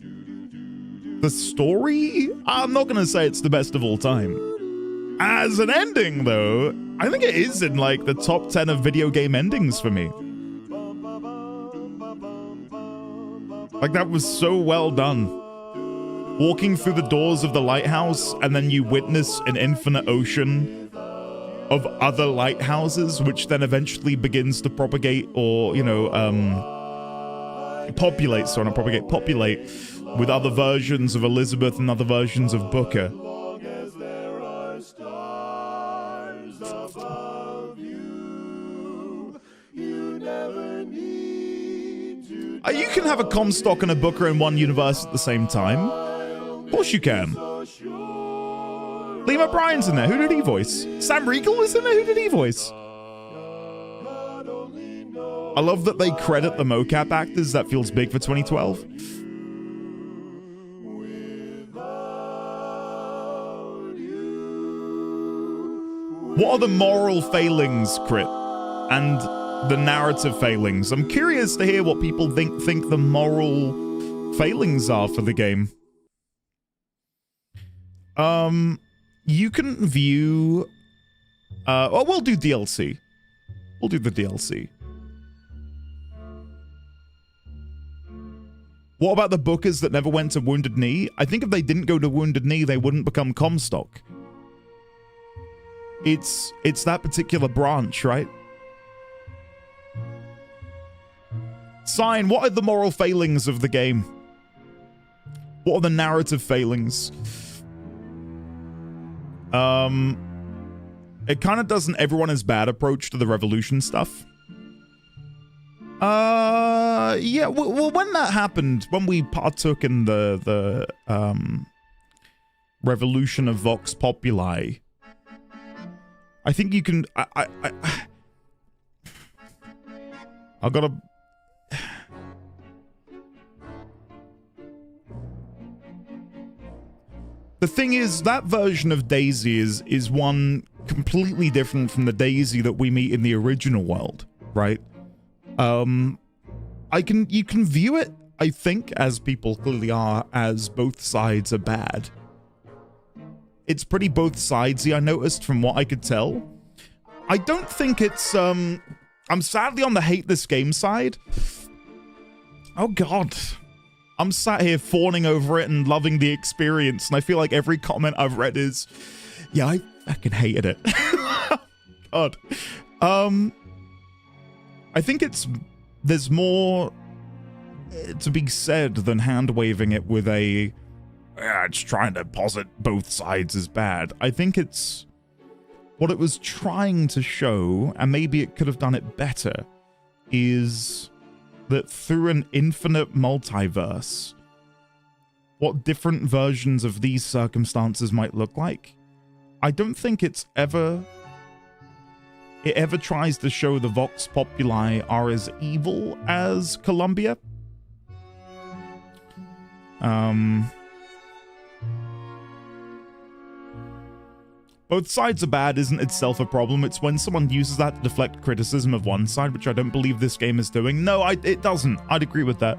the story. I'm not gonna say it's the best of all time. As an ending, though, I think it is in like the top 10 of video game endings for me. Like, that was so well done. Walking through the doors of the lighthouse, and then you witness an infinite ocean of other lighthouses, which then eventually begins to propagate, or, you know, populate with other versions of Elizabeth and other versions of Booker. You can have a Comstock and a Booker in one universe at the same time. Of course you can. Liam O'Brien's in there. Who did he voice? Sam Riegel was in there. Who did he voice? I love that they credit the mocap actors. That feels big for 2012. What are the moral failings, Crit? And the narrative failings? I'm curious to hear what people think the moral failings are for the game. You can view... oh, we'll do DLC. We'll do the DLC. What about the Bookers that never went to Wounded Knee? I think if they didn't go to Wounded Knee, they wouldn't become Comstock. It's that particular branch, right? Sign, what are the moral failings of the game? What are the narrative failings? It kind of does an everyone is bad approach to the Revolution stuff. Yeah, well, when that happened, when we partook in the Revolution of Vox Populi, I think you can, I gotta... The thing is, that version of Daisy is one completely different from the Daisy that we meet in the original world, right? You can view it, I think, as people clearly are, as both sides are bad. It's pretty both sidesy, I noticed, from what I could tell. I don't think it's, I'm sadly on the hate this game side. Oh god. I'm sat here fawning over it and loving the experience, and I feel like every comment I've read is, yeah, I fucking hated it. God. I think there's more to be said than hand-waving it with a it's trying to posit both sides as bad. I think it's what it was trying to show, and maybe it could have done it better, is that through an infinite multiverse, what different versions of these circumstances might look like. I don't think it ever tries to show the Vox Populi are as evil as Columbia. Both sides are bad isn't itself a problem. It's when someone uses that to deflect criticism of one side, which I don't believe this game is doing. No, it doesn't. I'd agree with that.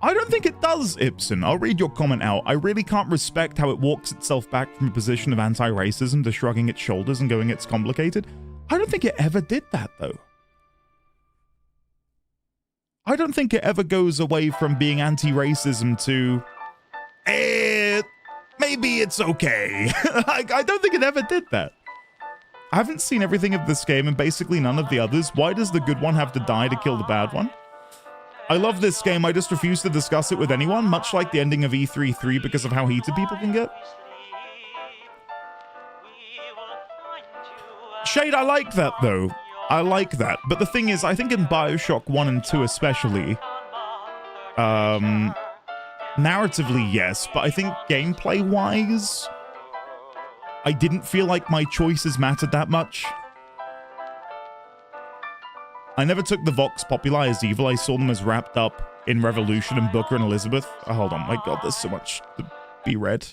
I don't think it does, Ibsen. I'll read your comment out. I really can't respect how it walks itself back from a position of anti-racism to shrugging its shoulders and going, it's complicated. I don't think it ever did that, though. I don't think it ever goes away from being anti-racism to, maybe it's okay. I don't think it ever did that. I haven't seen everything of this game and basically none of the others. Why does the good one have to die to kill the bad one? I love this game, I just refuse to discuss it with anyone, much like the ending of E3 because of how heated people can get. Shade, I like that though. I like that. But the thing is, I think in BioShock 1 and 2 especially, narratively, yes, but I think gameplay-wise, I didn't feel like my choices mattered that much. I never took the Vox Populi as evil. I saw them as wrapped up in Revolution and Booker and Elizabeth. Oh, hold on. My god, there's so much to be read.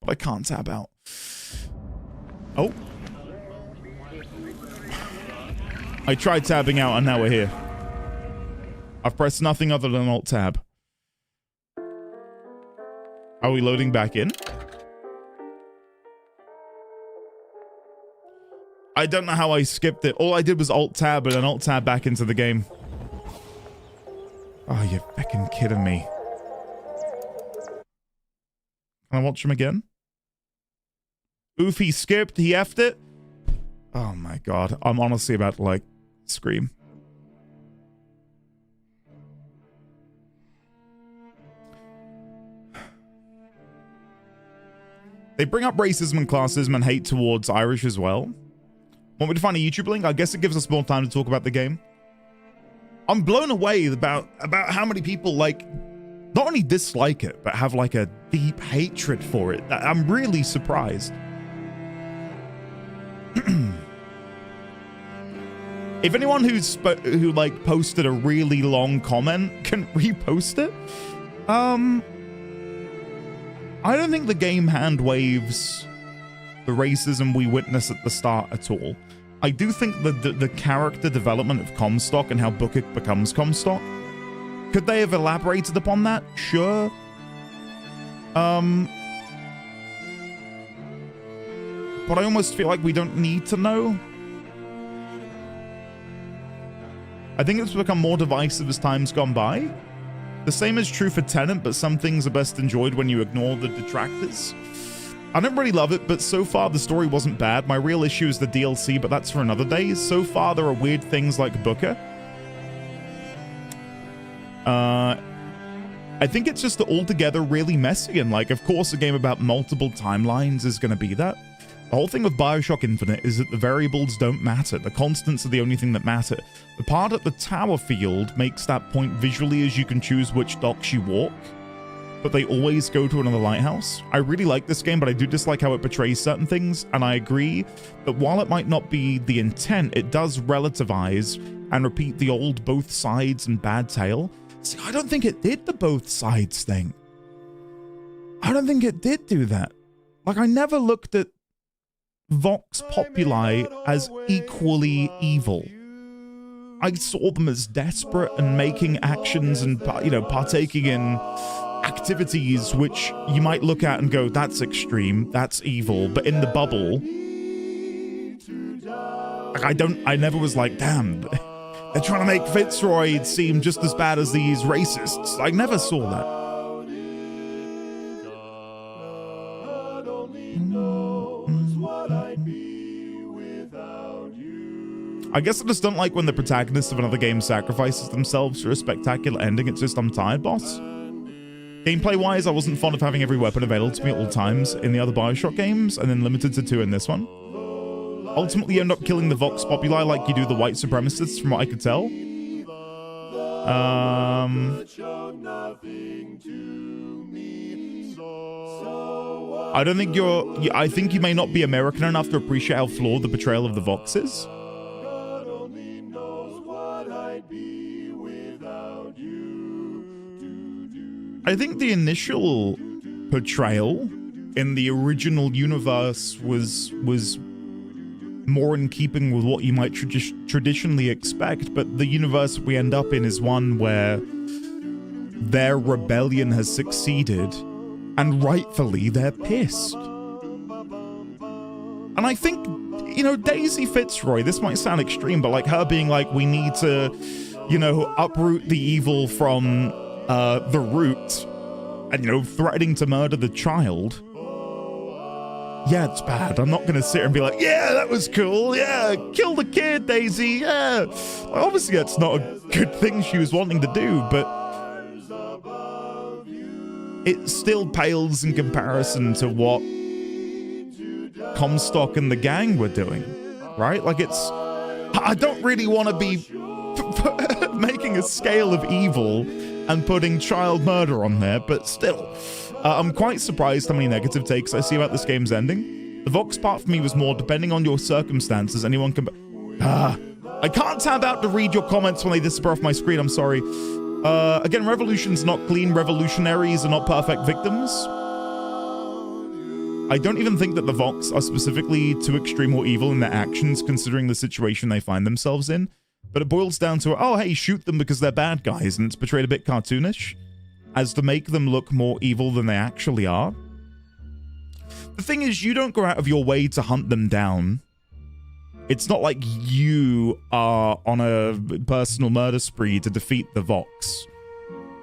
But I can't tab out. Oh. I tried tabbing out and now we're here. I've pressed nothing other than Alt-Tab. Are we loading back in? I don't know how I skipped it. All I did was Alt-Tab and then Alt-Tab back into the game. Oh, you're fucking kidding me. Can I watch him again? Oof, he skipped. He effed it. Oh my god. I'm honestly about to, like, scream. They bring up racism and classism and hate towards Irish as well. Want me to find a YouTube link? I guess it gives us more time to talk about the game. I'm blown away about how many people, like, not only dislike it, but have, like, a deep hatred for it. I'm really surprised. If anyone who like posted a really long comment can repost it, I don't think the game hand waves the racism we witness at the start at all. I do think the character development of Comstock and how Booker becomes Comstock, could they have elaborated upon that? Sure. But I almost feel like we don't need to know. I think it's become more divisive as time's gone by. The same is true for Tenet, but some things are best enjoyed when you ignore the detractors. I don't really love it, but so far the story wasn't bad. My real issue is the DLC, but that's for another day. So far there are weird things like Booker. I think it's just altogether really messy, and like, of course, a game about multiple timelines is going to be that. The whole thing with BioShock Infinite is that the variables don't matter. The constants are the only thing that matter. The part at the tower field makes that point visually, as you can choose which docks you walk, but they always go to another lighthouse. I really like this game, but I do dislike how it portrays certain things, and I agree that while it might not be the intent, it does relativize and repeat the old both sides and bad tale. See, I don't think it did the both sides thing. I don't think it did do that. Like, I never looked at Vox Populi as equally evil. I saw them as desperate and making actions and, you know, partaking in activities which you might look at and go, that's extreme, that's evil, but in the bubble, like, I never was like, damn, they're trying to make Fitzroy seem just as bad as these racists. I never saw that. I guess I just don't like when the protagonist of another game sacrifices themselves for a spectacular ending. It's just, I'm tired, boss. Gameplay-wise, I wasn't fond of having every weapon available to me at all times in the other BioShock games, and then limited to 2 in this one. Ultimately, you end up killing the Vox Populi like you do the white supremacists, from what I could tell. I don't think I think you may not be American enough to appreciate how flawed the portrayal of the Vox is. I think the initial portrayal in the original universe was more in keeping with what you might traditionally expect, but the universe we end up in is one where their rebellion has succeeded, and rightfully they're pissed. And I think, you know, Daisy Fitzroy, this might sound extreme, but like her being like, we need to, you know, uproot the evil from the root, and, you know, threatening to murder the child. Yeah, it's bad. I'm not going to sit here and be like, yeah, that was cool. Yeah, kill the kid, Daisy. Yeah. Obviously, that's not a good thing she was wanting to do, but it still pales in comparison to what Comstock and the gang were doing, right? Like, I don't really want to be making a scale of evil and putting child murder on there, but still, I'm quite surprised how many negative takes I see about this game's ending. The Vox part for me was more, depending on your circumstances, anyone can... I can't tab out to read your comments when they disappear off my screen, I'm sorry. Again, revolution's not clean, revolutionaries are not perfect victims. I don't even think that the Vox are specifically too extreme or evil in their actions, considering the situation they find themselves in. But it boils down to, oh, hey, shoot them because they're bad guys, and it's portrayed a bit cartoonish, as to make them look more evil than they actually are. The thing is, you don't go out of your way to hunt them down. It's not like you are on a personal murder spree to defeat the Vox.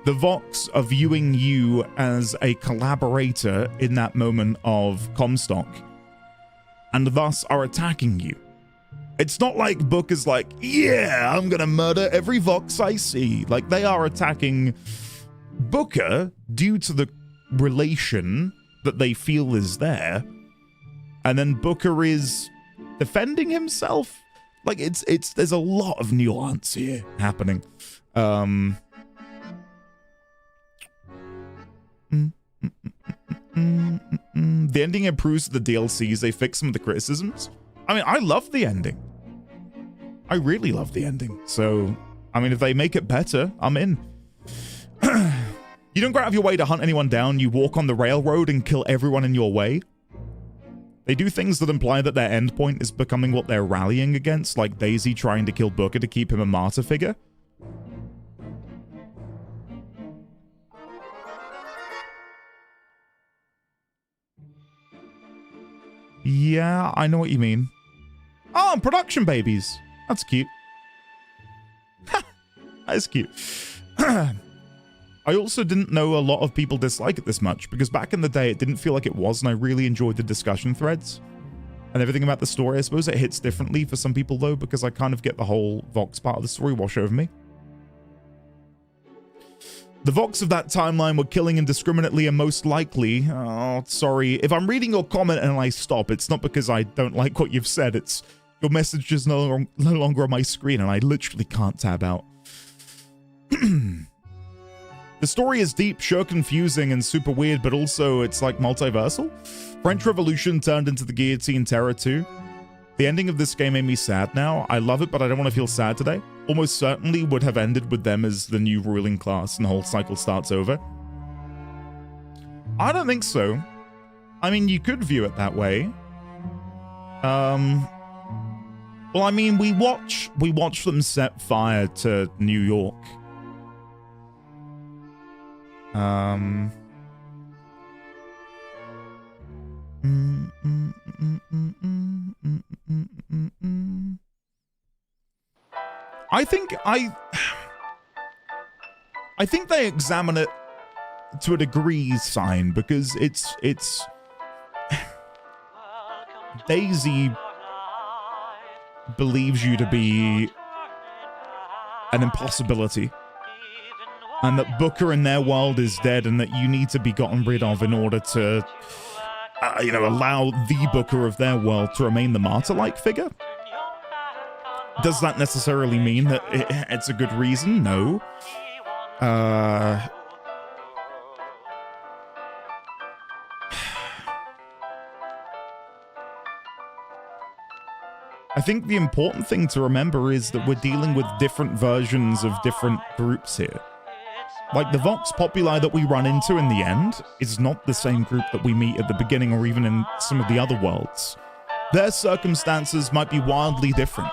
The Vox are viewing you as a collaborator in that moment of Comstock, and thus are attacking you. It's not like Book is like, yeah, I'm gonna murder every Vox I see. Like, they are attacking Booker due to the relation that they feel is there, and then Booker is defending himself. Like, there's a lot of nuance here happening. The ending improves the DLCs. They fix some of the criticisms. I mean, I love the ending. I really love the ending. So, I mean, if they make it better, I'm in. You don't go out of your way to hunt anyone down. You walk on the railroad and kill everyone in your way. They do things that imply that their endpoint is becoming what they're rallying against, like Daisy trying to kill Booker to keep him a martyr figure. Yeah, I know what you mean. Oh, production babies. That's cute. That's cute. I also didn't know a lot of people dislike it this much, because back in the day it didn't feel like it was, and I really enjoyed the discussion threads and everything about the story. I suppose it hits differently for some people though, because I kind of get the whole Vox part of the story wash over me. The Vox of that timeline were killing indiscriminately, and most likely... Oh, sorry. If I'm reading your comment and I stop, it's not because I don't like what you've said. It's your message is no longer on my screen, and I literally can't tab out. The story is deep, sure confusing, and super weird, but also it's like multiversal. French Revolution turned into the Guillotine Terror too. The ending of this game made me sad now. I love it, but I don't want to feel sad today. Almost certainly would have ended with them as the new ruling class and the whole cycle starts over. I don't think so. I mean, you could view it that way. Well, I mean, we watch them set fire to New York. I think they examine it to a degree, Sign, because it's Daisy believes you to be an impossibility, and that Booker in their world is dead, and that you need to be gotten rid of in order to, allow the Booker of their world to remain the martyr-like figure. Does that necessarily mean that it's a good reason? No. I think the important thing to remember is that we're dealing with different versions of different groups here. Like, the Vox Populi that we run into in the end is not the same group that we meet at the beginning or even in some of the other worlds. Their circumstances might be wildly different,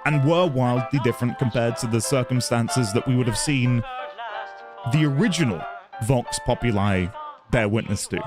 and were wildly different compared to the circumstances that we would have seen the original Vox Populi bear witness to.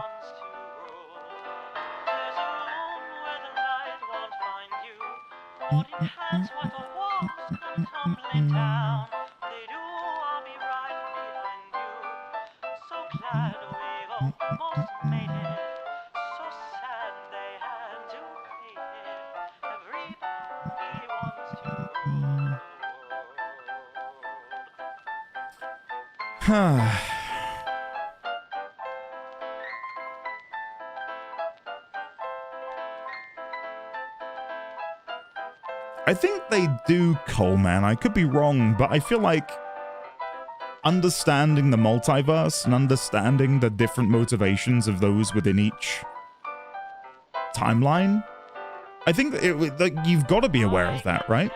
I think they do, Coleman. I could be wrong, but I feel like understanding the multiverse and understanding the different motivations of those within each timeline, I think that you've got to be aware of that, right?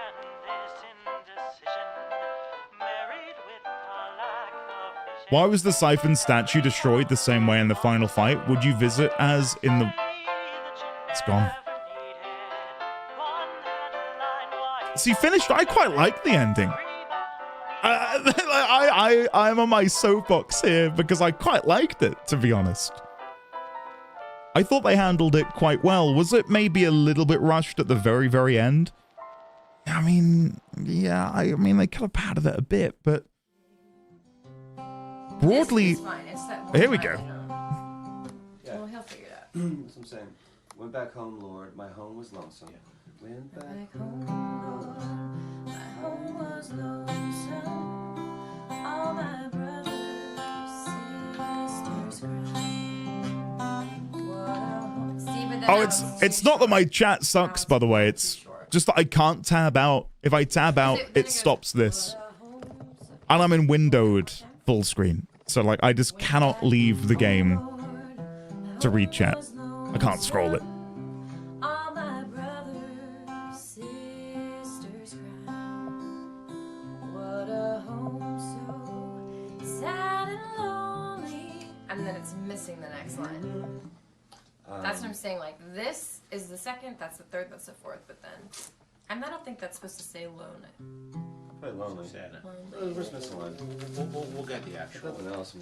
Why was the Siphon statue destroyed the same way in the final fight? Would you visit as in the... It's gone. See, finished, I quite like the ending. I'm on my soapbox here because I quite liked it, to be honest. I thought they handled it quite well. Was it maybe a little bit rushed at the very, very end? I mean, yeah, I mean, they could have padded it a bit, but... broadly... Here we go. Yeah. Well, he'll figure it out. That's what I'm saying. Went back home, Lord. My home was lonesome. Yeah. Went back home, Lord. My home was lonesome. All my brothers, sisters cried. Oh, it's not that my chat sucks, by the way. It's just that I can't tab out. If I tab out, it stops this. And I'm in windowed full screen. So, like, I just cannot leave the game to read chat. I can't scroll it. And then it's missing the next line. That's what I'm saying. Like, this is the second, that's the third, that's the fourth, but then... And I don't think that's supposed to say lonely. Probably lonely. We're just missing one. We'll get the actual. Nothing else.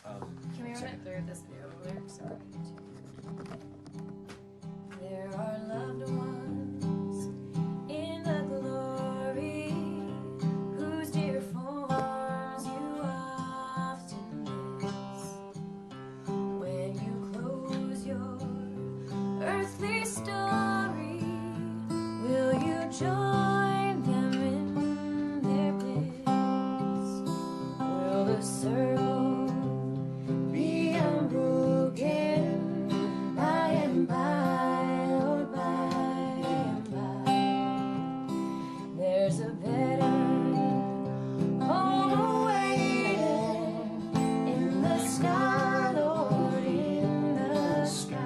Can we run it through this video lyrics? There are loved ones in the glory whose dear forms you often miss. When you close your earthly story, will you join them in their bliss? Will the circle be unbroken by and by, Lord, by and by? There's a better home awaiting in the sky, Lord, in the sky,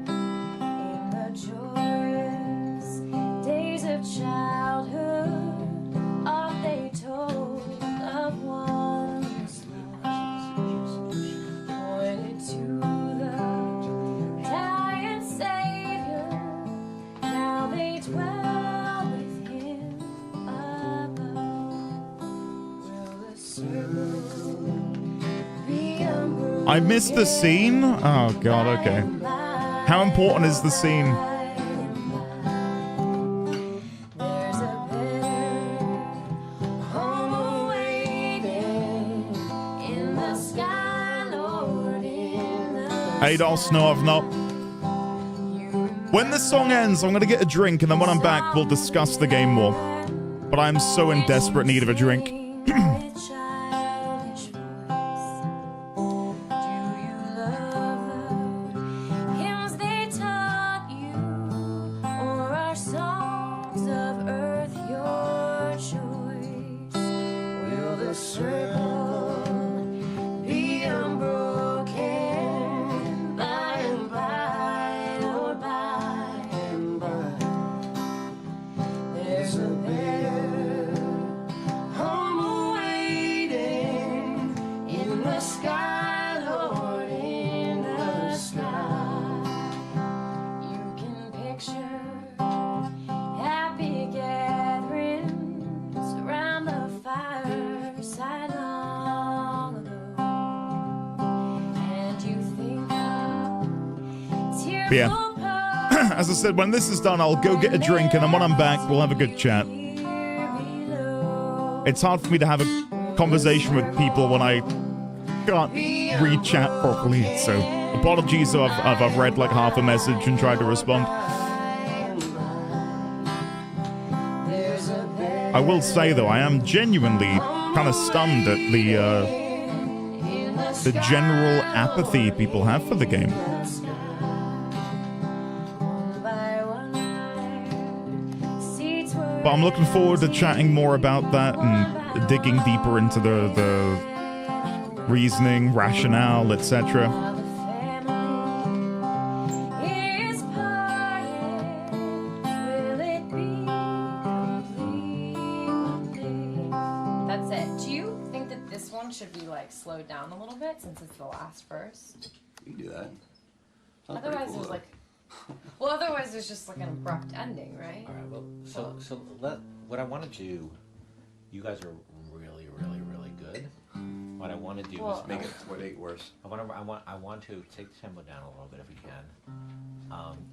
in the joyous days of childhood, are they told of one's lost, pointed to the dying Savior. Now they dwell with him above. Will the circle be unbroken? I missed the scene? Oh, God, okay. How important is the scene? There's a better home awaiting in the sky, Lord, in the Adolf, no, I've not. you When this song ends, I'm going to get a drink, and then when I'm back, we'll discuss the game more. But I'm so in desperate need of a drink. But yeah, as I said, when this is done, I'll go get a drink, and then when I'm back, we'll have a good chat. It's hard for me to have a conversation with people when I can't read chat properly, so apologies if I've read like half a message and tried to respond. I will say, though, I am genuinely kind of stunned at the general apathy people have for the game. But I'm looking forward to chatting more about that and digging deeper into the reasoning, rationale, etc. That's it. Do you think that this one should be like slowed down a little bit since it's the last verse? You can do that. Otherwise, cool, there's though. like. Well, otherwise there's just like an abrupt ending, right? All right. Well, so what I want to do. You guys are really good. What I want to do is make it worse. I want to take the tempo down a little bit if we can,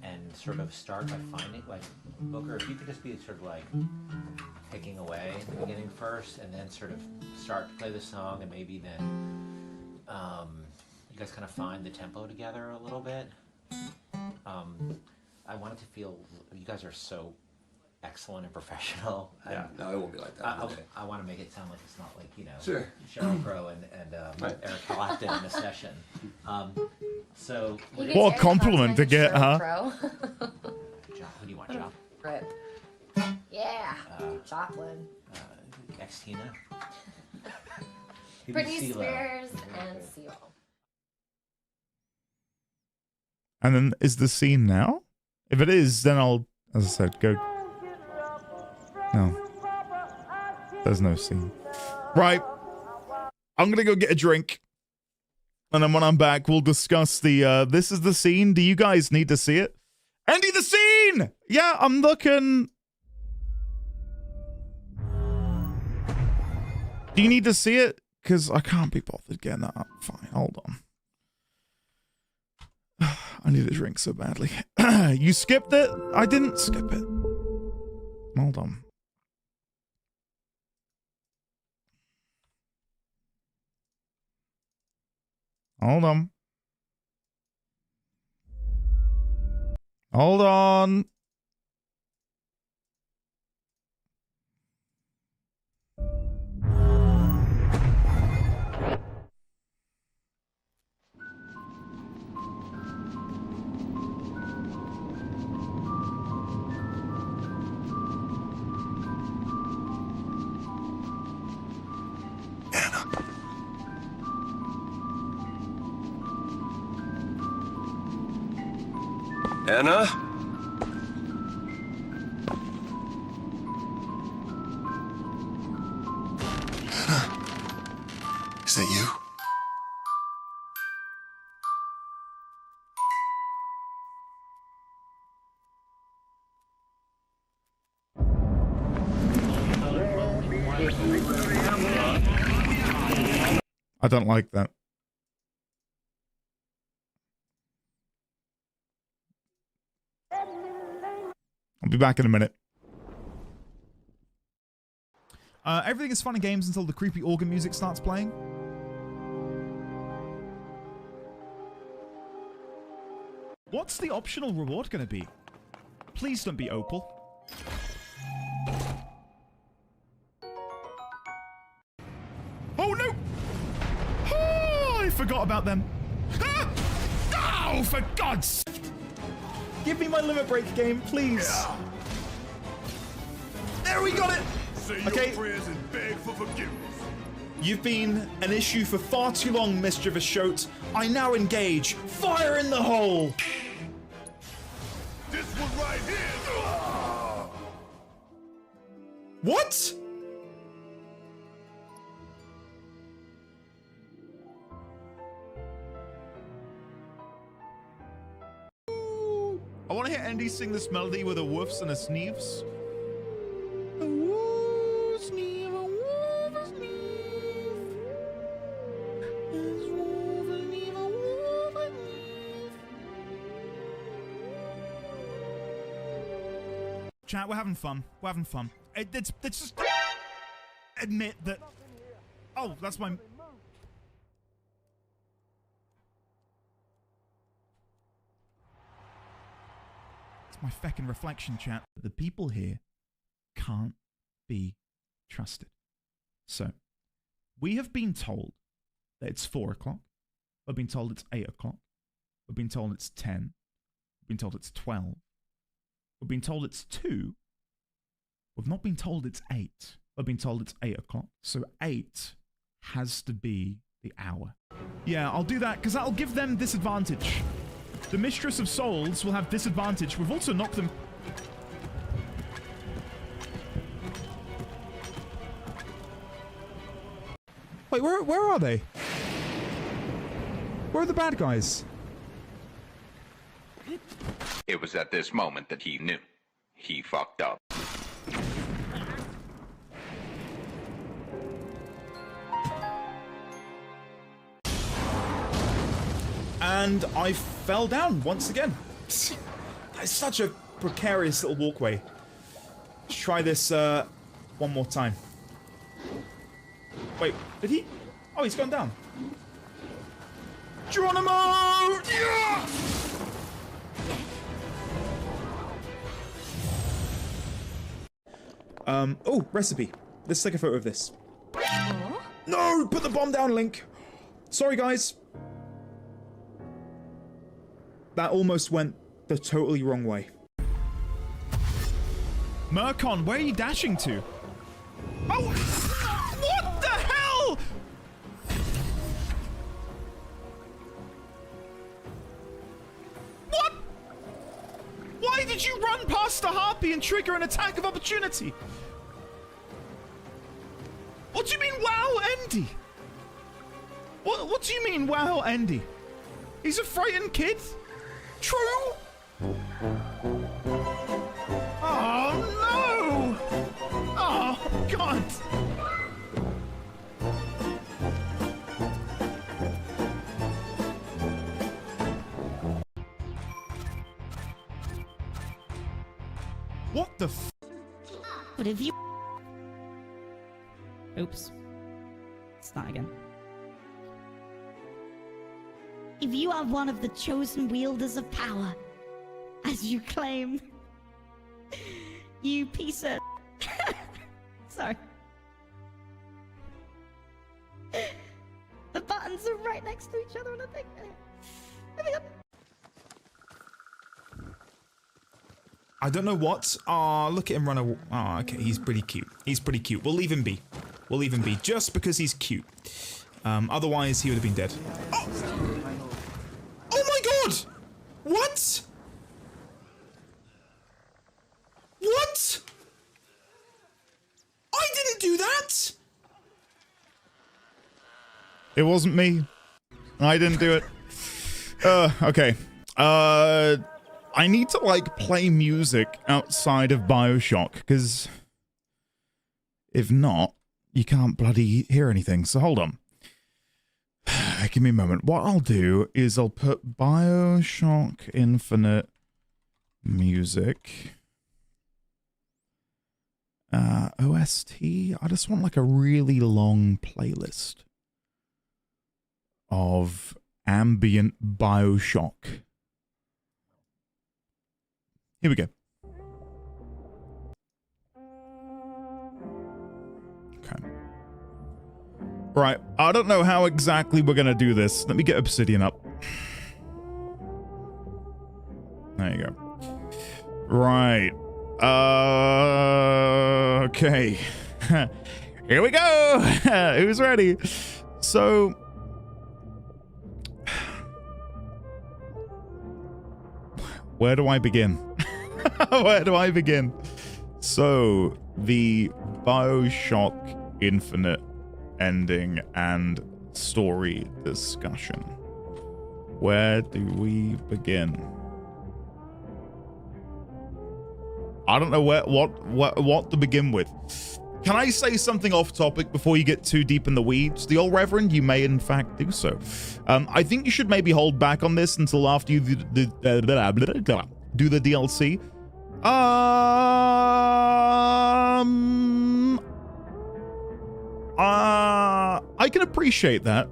and sort of start by finding like Booker. If you could just be sort of like picking away at the beginning first, and then sort of start to play the song, and maybe then you guys kind of find the tempo together a little bit. I want it to feel you guys are so excellent and professional. Yeah, no, it won't be like that. I want to make it sound like it's not like, you know, Sure. Sheryl Crow and Eric Clapton in a session. So what a compliment to get, huh? Who do you want, Job? Right. Yeah. Joplin. Ex-Tina. Britney Spears and Seal. And then, is the scene now? If it is, then I'll, as I said, go. No. There's no scene. Right. I'm gonna go get a drink. And then when I'm back, we'll discuss the, this is the scene. Do you guys need to see it? Andy, the scene! Yeah, I'm looking. Do you need to see it? Because I can't be bothered getting that up. Fine, hold on. I need a drink so badly. You skipped it? I didn't skip it. Hold on. Hold on. Hold on. Anna? Is that you? I don't like that. I'll be back in a minute. Everything is fun and games until the creepy organ music starts playing. What's the optional reward going to be? Please don't be Opal. Oh no! Oh, I forgot about them. Ah! Oh, for God's sake! Give me my limit break game, please. Yeah. There, we got it. Say okay. your prayers and beg for forgiveness. You've been an issue for far too long, mischievous shote. I now engage. Fire in the hole. This one right here. What? I want to hear Andy sing this melody with a woofs and a sneeves. A woof, sneeve, a woof, a sneeve. It's woof, a sneeve, a woof, a sneeve. Chat, we're having fun. We're having fun. Let's just admit that. Oh, that's my. My feckin' reflection, chat. The people here can't be trusted. So, we have been told that it's 4 o'clock. We've been told it's 8 o'clock. We've been told it's 10. We've been told it's 12. We've been told it's 2. We've not been told it's 8. We've been told it's 8 o'clock. So 8 has to be the hour. Yeah, I'll do that because that'll give them disadvantage. The Mistress of Souls will have disadvantage. We've also knocked them... Wait, where are they? Where are the bad guys? It was at this moment that he knew. He fucked up. And I fell down once again. It's such a precarious little walkway. Let's try this one more time. Wait, did he? Oh, he's gone down. Geronimo! Yeah! Oh, recipe. Let's take a photo of this. No, put the bomb down, Link. Sorry, guys. That almost went the totally wrong way. Murkon, where are you dashing to? Oh! What the hell? What? Why did you run past the harpy and trigger an attack of opportunity? What do you mean, wow, Andy? What do you mean, wow, Andy? He's a frightened kid? True? Oh, no! Oh, God! What the f- But if you... Oops. Start again. If you are one of the chosen wielders of power, as you claim, you piece of... Sorry. The buttons are right next to each other and I think... I don't know what. Aw, look at him run away. Oh, okay, he's pretty cute. He's pretty cute. We'll leave him be. We'll leave him be, just because he's cute. Otherwise, he would have been dead. Oh! Oh my god! What? What? I didn't do that! It wasn't me. I didn't do it. Okay. I need to, like, play music outside of BioShock, because if not, you can't bloody hear anything. So hold on. Give me a moment. What I'll do is I'll put BioShock Infinite music. OST. I just want like a really long playlist of ambient BioShock. Here we go. Right, I don't know how exactly we're gonna do this. Let me get Obsidian up. There you go. Right. Okay. Here we go. Who's ready? So, where do I begin? Where do I begin? So, the BioShock Infinite ending and story discussion. Where do we begin? I don't know what to begin with. Can I say something off topic before you get too deep in the weeds? The old Reverend, you may in fact do so. I think you should maybe hold back on this until after you do the DLC. I can appreciate that.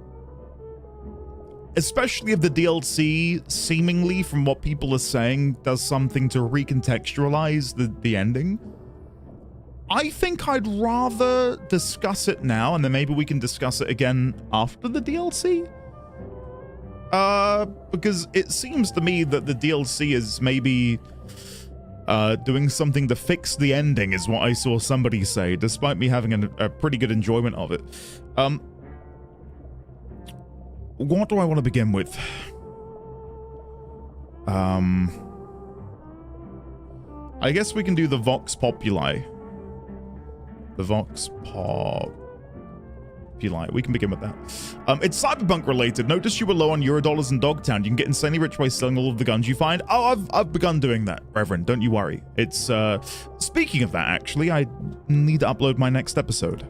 Especially if the DLC, seemingly from what people are saying, does something to recontextualize the ending. I think I'd rather discuss it now, and then maybe we can discuss it again after the DLC. Because it seems to me that the DLC is maybe doing something to fix the ending, is what I saw somebody say, despite me having a pretty good enjoyment of it. What do I want to begin with? I guess we can do the Vox Populi. The Vox Populi. We can begin with that. It's cyberpunk related. Notice you were low on Eurodollars in Dogtown. You can get insanely rich by selling all of the guns you find. Oh, I've begun doing that, Reverend. Don't you worry. It's speaking of that, actually, I need to upload my next episode.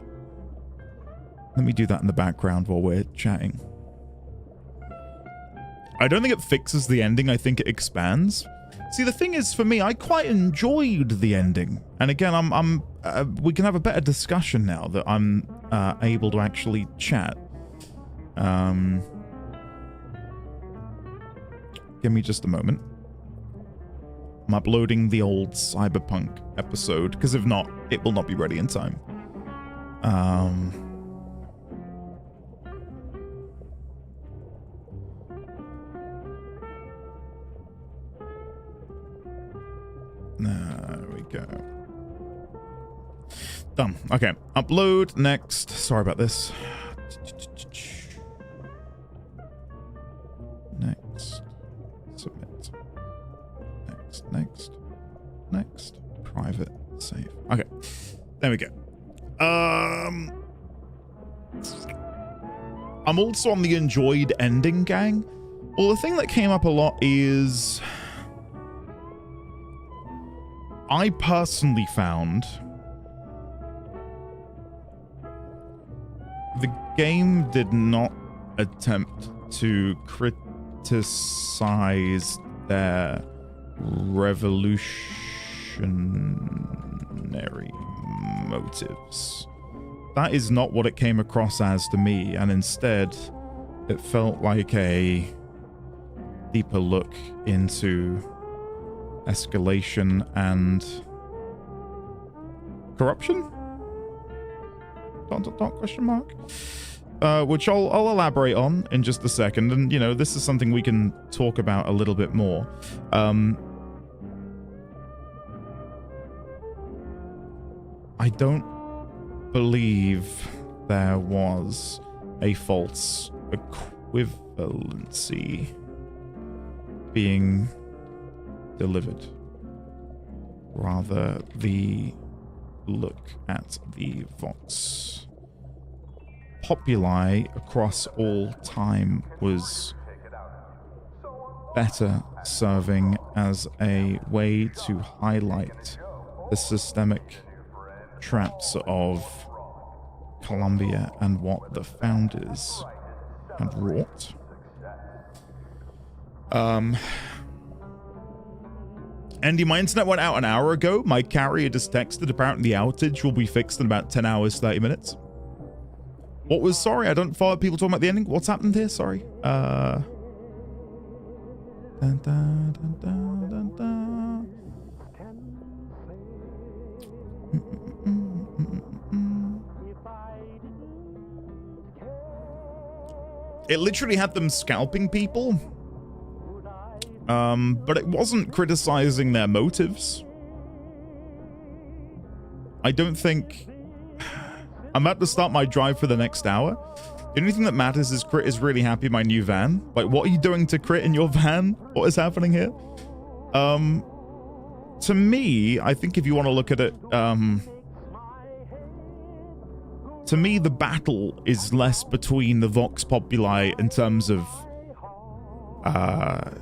Let me do that in the background while we're chatting. I don't think it fixes the ending. I think it expands. See, the thing is, for me, I quite enjoyed the ending. And again, we can have a better discussion now that I'm able to actually chat. Give me just a moment. I'm uploading the old Cyberpunk episode, because if not, it will not be ready in time. There we go. Done. Okay. Upload next. Sorry about this. Next. Submit. Next. Private. Save. Okay. There we go. I'm also on the enjoyed ending gang. Well, the thing that came up a lot is I personally found the game did not attempt to criticize their revolutionary motives. That is not what it came across as to me, and instead it felt like a deeper look into escalation and corruption? Question mark? Which I'll elaborate on in just a second, and you know, this is something we can talk about a little bit more. I don't believe there was a false equivalency being delivered. Rather, the look at the Vox Populi across all time was better serving as a way to highlight the systemic traps of Columbia and what the founders had wrought. Andy, my internet went out an hour ago. My carrier just texted. Apparently the outage will be fixed in about 10 hours, 30 minutes. What was, sorry, I don't follow people talking about the ending. What's happened here? Sorry. Dun, dun, dun, dun, dun, dun. It literally had them scalping people. But it wasn't criticizing their motives. I don't think... I'm about to start my drive for the next hour. The only thing that matters is Crit is really happy in my new van. Like, what are you doing to Crit in your van? What is happening here? To me, I think if you want to look at it, to me, the battle is less between the Vox Populi in terms of, God,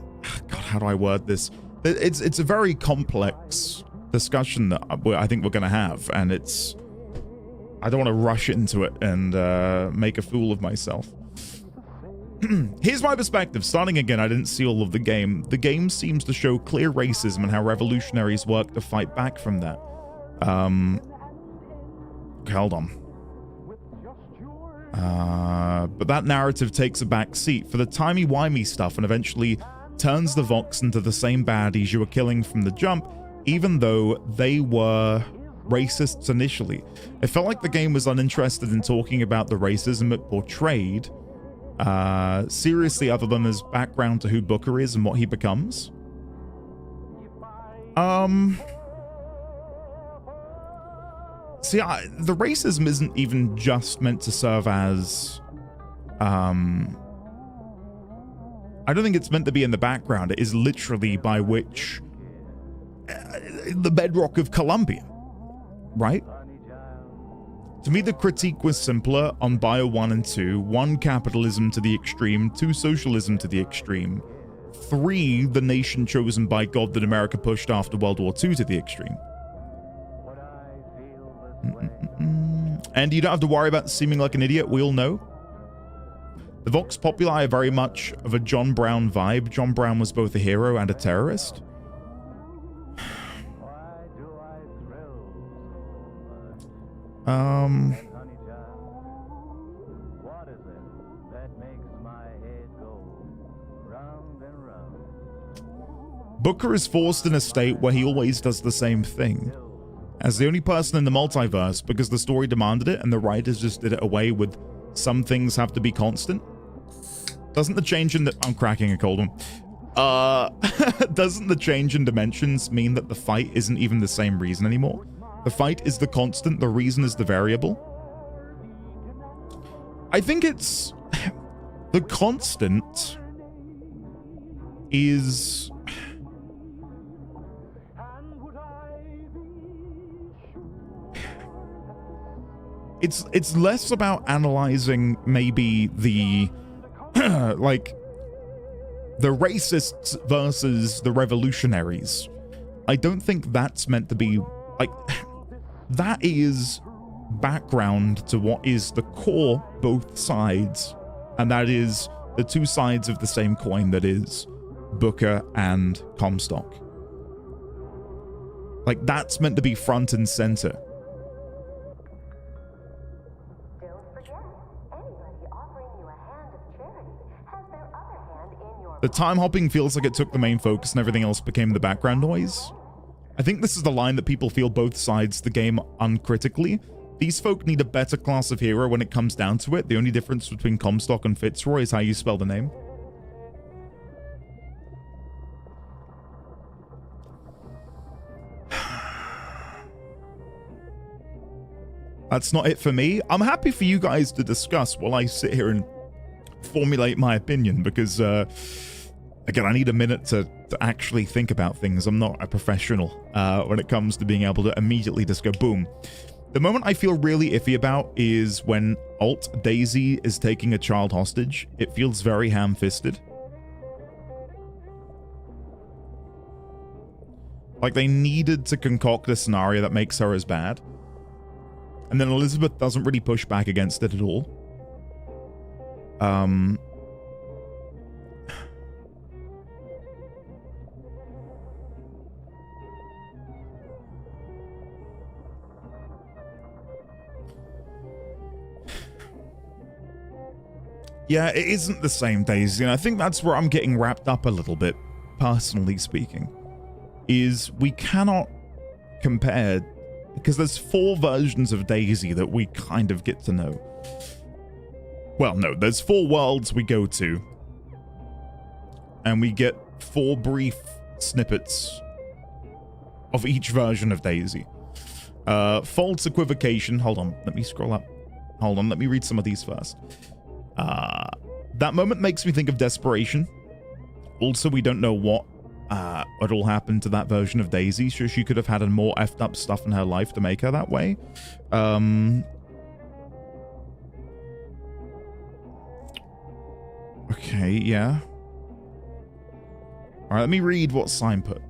how do I word this? It's a very complex discussion that I think we're going to have, and it's, I don't want to rush into it and make a fool of myself. Here's my perspective. Starting again, I didn't see all of the game. The game seems to show clear racism and how revolutionaries work to fight back from that. Hold on. But that narrative takes a back seat for the timey-wimey stuff and eventually turns the Vox into the same baddies you were killing from the jump, even though they were racists initially. It felt like the game was uninterested in talking about the racism it portrayed, seriously, other than his background to who Booker is and what he becomes. See, the racism isn't even just meant to serve as, I don't think it's meant to be in the background. It is literally by which the bedrock of Columbia, right? To me, the critique was simpler on Bio 1 and 2. 1, capitalism to the extreme. 2, socialism to the extreme. 3, the nation chosen by God that America pushed after World War II to the extreme. And you don't have to worry about seeming like an idiot, we all know. The Vox Populi are very much of a John Brown vibe. John Brown was both a hero and a terrorist. Booker is forced in a state where he always does the same thing. As the only person in the multiverse, because the story demanded it and the writers just did it away with some things have to be constant. Doesn't the change in the... I'm cracking a cold one. Doesn't the change in dimensions mean that the fight isn't even the same reason anymore? The fight is the constant, the reason is the variable. I think it's... the constant is... It's less about analyzing maybe the like the racists versus the revolutionaries. I don't think that's meant to be like that is background to what is the core both sides, and that is the two sides of the same coin that is Booker and Comstock. Like that's meant to be front and center. The time hopping feels like it took the main focus and everything else became the background noise. I think this is the line that people feel both sides the game uncritically. These folk need a better class of hero when it comes down to it. The only difference between Comstock and Fitzroy is how you spell the name. That's not it for me. I'm happy for you guys to discuss while I sit here and formulate my opinion, because again, I need a minute to actually think about things. I'm not a professional when it comes to being able to immediately just go boom. The moment I feel really iffy about is when Alt Daisy is taking a child hostage. It feels very ham-fisted. Like they needed to concoct a scenario that makes her as bad. And then Elizabeth doesn't really push back against it at all. Yeah, it isn't the same, Daisy, and I think that's where I'm getting wrapped up a little bit, personally speaking, is we cannot compare, because there's 4 versions of Daisy that we kind of get to know. Well, no, there's 4 worlds we go to. And we get 4 brief snippets of each version of Daisy. False equivocation. Hold on, let me scroll up. Hold on, let me read some of these first. That moment makes me think of desperation. Also, we don't know what all happened to that version of Daisy, so she could have had a more effed up stuff in her life to make her that way. Okay, yeah. Alright, let me read what Sign put.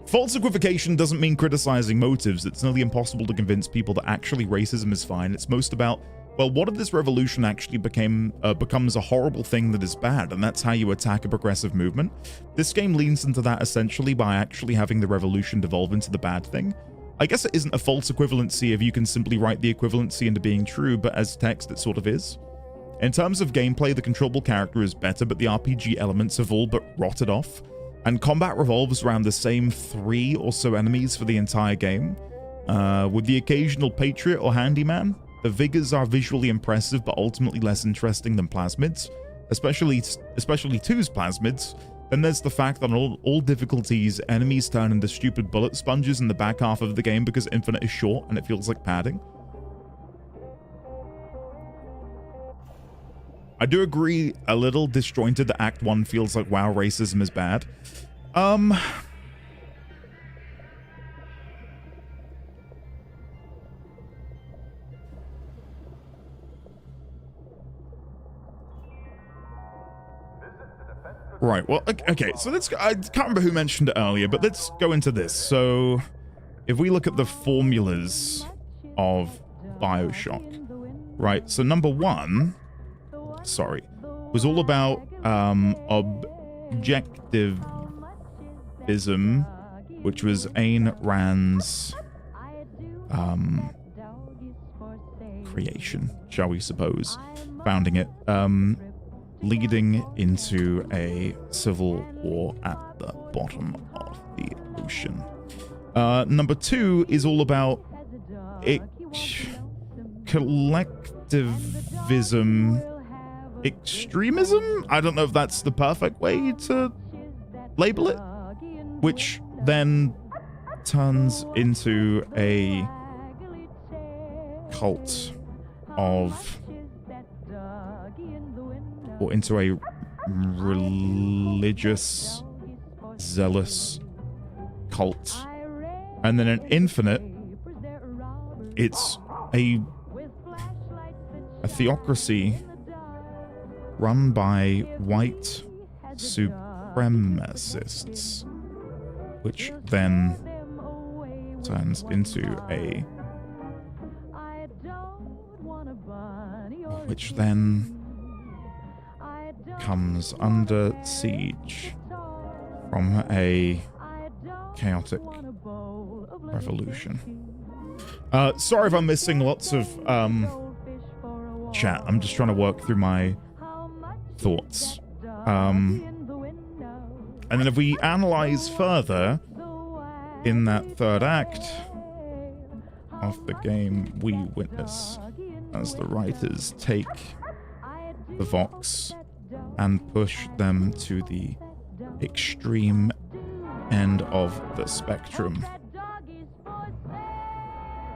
False equivocation doesn't mean criticizing motives. It's nearly impossible to convince people that actually racism is fine. It's most about, well, what if this revolution actually becomes a horrible thing that is bad, and that's how you attack a progressive movement? This game leans into that essentially by actually having the revolution devolve into the bad thing. I guess it isn't a false equivalency if you can simply write the equivalency into being true, but as text it sort of is. In terms of gameplay, the controllable character is better, but the RPG elements have all but rotted off, and combat revolves around the same 3 or so enemies for the entire game, with the occasional Patriot or Handyman. The Vigors are visually impressive, but ultimately less interesting than Plasmids, especially 2's Plasmids. Then there's the fact that on all difficulties, enemies turn into stupid bullet sponges in the back half of the game because Infinite is short and it feels like padding. I do agree, a little disjointed that Act 1 feels like, wow, racism is bad. Right, well, okay, so let's, I can't remember who mentioned it earlier, but let's go into this. So, if we look at the formulas of BioShock, right, so number 1, sorry, was all about objectivism, which was Ayn Rand's creation, shall we suppose, founding it, leading into a civil war at the bottom of the ocean. Number 2 is all about collectivism, extremism? I don't know if that's the perfect way to label it, which then turns into a cult of, or into a religious, zealous cult. And then in Infinite, it's a theocracy run by white supremacists, which then turns into a, which then comes under siege from a chaotic revolution. Sorry if I'm missing lots of chat. I'm just trying to work through my thoughts. And then if we analyze further in that 3rd act of the game, we witness as the writers take the Vox and push them to the extreme end of the spectrum,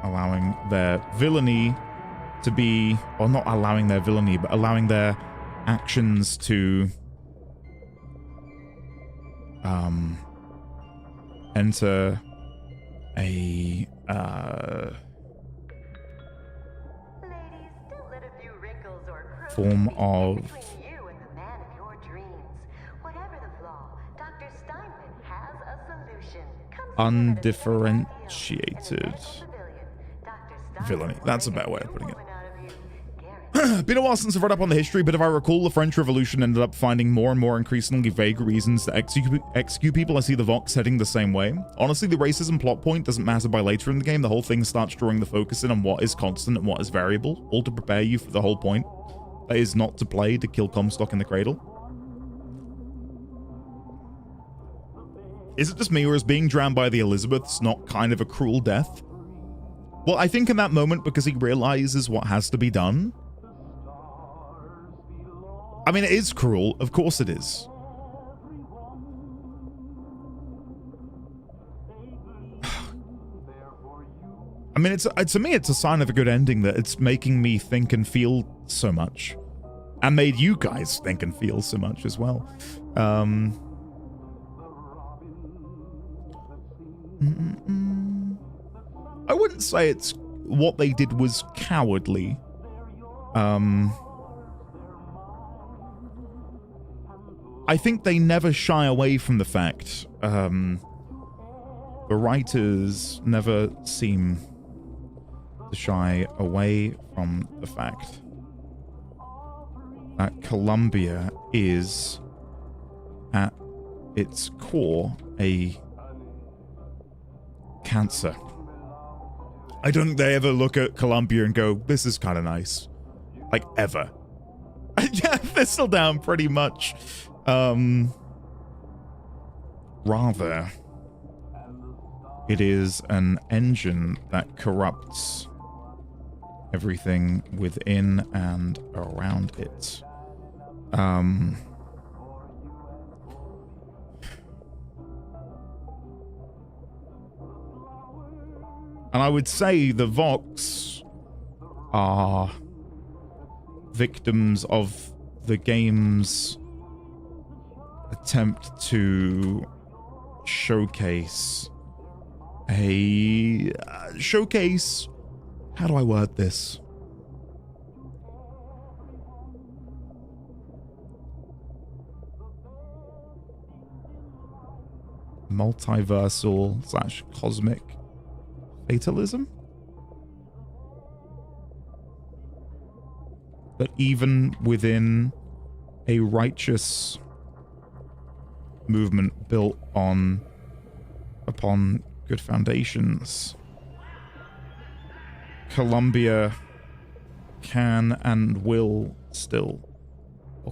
allowing their villainy to be, or not allowing their villainy, but allowing their actions to enter a form of undifferentiated villainy. That's a better way of putting it. Been a while since I've read up on the history, but if I recall, the French Revolution ended up finding more and more increasingly vague reasons to execute people. I see the Vox heading the same way. Honestly, the racism plot point doesn't matter by later in the game. The whole thing starts drawing the focus in on what is constant and what is variable, all to prepare you for the whole point. That is not to play to kill Comstock in the cradle. Is it just me, or is being drowned by the Elizabeths not kind of a cruel death? Well, I think in that moment, because he realizes what has to be done, I mean, it is cruel. Of course it is. I mean, to me, it's a sign of a good ending that it's making me think and feel so much. And made you guys think and feel so much as well. I wouldn't say it's what they did was cowardly. I think they never shy away from the fact. The writers never seem to shy away from the fact that Columbia is, at its core, a cancer. I don't think they ever look at Columbia and go, this is kind of nice. Like, ever. Yeah, Thistledown, pretty much. Rather, it is an engine that corrupts everything within and around it. And I would say the Vox are victims of the game's attempt to showcase how do I word this? Multiversal / cosmic fatalism? That even within a righteous movement built upon good foundations, Columbia can and will still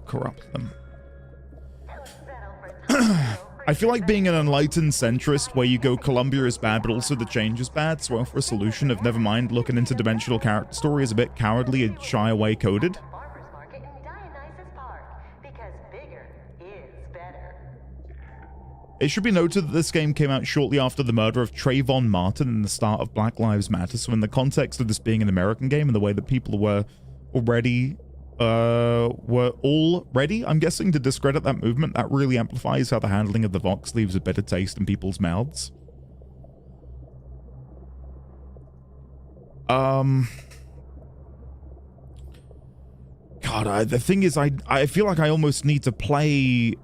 corrupt them. I feel like being an enlightened centrist where you go Columbia is bad but also the change is bad, so offer a solution of never mind looking into dimensional character story is a bit cowardly and shy away coded. It should be noted that this game came out shortly after the murder of Trayvon Martin and the start of Black Lives Matter, so in the context of this being an American game and the way that people were all ready, I'm guessing, to discredit that movement, that really amplifies how the handling of the Vox leaves a bitter taste in people's mouths. God, the thing is, I feel like I almost need to play,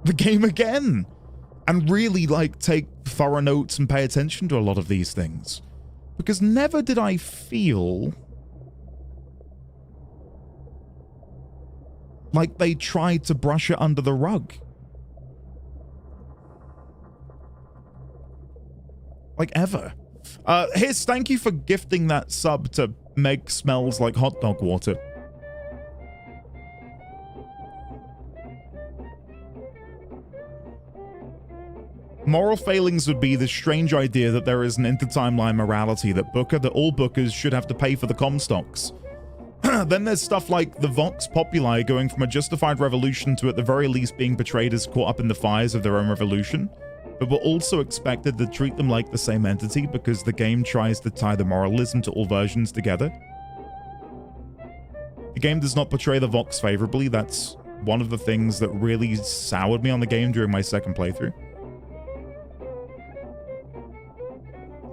the game again and really like take thorough notes and pay attention to a lot of these things, because never did I feel like they tried to brush it under the rug. Like, ever. Thank you for gifting that sub to Meg Smells Like Hot Dog Water. Moral failings would be the strange idea that there is an inter-timeline morality that all bookers should have to pay for the Comstocks. Then there's stuff like the Vox Populi going from a justified revolution to at the very least being portrayed as caught up in the fires of their own revolution, but we're also expected to treat them like the same entity because the game tries to tie the moralism to all versions together. The game does not portray the Vox favorably. That's one of the things that really soured me on the game during my second playthrough.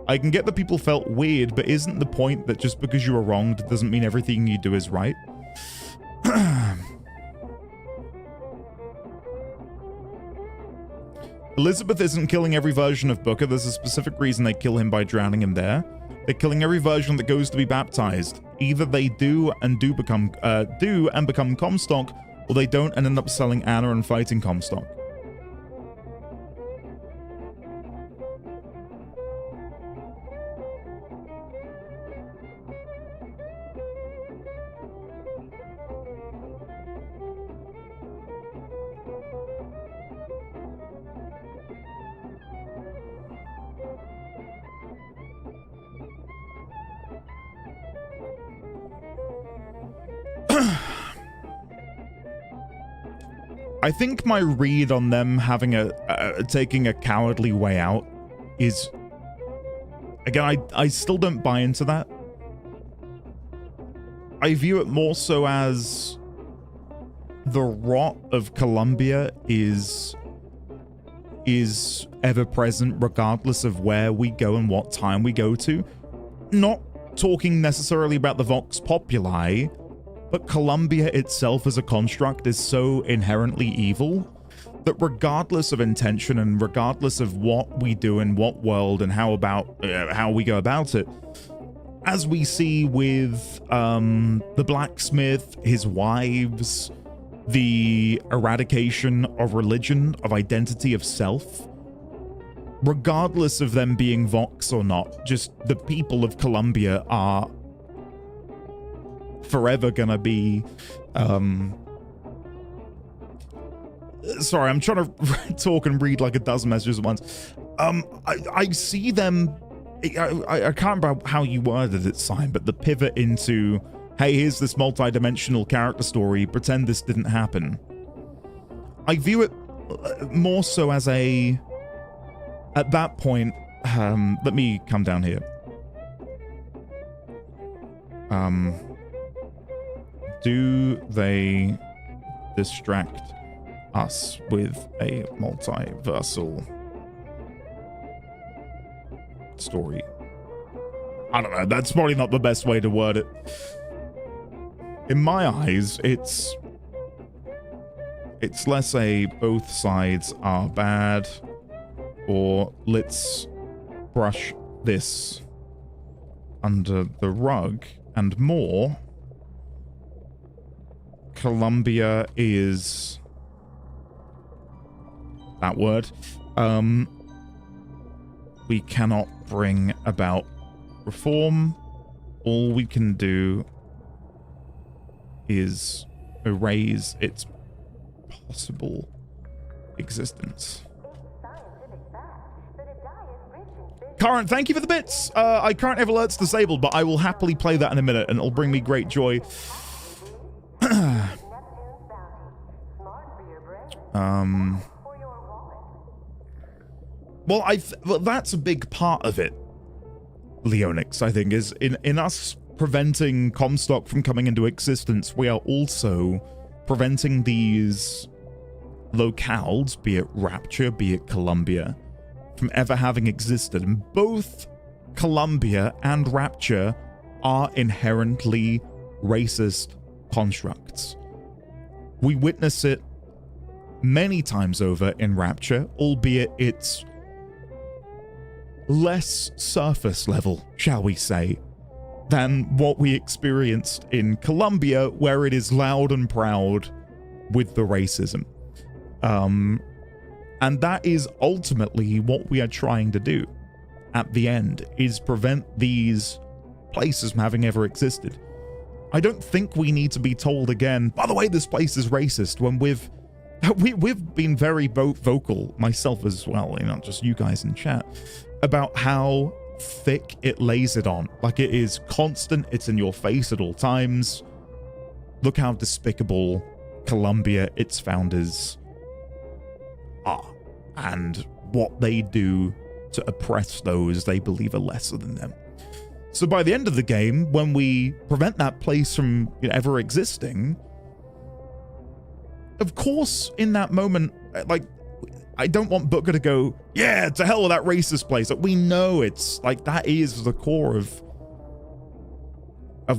I can get that people felt weird, but isn't the point that just because you were wronged doesn't mean everything you do is right? Elizabeth isn't killing every version of Booker. There's a specific reason they kill him by drowning him there. They're killing every version that goes to be baptized. Either they do and become Comstock, or they don't and end up selling Anna and fighting Comstock. I think my read on them having taking a cowardly way out is, again, I still don't buy into that. I view it more so as the rot of Columbia is ever present regardless of where we go and what time we go to. Not talking necessarily about the Vox Populi, but Columbia itself as a construct is so inherently evil that regardless of intention and regardless of what we do in what world and how we go about it, as we see with the blacksmith, his wives, the eradication of religion, of identity, of self, regardless of them being Vox or not, just the people of Columbia are forever gonna be sorry, I'm trying to talk and read like a dozen messages at once. I see them, I can't remember how you worded it, Simon, but the pivot into, hey, here's this multi-dimensional character story, pretend this didn't happen. I view it more so as a, at that point, let me come down here. Do they distract us with a multiversal story? I don't know, that's probably not the best way to word it. In my eyes, it's less a both sides are bad, or let's brush this under the rug, and more, Columbia is that word. We cannot bring about reform. All we can do is erase its possible existence. Current, thank you for the bits. I can't have alerts disabled, but I will happily play that in a minute, and it'll bring me great joy. Well, that's a big part of it, Leonix, I think, is in us preventing Comstock from coming into existence, we are also preventing these locales, be it Rapture, be it Columbia, from ever having existed. And both Columbia and Rapture are inherently racist constructs. We witness it many times over in Rapture, albeit it's less surface level, shall we say, than what we experienced in Columbia, where it is loud and proud with the racism. And that is ultimately what we are trying to do at the end, is prevent these places from having ever existed. I don't think we need to be told again, by the way, this place is racist, when we've been very vocal, myself as well, not just you guys in chat, about how thick it lays it on. Like, it is constant, it's in your face at all times. Look how despicable Columbia, its founders, are, and what they do to oppress those they believe are lesser than them. So by the end of the game, when we prevent that place from ever existing, of course, in that moment, like, I don't want Booker to go, yeah, to hell with that racist place. Like, we know it's like, that is the core of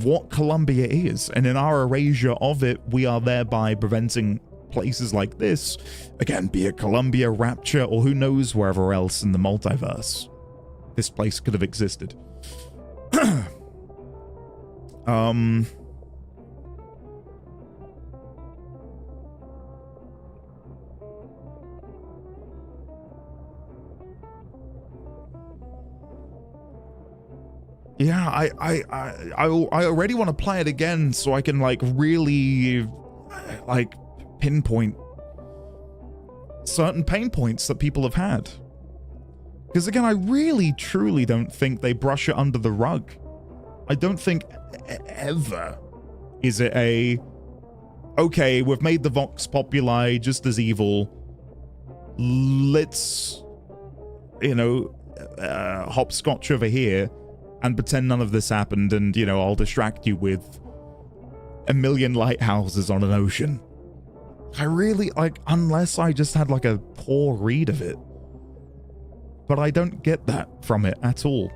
what Columbia is. And in our erasure of it, we are thereby preventing places like this, again, be it Columbia, Rapture, or who knows wherever else in the multiverse this place could have existed. Yeah, I already want to play it again so I can like really like pinpoint certain pain points that people have had. Because again, I really truly don't think they brush it under the rug. I don't think ever is it a, okay, we've made the Vox Populi just as evil. Let's, you know, hopscotch over here and pretend none of this happened, and, you know, I'll distract you with a million lighthouses on an ocean. I really, like, unless I just had, like, a poor read of it. But I don't get that from it at all.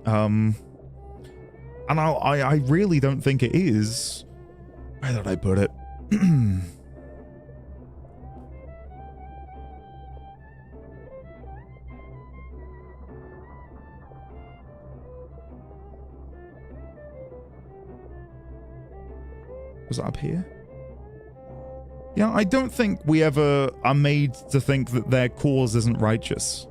And I really don't think it is. Where did I put it? Was it up here? Yeah, I don't think we ever are made to think that their cause isn't righteous.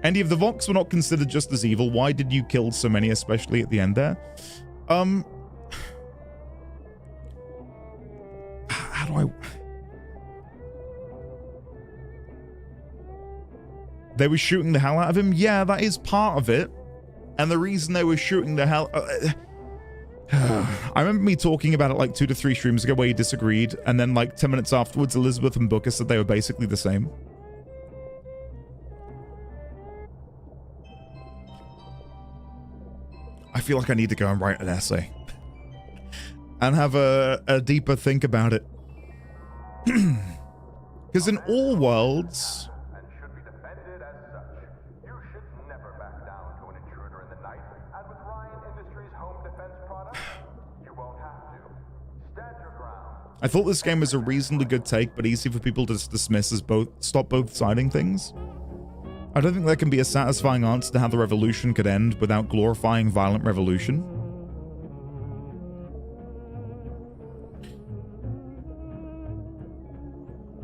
Andy, if the Vox were not considered just as evil, why did you kill so many, especially at the end there? How do I... They were shooting the hell out of him? Yeah, that is part of it. And the reason they were shooting the hell... I remember me talking about it like 2 to 3 streams ago where you disagreed, and then like 10 minutes afterwards, Elizabeth and Booker said they were basically the same. I feel like I need to go and write an essay and have a deeper think about it. Because in all worlds... I thought this game was a reasonably good take, but easy for people to dismiss as stop both siding things. I don't think there can be a satisfying answer to how the revolution could end without glorifying violent revolution.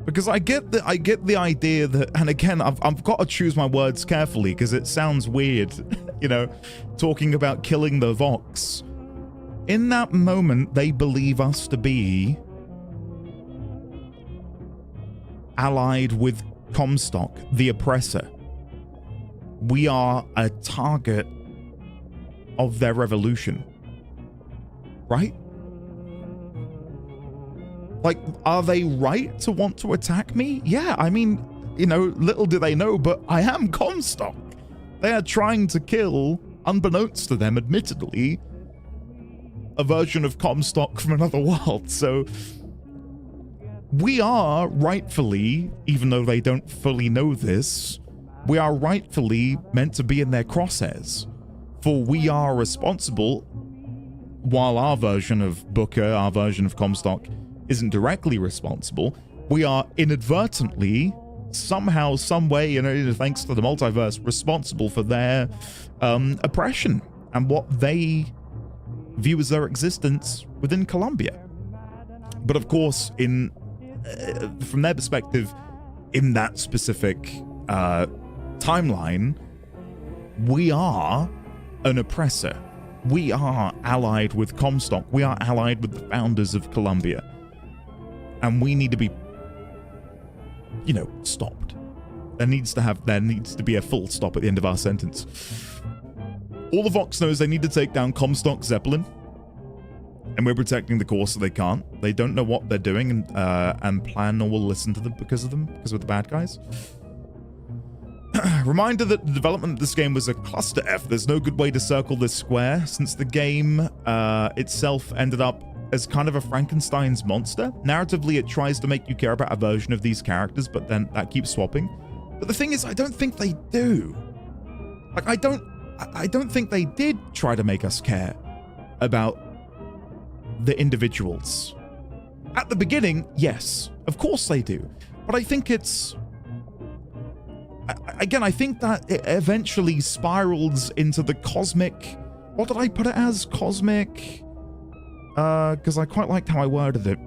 Because I get the idea that, and again, I've got to choose my words carefully because it sounds weird, you know, talking about killing the Vox. In that moment, they believe us to be allied with Comstock, the oppressor. We are a target of their revolution. Right? Like, are they right to want to attack me? Yeah, I mean, you know, little do they know, but I am Comstock. They are trying to kill, unbeknownst to them, admittedly, a version of Comstock from another world. So we are rightfully, even though they don't fully know this, we are rightfully meant to be in their crosshairs. For we are responsible, while our version of Booker, our version of Comstock, isn't directly responsible, we are inadvertently, somehow, some way, you know, thanks to the multiverse, responsible for their oppression and what they view as their existence within Columbia. But of course, in from their perspective, in that specific timeline, we are an oppressor. We are allied with Comstock. We are allied with the founders of Columbia. And we need to be, you know, stopped. There needs to be a full stop at the end of our sentence. All the Vox knows they need to take down Comstock Zeppelin. And we're protecting the course so they can't. They don't know what they're doing and plan or will listen to them because of the bad guys. Reminder that the development of this game was a cluster F. There's no good way to circle this square, since the game itself ended up as kind of a Frankenstein's monster. Narratively, it tries to make you care about a version of these characters, but then that keeps swapping. But the thing is, I don't think they do. Like, I don't think they did try to make us care about the individuals. At the beginning, yes, of course they do. But I think it's... Again, I think that it eventually spirals into the cosmic... What did I put it as? Cosmic... because I quite liked how I worded it.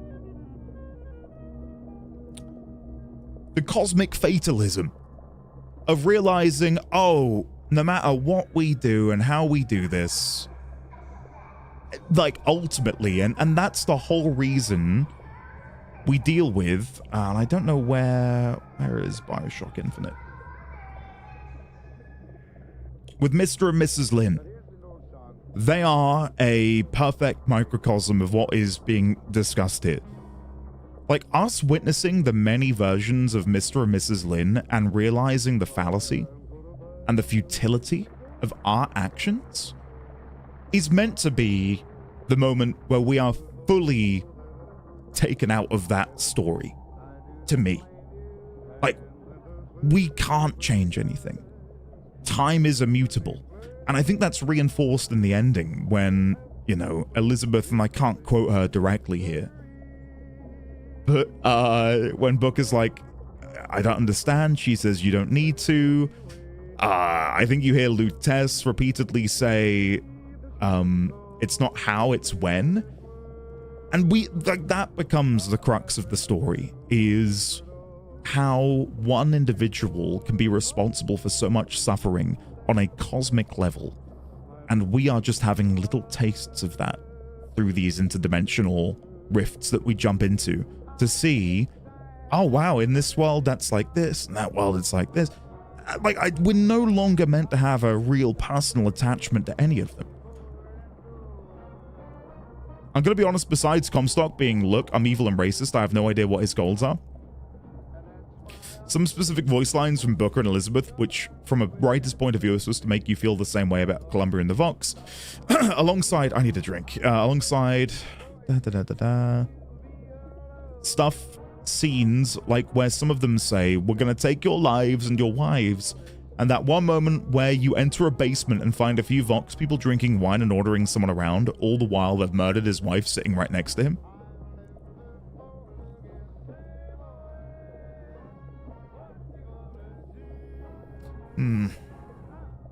The cosmic fatalism of realizing, oh, no matter what we do and how we do this, like, ultimately, and that's the whole reason we deal with, and I don't know where is BioShock Infinite? With Mr. and Mrs. Lin. They are a perfect microcosm of what is being discussed here. Like, us witnessing the many versions of Mr. and Mrs. Lin and realizing the fallacy and the futility of our actions is meant to be the moment where we are fully taken out of that story, to me. Like, we can't change anything. Time is immutable. And I think that's reinforced in the ending when, you know, Elizabeth, and I can't quote her directly here, but when Booker's like, I don't understand, she says, you don't need to. I think you hear Lutece repeatedly say, it's not how, it's when. And that becomes the crux of the story, is how one individual can be responsible for so much suffering on a cosmic level. And we are just having little tastes of that through these interdimensional rifts that we jump into to see, oh wow, in this world that's like this, and that world it's like this. We're no longer meant to have a real personal attachment to any of them. I'm gonna be honest, besides Comstock being, look, I'm evil and racist, I have no idea what his goals are. Some specific voice lines from Booker and Elizabeth, which from a writer's point of view is supposed to make you feel the same way about Columbia and the Vox. Alongside, I need a drink. Alongside stuff, scenes like where some of them say, we're gonna take your lives and your wives. And that one moment where you enter a basement and find a few Vox people drinking wine and ordering someone around, all the while they've murdered his wife sitting right next to him.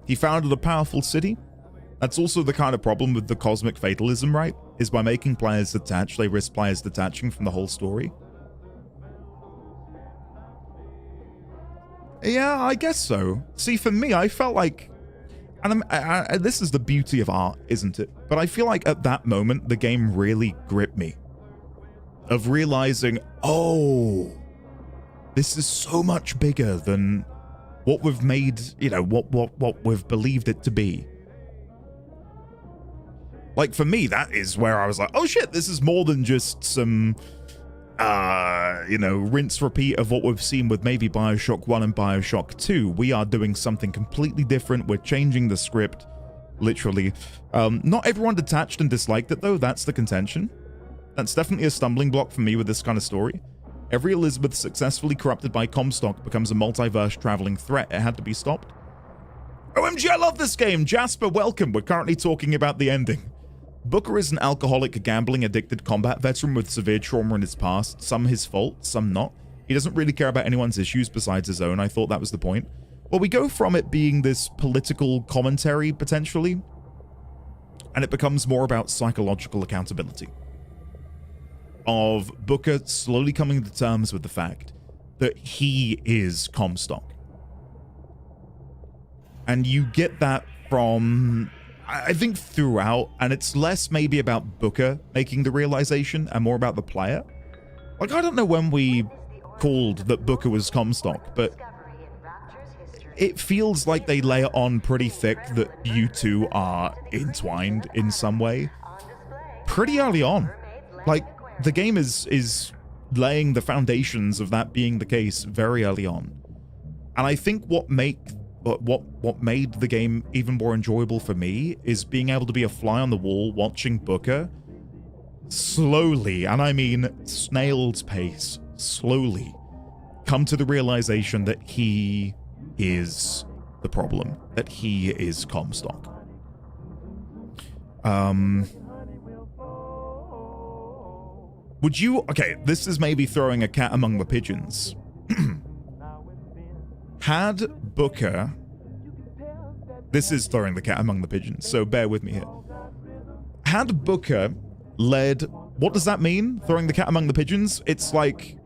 He founded a powerful city. That's also the kind of problem with the cosmic fatalism, right? Is by making players detached, they risk players detaching from the whole story. Yeah, I guess so. See, for me, I felt like, and this is the beauty of art, isn't it? But I feel like at that moment, the game really gripped me. Of realizing, oh, this is so much bigger than what we've made, you know, what we've believed it to be. Like, for me, that is where I was like, oh shit, this is more than just some, you know, rinse repeat of what we've seen with maybe BioShock 1 and BioShock 2. We are doing something completely different. We're changing the script, literally. Not everyone detached and disliked it, though. That's the contention. That's definitely a stumbling block for me with this kind of story. Every Elizabeth successfully corrupted by Comstock becomes a multiverse traveling threat. It had to be stopped. OMG, I love this game! Jasper, welcome. We're currently talking about the ending. Booker is an alcoholic, gambling-addicted combat veteran with severe trauma in his past. Some his fault, some not. He doesn't really care about anyone's issues besides his own. I thought that was the point. Well, we go from it being this political commentary, potentially, and it becomes more about psychological accountability. Of Booker slowly coming to terms with the fact that he is Comstock. And you get that from, I think, throughout, and it's less maybe about Booker making the realization and more about the player. Like, I don't know when we called that Booker was Comstock, but it feels like they lay it on pretty thick that you two are entwined in some way pretty early on. Like, the game is laying the foundations of that being the case very early on. And I think what made the game even more enjoyable for me is being able to be a fly on the wall watching Booker slowly, and I mean snail's pace, slowly come to the realization that he is the problem, that he is Comstock. Would you... Okay, this is maybe throwing a cat among the pigeons. Had Booker... This is throwing the cat among the pigeons, so bear with me here. Had Booker led... What does that mean, throwing the cat among the pigeons? It's like...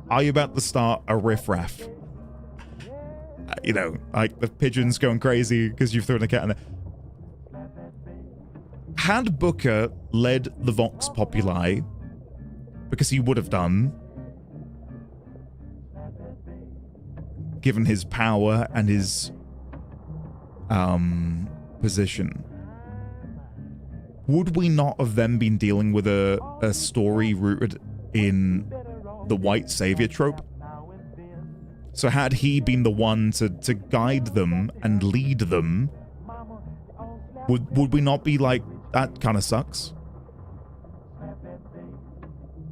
Are you about to start a riff-raff? You know, like the pigeons going crazy because you've thrown a cat in there. Had Booker led the Vox Populi, because he would have done, given his power and his position, would we not have then been dealing with a story rooted in the white savior trope? So had he been the one to guide them and lead them, would we not be like, that kind of sucks?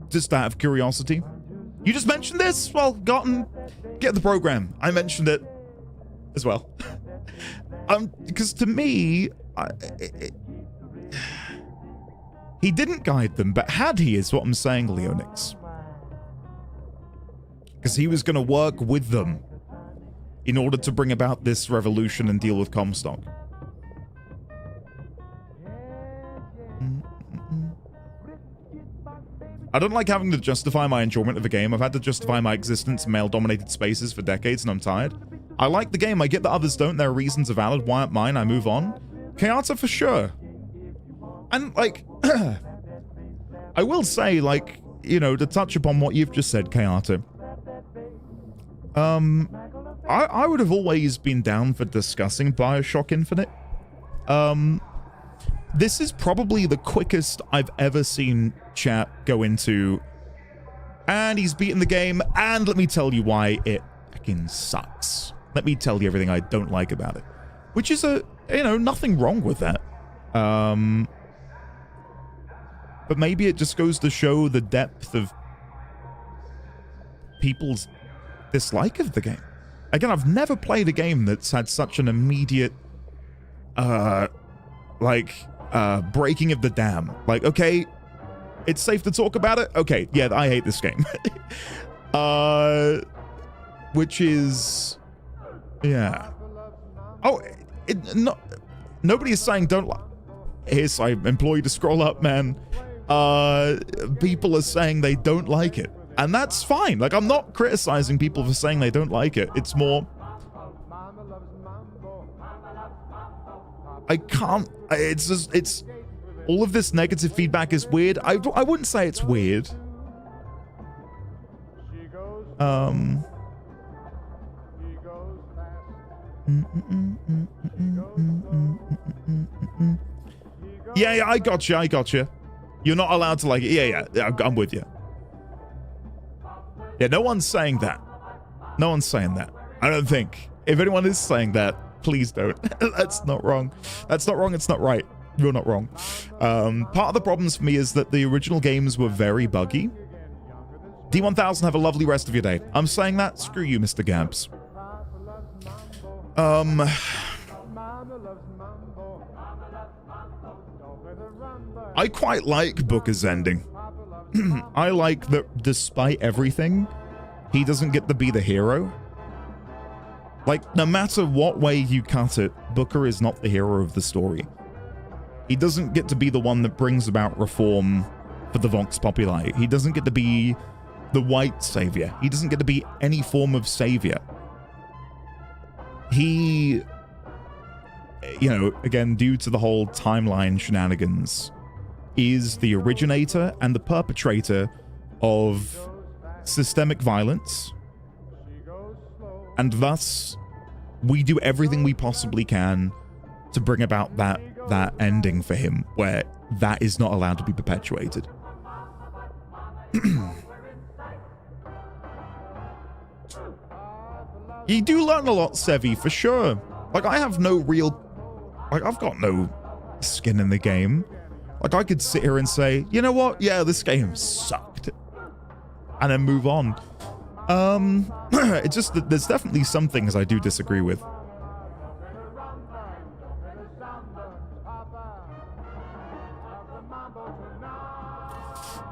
Just out of curiosity. You just mentioned this? Well, get the program. I mentioned it as well. Because to me, he didn't guide them, but had he, is what I'm saying, Leonix. Because he was going to work with them in order to bring about this revolution and deal with Comstock. I don't like having to justify my enjoyment of the game. I've had to justify my existence in male-dominated spaces for decades, and I'm tired. I like the game. I get that others don't. Their reasons are valid. Why aren't mine? I move on. Kayata for sure. And, like, I will say, like, you know, to touch upon what you've just said, Kayata, I would have always been down for discussing BioShock Infinite. This is probably the quickest I've ever seen chat go into, and he's beaten the game, and let me tell you why it fucking sucks. Let me tell you everything I don't like about it. Which is nothing wrong with that. But maybe it just goes to show the depth of people's dislike of the game. Again, I've never played a game that's had such an immediate, breaking of the dam. Like, okay, it's safe to talk about it? Okay, yeah, I hate this game. Which is... yeah. Oh, nobody is saying don't like... Here's, I implore you to scroll up, man. People are saying they don't like it. And that's fine. Like, I'm not criticizing people for saying they don't like it. It's more... I can't... It's just... It's... All of this negative feedback is weird. I wouldn't say it's weird. Yeah, I gotcha. You're not allowed to like it. Yeah, I'm with you. Yeah, no one's saying that. No one's saying that. I don't think. If anyone is saying that, please don't. That's not wrong. That's not wrong. It's not right. You're not wrong. Part of the problems for me is that the original games were very buggy. D1000, have a lovely rest of your day. I'm saying that? Screw you, Mr. Gabs. I quite like Booker's ending. I like that despite everything, he doesn't get to be the hero. Like, no matter what way you cut it, Booker is not the hero of the story. He doesn't get to be the one that brings about reform for the Vox Populi. He doesn't get to be the white savior. He doesn't get to be any form of savior. He, you know, again, due to the whole timeline shenanigans, is the originator and the perpetrator of systemic violence. And thus, we do everything we possibly can to bring about that ending for him, where that is not allowed to be perpetuated. You do learn a lot, Sevi, for sure. Like, I have no real... Like, I've got no skin in the game. Like, I could sit here and say, you know what? Yeah, this game sucked. And then move on. It's just that there's definitely some things I do disagree with.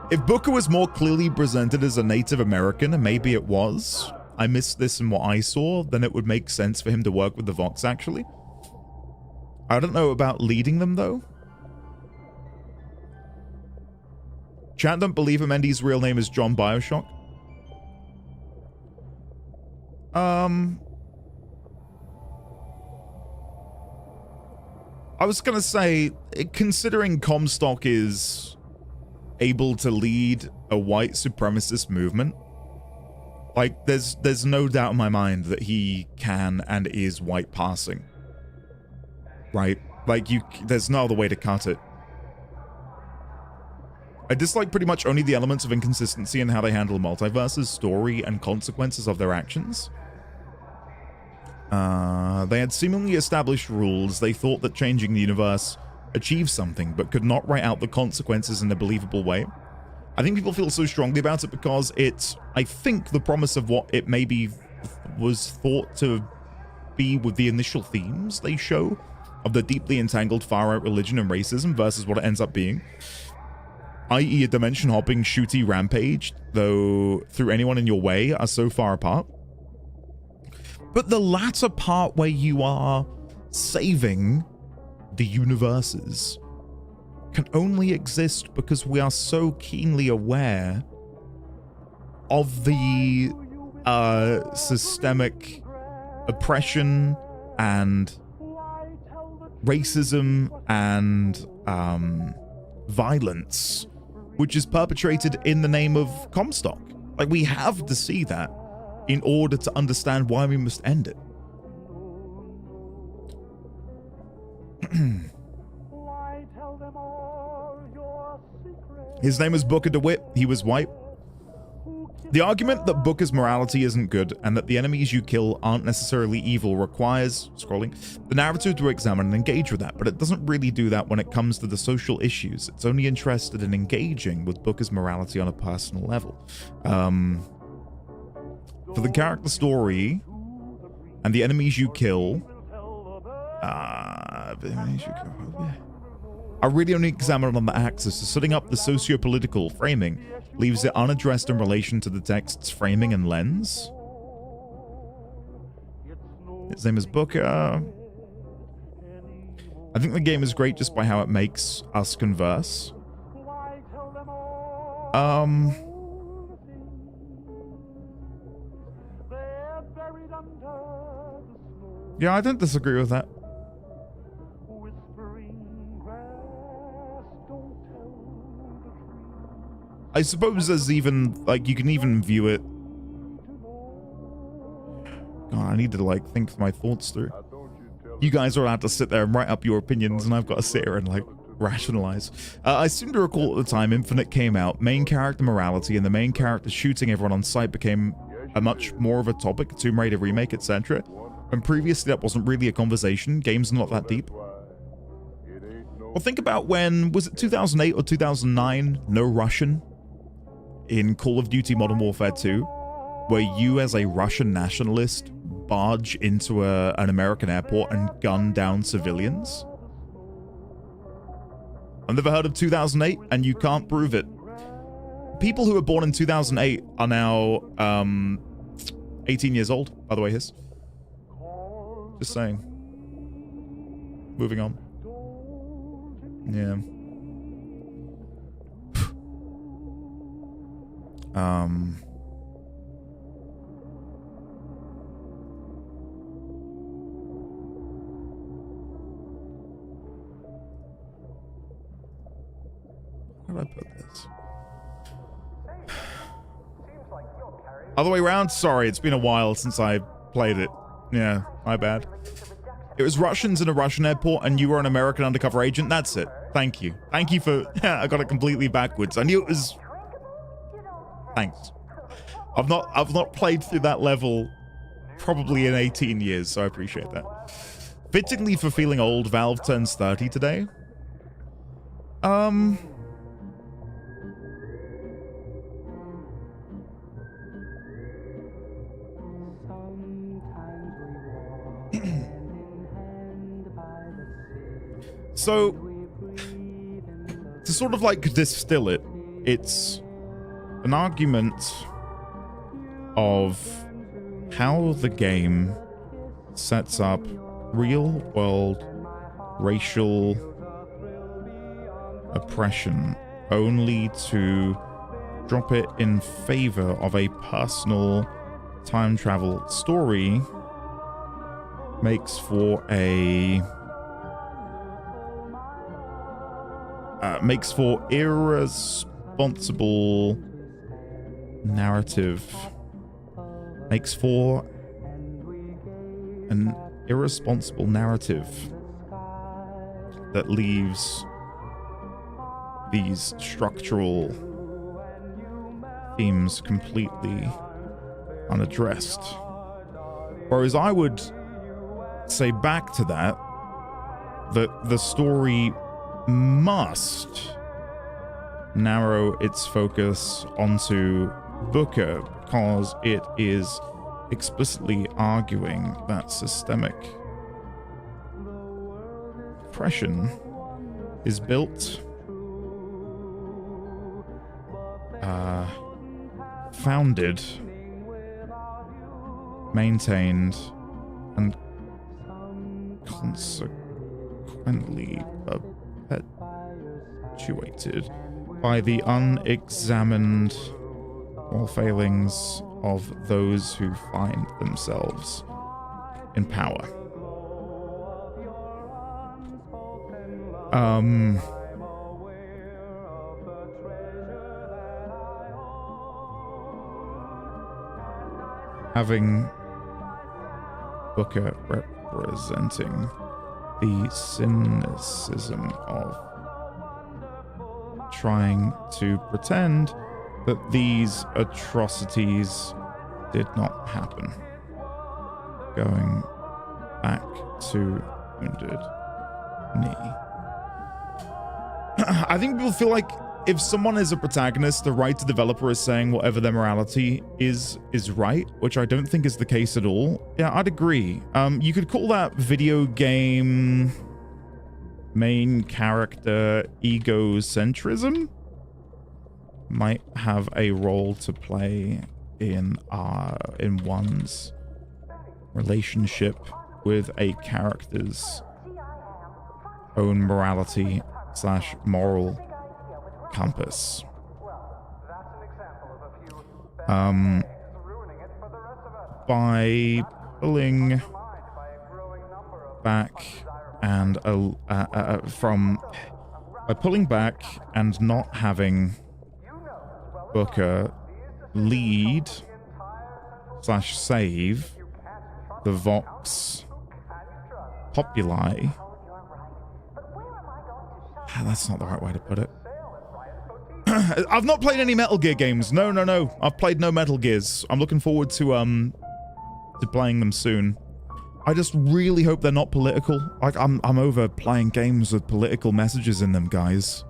If Booker was more clearly presented as a Native American, and maybe it was, I missed this in what I saw, then it would make sense for him to work with the Vox, actually. I don't know about leading them, though. Chat don't believe him, Andy's real name is John BioShock. I was gonna say, considering Comstock is able to lead a white supremacist movement, like, there's no doubt in my mind that he can and is white passing. Right? Like, there's no other way to cut it. I dislike pretty much only the elements of inconsistency in how they handle multiverses, story, and consequences of their actions. They had seemingly established rules. They thought that changing the universe achieved something, but could not write out the consequences in a believable way. I think people feel so strongly about it because it's, I think, the promise of what it maybe was thought to be with the initial themes they show of the deeply entangled far-right religion and racism versus what it ends up being. I.e. a dimension-hopping, shooty rampage, though through anyone in your way, are so far apart. But the latter part where you are saving the universes can only exist because we are so keenly aware of the systemic oppression and racism and violence which is perpetrated in the name of Comstock. Like, we have to see that in order to understand why we must end it. His name is Booker DeWitt. He was white. The argument that Booker's morality isn't good and that the enemies you kill aren't necessarily evil requires, scrolling, the narrative to examine and engage with that, but it doesn't really do that when it comes to the social issues. It's only interested in engaging with Booker's morality on a personal level. For the character story and the enemies you kill, I really only examine it on the axis, so setting up the socio-political framing leaves it unaddressed in relation to the text's framing and lens. His name is Booker. I think the game is great just by how it makes us converse. Yeah, I don't disagree with that. I suppose there's even, like, you can even view it. God, I need to, like, think my thoughts through. You guys are allowed to sit there and write up your opinions, and I've got to sit here and, like, rationalize. I seem to recall at the time Infinite came out, main character morality and the main character shooting everyone on sight became a much more of a topic, Tomb Raider remake, etc. And previously that wasn't really a conversation. Games are not that deep. Well, think about when, was it 2008 or 2009, No Russian in Call of Duty Modern Warfare 2, where you as a Russian nationalist barge into an American airport and gun down civilians? I've never heard of 2008, and you can't prove it. People who were born in 2008 are now 18 years old, by the way, Hiss. Just saying. Moving on. Yeah. Where did I put this? Other way around? Sorry, it's been a while since I played it. Yeah, my bad. It was Russians in a Russian airport and you were an American undercover agent? That's it. Thank you. Thank you for... I got it completely backwards. I knew it was... Thanks. I've not played through that level probably in 18 years, so I appreciate that. Fittingly for feeling old, Valve turns 30 today. So, to sort of like distill it, it's an argument of how the game sets up real-world racial oppression only to drop it in favor of a personal time travel story makes for a irresponsible narrative, makes for an irresponsible narrative that leaves these structural themes completely unaddressed. Whereas I would say back to that the story must narrow its focus onto Booker, because it is explicitly arguing that systemic oppression is built, founded, maintained, and consequently perpetuated by the unexamined or failings of those who find themselves in power. Having Booker representing the cynicism of trying to pretend that these atrocities did not happen. Going back to Wounded Knee. I think people feel like if someone is a protagonist, the writer developer is saying whatever their morality is right, which I don't think is the case at all. Yeah, I'd agree. You could call that video game main character egocentrism. Might have a role to play in one's relationship with a character's own morality / moral compass. By pulling back and by pulling back and not having Booker lead / save the Vox Populi. That's not the right way to put it. I've not played any Metal Gear games. No. I've played no Metal Gears. I'm looking forward to playing them soon. I just really hope they're not political. Like, I'm over playing games with political messages in them, guys.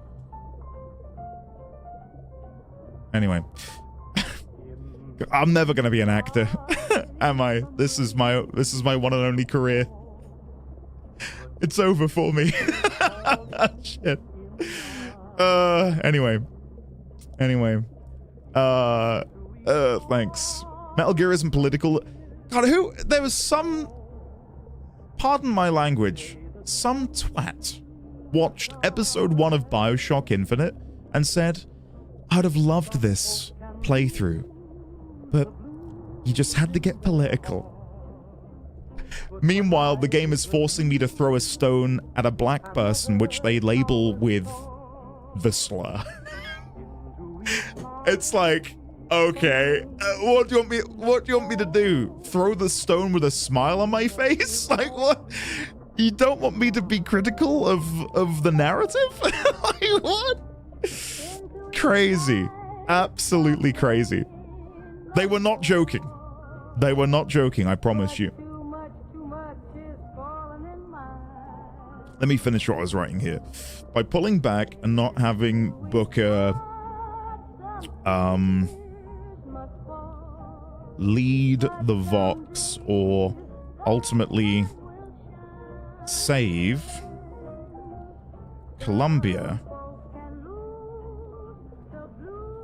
Anyway. I'm never gonna be an actor, am I? This is my one and only career. It's over for me. Shit. Anyway. Thanks. Metal Gear isn't political. God, there was some, pardon my language, some twat watched episode 1 of BioShock Infinite and said, I'd have loved this playthrough, but you just had to get political. Meanwhile, the game is forcing me to throw a stone at a black person, which they label with the slur. It's like, okay, what do you want me to do? Throw the stone with a smile on my face? Like, what? You don't want me to be critical of the narrative? Like, what? Crazy. Absolutely crazy. They were not joking. They were not joking, I promise you. Let me finish what I was writing here. By pulling back and not having Booker lead the Vox or ultimately save Columbia,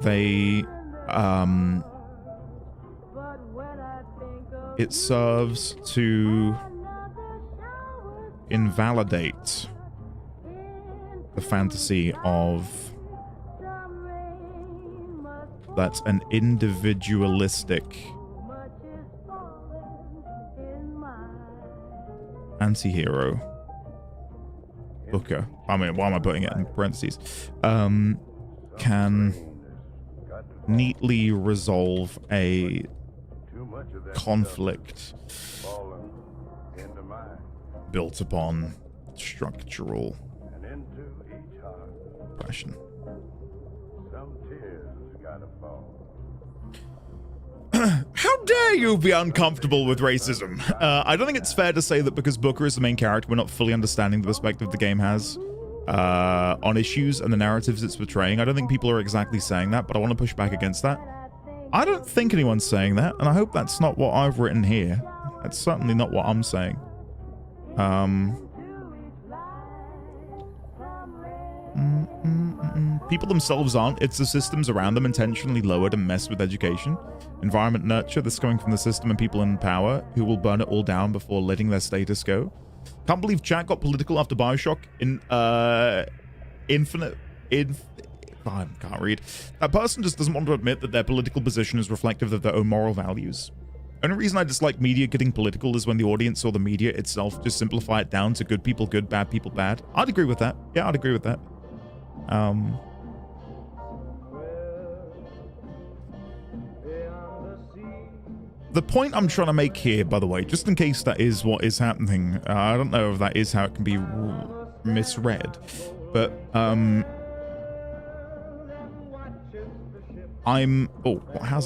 they it serves to invalidate the fantasy of that's an individualistic anti-hero. Booker, I mean, why am I putting it in parentheses? Can neatly resolve a conflict built upon structural depression. Some tears gotta fall. How dare you be uncomfortable with racism? I don't think it's fair to say that because Booker is the main character, we're not fully understanding the perspective the game has on issues and the narratives it's portraying. I don't think people are exactly saying that, but I want to push back against that. I don't think anyone's saying that, and I hope that's not what I've written here. That's certainly not what I'm saying. People themselves aren't. It's the systems around them intentionally lowered and messed with education. Environment nurture that's coming from the system and people in power who will burn it all down before letting their status go. Can't believe chat got political after BioShock. I can't read. That person just doesn't want to admit that their political position is reflective of their own moral values. Only reason I dislike media getting political is when the audience or the media itself just simplify it down to good people good, bad people bad. I'd agree with that. Yeah, I'd agree with that. The point I'm trying to make here, by the way, just in case that is what is happening, I don't know if that is how it can be misread, but how's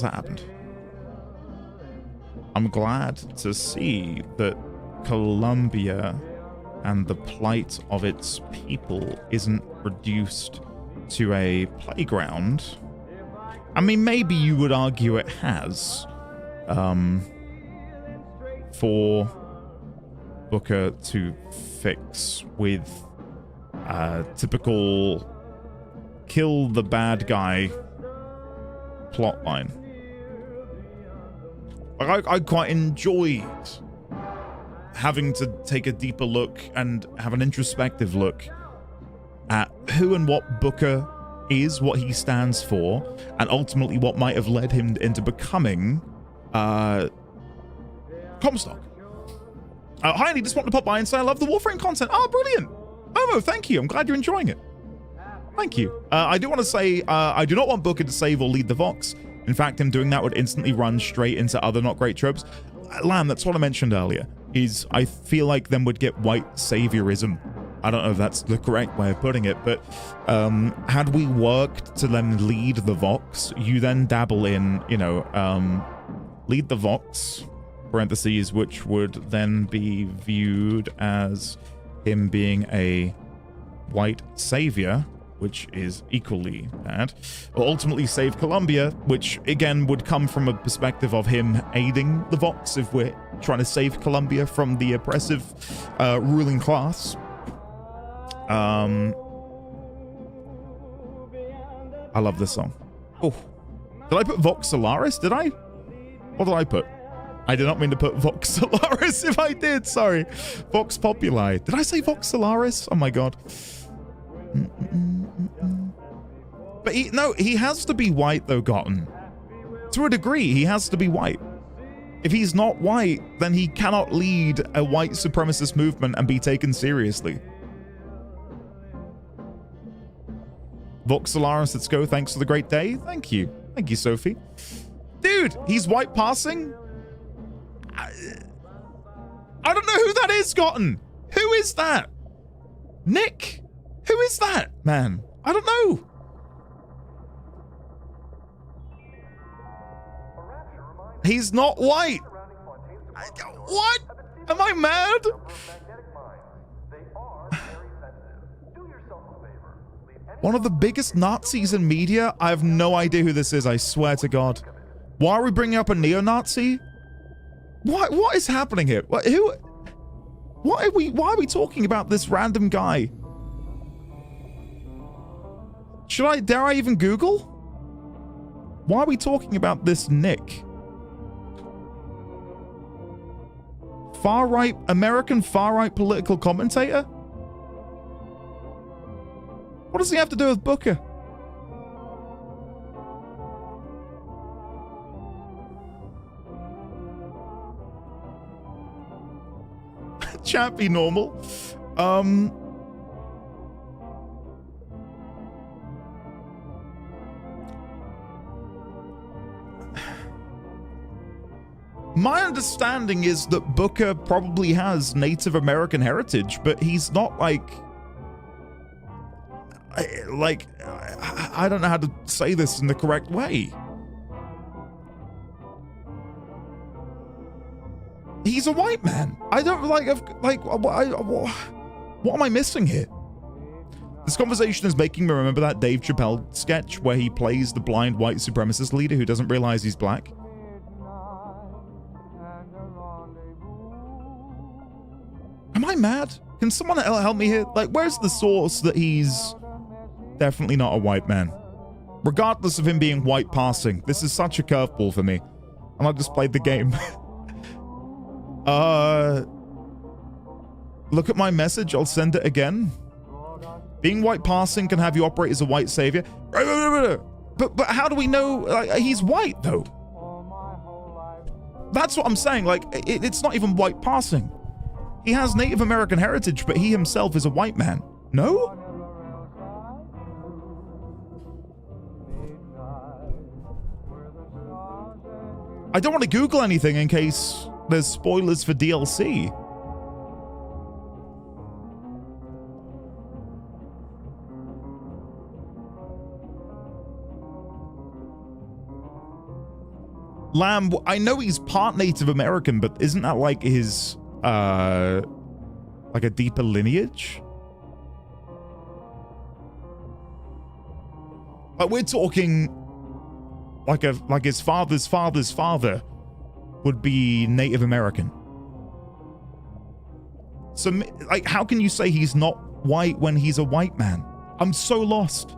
that happened? I'm glad to see that Colombia and the plight of its people isn't reduced to a playground. I mean, maybe you would argue it has, for Booker to fix with typical kill the bad guy plotline. I quite enjoyed having to take a deeper look and have an introspective look at who and what Booker is, what he stands for, and ultimately what might have led him into becoming Comstock. Hi, Andy, just want to pop by and say I love the Warframe content. Oh, brilliant. Momo, thank you. I'm glad you're enjoying it. Thank you. I do want to say I do not want Booker to save or lead the Vox. In fact, him doing that would instantly run straight into other not great tropes. Lamb, that's what I mentioned earlier, is I feel like then would get white saviorism. I don't know if that's the correct way of putting it, but had we worked to then lead the Vox, you then dabble in, lead the Vox, parentheses, which would then be viewed as him being a white savior, which is equally bad, or ultimately save Colombia, which again would come from a perspective of him aiding the Vox if we're trying to save Colombia from the oppressive ruling class. I love this song. Oh, did I put Vox Solaris? Did I? What did I put? I did not mean to put Vox Solaris. If I did, sorry. Vox Populi. Did I say Vox Solaris? Oh my god. But he has to be white though, Gotten. To a degree, he has to be white. If he's not white, then he cannot lead a white supremacist movement and be taken seriously. Vox Solaris, let's go. Thanks for the great day. Thank you. Thank you, Sophie. Dude, he's white passing? I don't know who that is, Gotten. Who is that? Nick? Who is that, man? I don't know. He's not white. What? Am I mad? One of the biggest Nazis in media? I have no idea who this is, I swear to God. Why are we bringing up a neo-Nazi? What is happening here? Why are we talking about this random guy? Dare I even Google? Why are we talking about this Nick? Far-right, American far-right political commentator? What does he have to do with Booker? Chat be normal. My understanding is that Booker probably has Native American heritage, but he's not like... I don't know how to say this in the correct way. He's a white man. I don't what am I missing here? This conversation is making me remember that Dave Chappelle sketch where he plays the blind white supremacist leader who doesn't realize he's black. Am I mad? Can someone help me here? Like, where's the source that he's definitely not a white man? Regardless of him being white passing, this is such a curveball for me. And I just played the game. Look at my message. I'll send it again. Being white passing can have you operate as a white savior. But how do we know he's white, though? That's what I'm saying. Like, it's not even white passing. He has Native American heritage, but he himself is a white man. No? I don't want to Google anything in case there's spoilers for DLC. Lamb, I know he's part Native American, but isn't that like his, like a deeper lineage? Like, we're talking like his father's father's father would be Native American. So, like, how can you say he's not white when he's a white man? I'm so lost.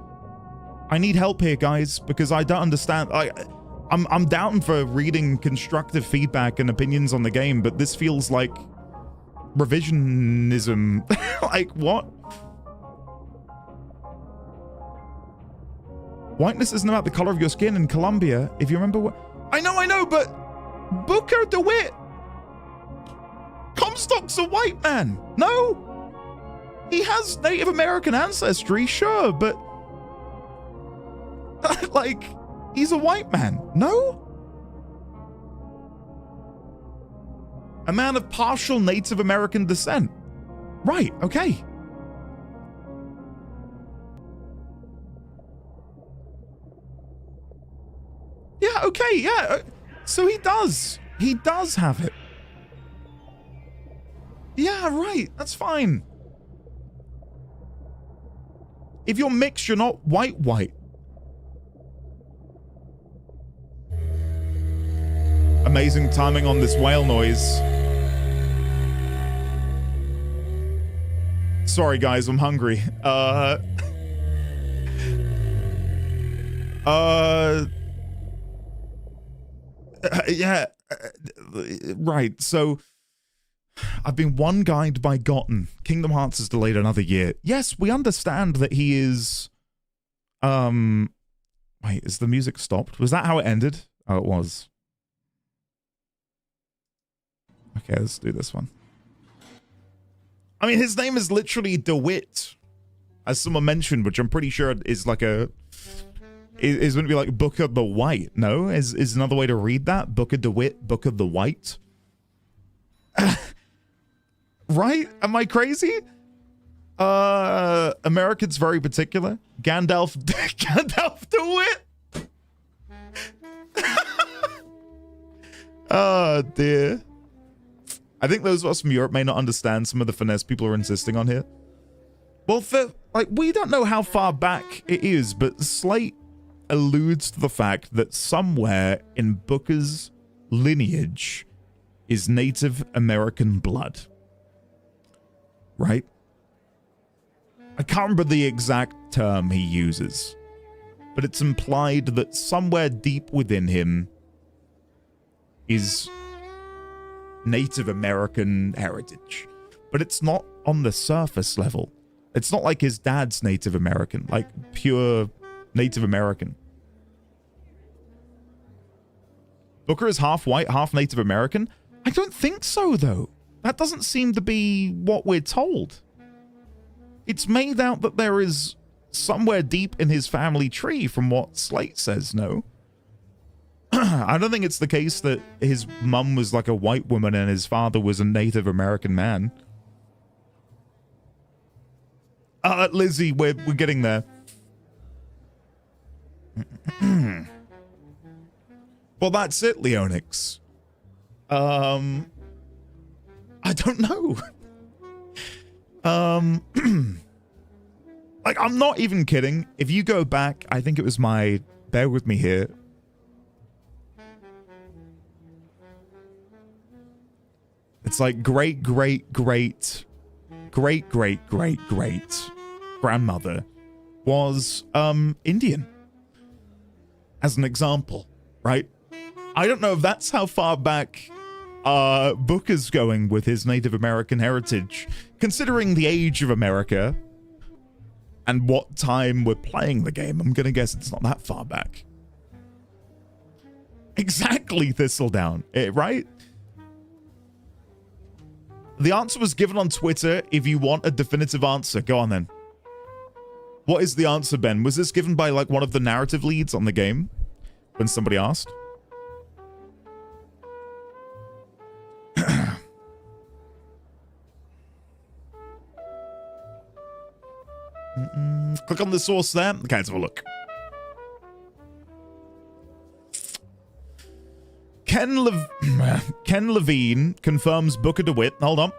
I need help here, guys, because I don't understand. I'm down for reading constructive feedback and opinions on the game, but this feels like revisionism. Like, what? Whiteness isn't about the color of your skin in Colombia, if you remember what... I know, but Booker DeWitt! Comstock's a white man, no? He has Native American ancestry, sure, but... like, he's a white man, no? A man of partial Native American descent. Right, okay. Yeah, okay, yeah. So he does. He does have it. Yeah, right. That's fine. If you're mixed, you're not white. Amazing timing on this whale noise. Sorry, guys, I'm hungry. Yeah, right. So I've been one guide by Gotten. Kingdom Hearts has delayed another year. Yes, we understand that he is. Wait, is the music stopped? Was that how it ended? Oh, it was. Okay, let's do this one. I mean, his name is literally DeWitt, as someone mentioned, which I'm pretty sure is like a. Is going to be like Booker the White, no? Is another way to read that? Booker DeWitt, Booker the White? Right? Am I crazy? Americans very particular. Gandalf DeWitt? Oh, dear. I think those of us from Europe may not understand some of the finesse people are insisting on here. Well, we don't know how far back it is, but Slate alludes to the fact that somewhere in Booker's lineage is Native American blood. Right? I can't remember the exact term he uses, but it's implied that somewhere deep within him is Native American heritage. But it's not on the surface level. It's not like his dad's Native American, like pure Native American. Booker is half white, half Native American? I don't think so, though. That doesn't seem to be what we're told. It's made out that there is somewhere deep in his family tree from what Slate says, no? I don't think it's the case that his mum was like a white woman and his father was a Native American man. Lizzie, we're getting there. Well, that's it, Leonix. I don't know. Like, I'm not even kidding. If you go back, I think it was my... Bear with me here. It's like great grandmother was Indian, as an example, right? I don't know if that's how far back Booker's going with his Native American heritage, considering the age of America and what time we're playing the game. I'm gonna guess it's not that far back. Exactly, Thistledown, right? The answer was given on Twitter. If you want a definitive answer, go on then. What is the answer, Ben? Was this given by like one of the narrative leads on the game when somebody asked? Click on the source there. Okay, let's have a look. Ken Levine confirms Booker DeWitt. Hold on.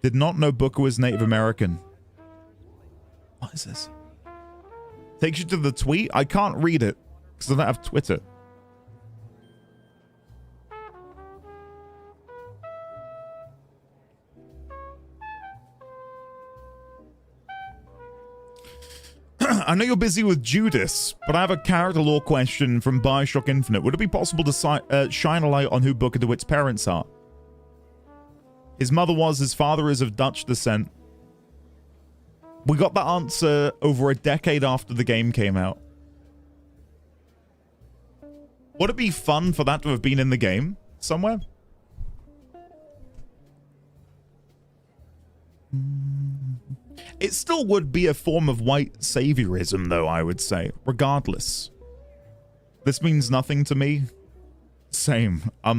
Did not know Booker was Native American. What is this? Takes you to the tweet. I can't read it because I don't have Twitter. I know you're busy with Judas, but I have a character lore question from BioShock Infinite. Would it be possible to shine a light on who Booker DeWitt's parents are? His mother was, his father is of Dutch descent. We got that answer over a decade after the game came out. Would it be fun for that to have been in the game somewhere? It still would be a form of white saviorism, though, I would say, regardless. This means nothing to me. Same. I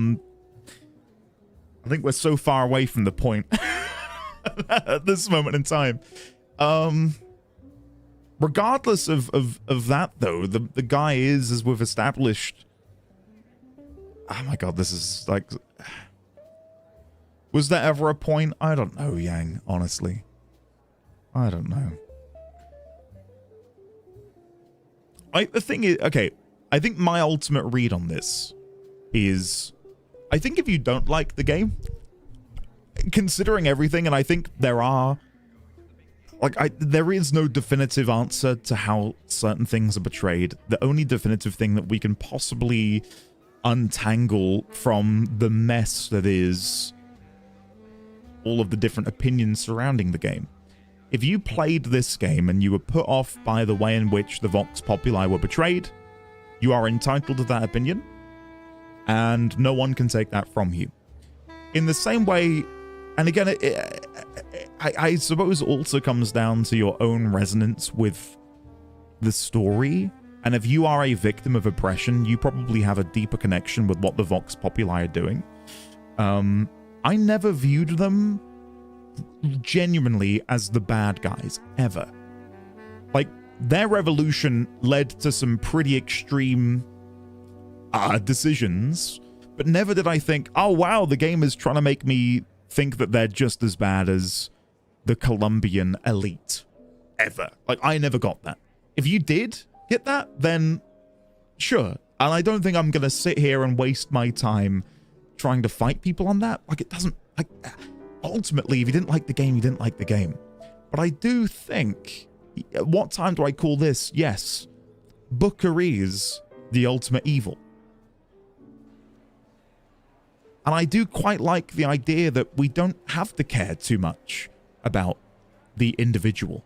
think we're so far away from the point at this moment in time. Regardless of that, though, the guy is, as we've established... Oh my god, this is like... Was there ever a point? I don't know, Yang, honestly. I don't know. The thing is, okay, I think my ultimate read on this is, I think if you don't like the game, considering everything, and I think there are, there is no definitive answer to how certain things are portrayed. The only definitive thing that we can possibly untangle from the mess that is all of the different opinions surrounding the game. If you played this game and you were put off by the way in which the Vox Populi were portrayed, you are entitled to that opinion, and no one can take that from you. In the same way, and again, I suppose also comes down to your own resonance with the story, and if you are a victim of oppression, you probably have a deeper connection with what the Vox Populi are doing. I never viewed them genuinely as the bad guys, ever. Like, their revolution led to some pretty extreme decisions, but never did I think, oh wow, the game is trying to make me think that they're just as bad as the Colombian elite. Ever. Like, I never got that. If you did get that, then sure. And I don't think I'm gonna sit here and waste my time trying to fight people on that. Like, it doesn't, like, ultimately, if you didn't like the game, you didn't like the game. But I do think, at what time do I call this? Yes, Booker is the ultimate evil. And I do quite like the idea that we don't have to care too much about the individual.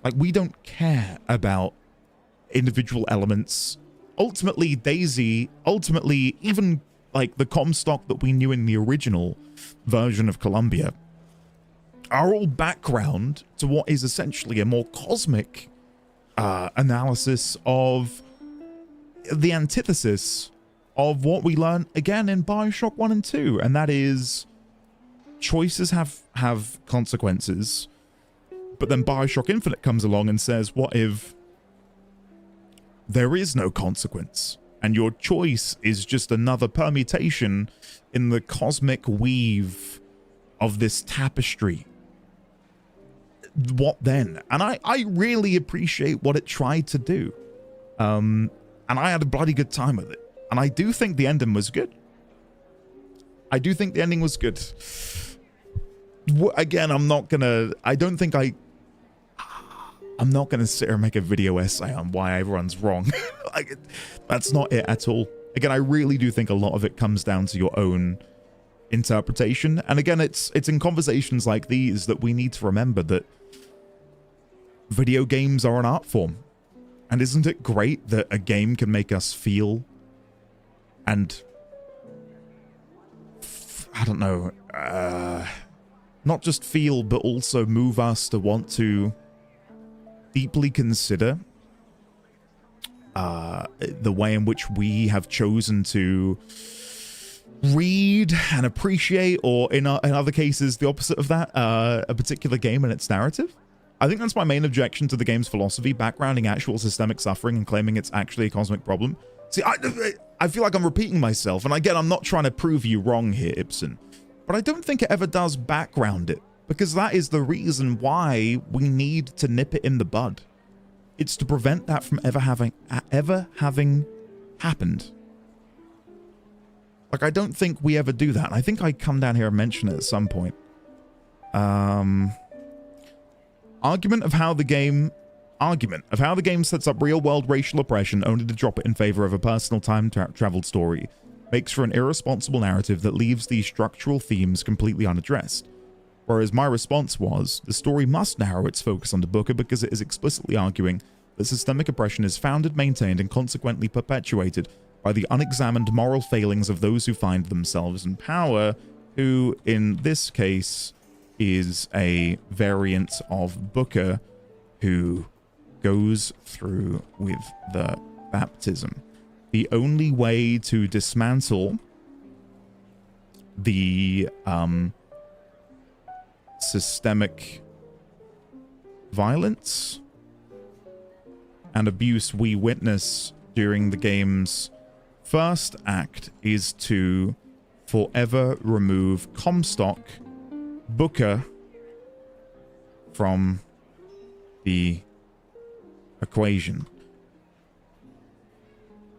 Like, we don't care about individual elements. Ultimately, Daisy, ultimately, even like the Comstock that we knew in the original version of Columbia, are all background to what is essentially a more cosmic analysis of the antithesis of what we learned again in BioShock 1 and 2, and that is choices have consequences. But then BioShock Infinite comes along and says, what if there is no consequence and your choice is just another permutation in the cosmic weave of this tapestry? What then? And I really appreciate what it tried to do. And I had a bloody good time with it. And I do think the ending was good. Again, I'm not gonna sit here and make a video essay on why everyone's wrong. Like, that's not it at all. Again, I really do think a lot of it comes down to your own interpretation. And again, it's in conversations like these that we need to remember that video games are an art form. And isn't it great that a game can make us feel and I don't know, not just feel, but also move us to want to deeply consider the way in which we have chosen to read and appreciate, or in other cases, the opposite of that, a particular game and its narrative. I think that's my main objection to the game's philosophy, backgrounding actual systemic suffering and claiming it's actually a cosmic problem. See, I feel like I'm repeating myself, and again, I'm not trying to prove you wrong here, Ibsen, but I don't think it ever does background it, because that is the reason why we need to nip it in the bud. It's to prevent that from ever having happened. Like, I don't think we ever do that. I think I come down here and mention it at some point. Argument of how the game sets up real-world racial oppression only to drop it in favor of a personal time-traveled story makes for an irresponsible narrative that leaves these structural themes completely unaddressed. Whereas my response was, the story must narrow its focus onto Booker because it is explicitly arguing that systemic oppression is founded, maintained, and consequently perpetuated by the unexamined moral failings of those who find themselves in power, who, in this case, is a variant of Booker who goes through with the baptism. The only way to dismantle the systemic violence and abuse we witness during the game's first act is to forever remove Comstock, Booker, from the equation.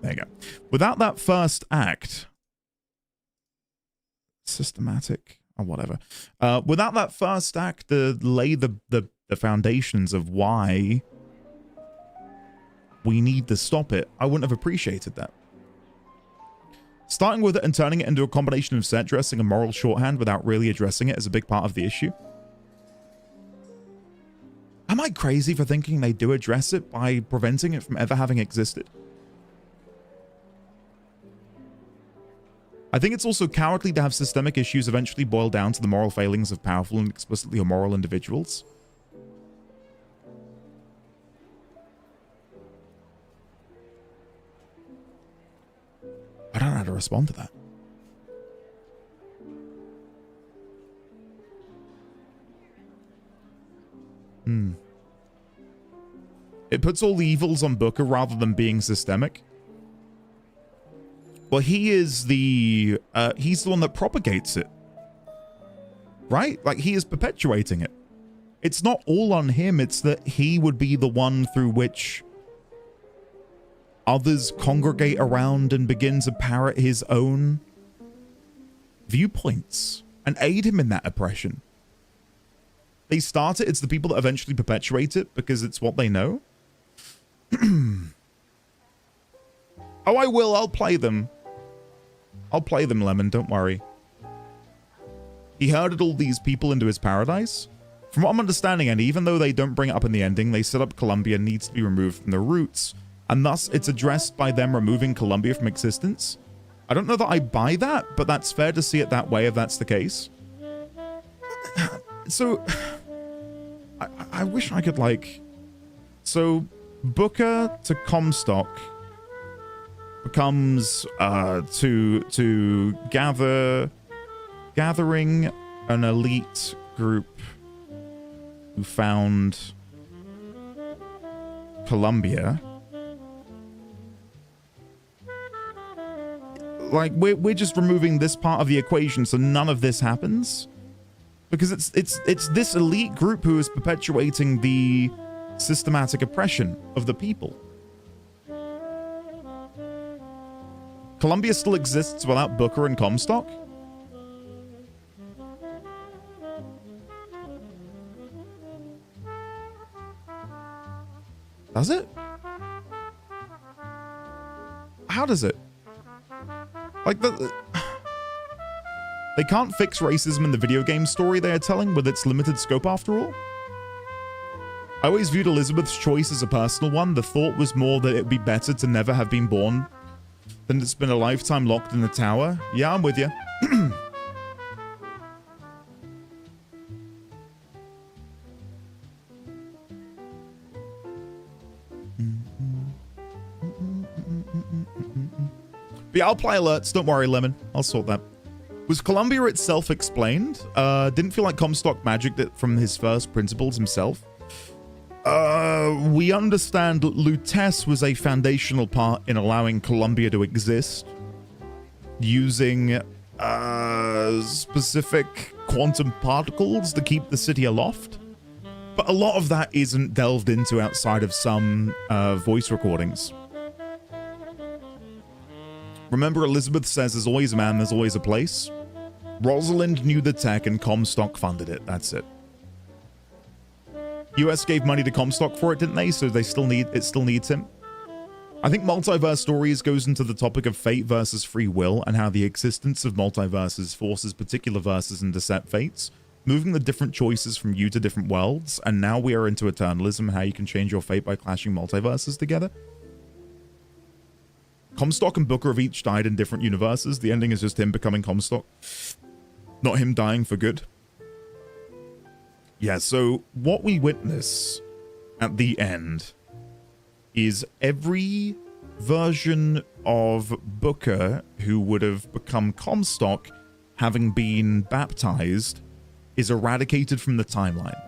There you go. Without that first act, systematic or whatever, without that first act to lay the foundations of why we need to stop it, I wouldn't have appreciated that. Starting with it and turning it into a combination of set dressing and moral shorthand without really addressing it is a big part of the issue. Am I crazy for thinking they do address it by preventing it from ever having existed? I think it's also cowardly to have systemic issues eventually boil down to the moral failings of powerful and explicitly immoral individuals. I don't know how to respond to that. It puts all the evils on Booker rather than being systemic. Well, he is he's the one that propagates it. Right? Like, he is perpetuating it. It's not all on him, it's that he would be the one through which others congregate around and begin to parrot his own viewpoints and aid him in that oppression. They start it, it's the people that eventually perpetuate it because it's what they know. Oh, I will. I'll play them. I'll play them, Lemon. Don't worry. He herded all these people into his paradise. From what I'm understanding, and even though they don't bring it up in the ending, they set up Columbia needs to be removed from the roots, and thus it's addressed by them removing Columbia from existence. I don't know that I buy that, but that's fair to see it that way if that's the case. So, I wish I could, like... So, Booker to Comstock comes to gathering an elite group who found Columbia. Like, we're just removing this part of the equation so none of this happens, because it's this elite group who is perpetuating the systematic oppression of the people. Columbia still exists without Booker and Comstock? Does it? How does it? Like, they can't fix racism in the video game story they are telling with its limited scope after all? I always viewed Elizabeth's choice as a personal one. The thought was more that it'd be better to never have been born than to spend a lifetime locked in the tower. Yeah, I'm with you. But yeah, I'll play alerts. Don't worry, Lemon. I'll sort that. Was Columbia itself explained? Didn't feel like Comstock magicked it from his first principles himself. We understand Lutece was a foundational part in allowing Columbia to exist, using specific quantum particles to keep the city aloft. But a lot of that isn't delved into outside of some voice recordings. Remember, Elizabeth says there's always a man, there's always a place. Rosalind knew the tech and Comstock funded it. That's it. US gave money to Comstock for it, didn't they? So it still needs him. I think Multiverse Stories goes into the topic of fate versus free will and how the existence of multiverses forces particular verses into set fates, moving the different choices from you to different worlds. And now we are into eternalism and how you can change your fate by clashing multiverses together. Comstock and Booker have each died in different universes. The ending is just him becoming Comstock, not him dying for good. Yeah, so what we witness at the end is every version of Booker who would have become Comstock, having been baptized, is eradicated from the timeline.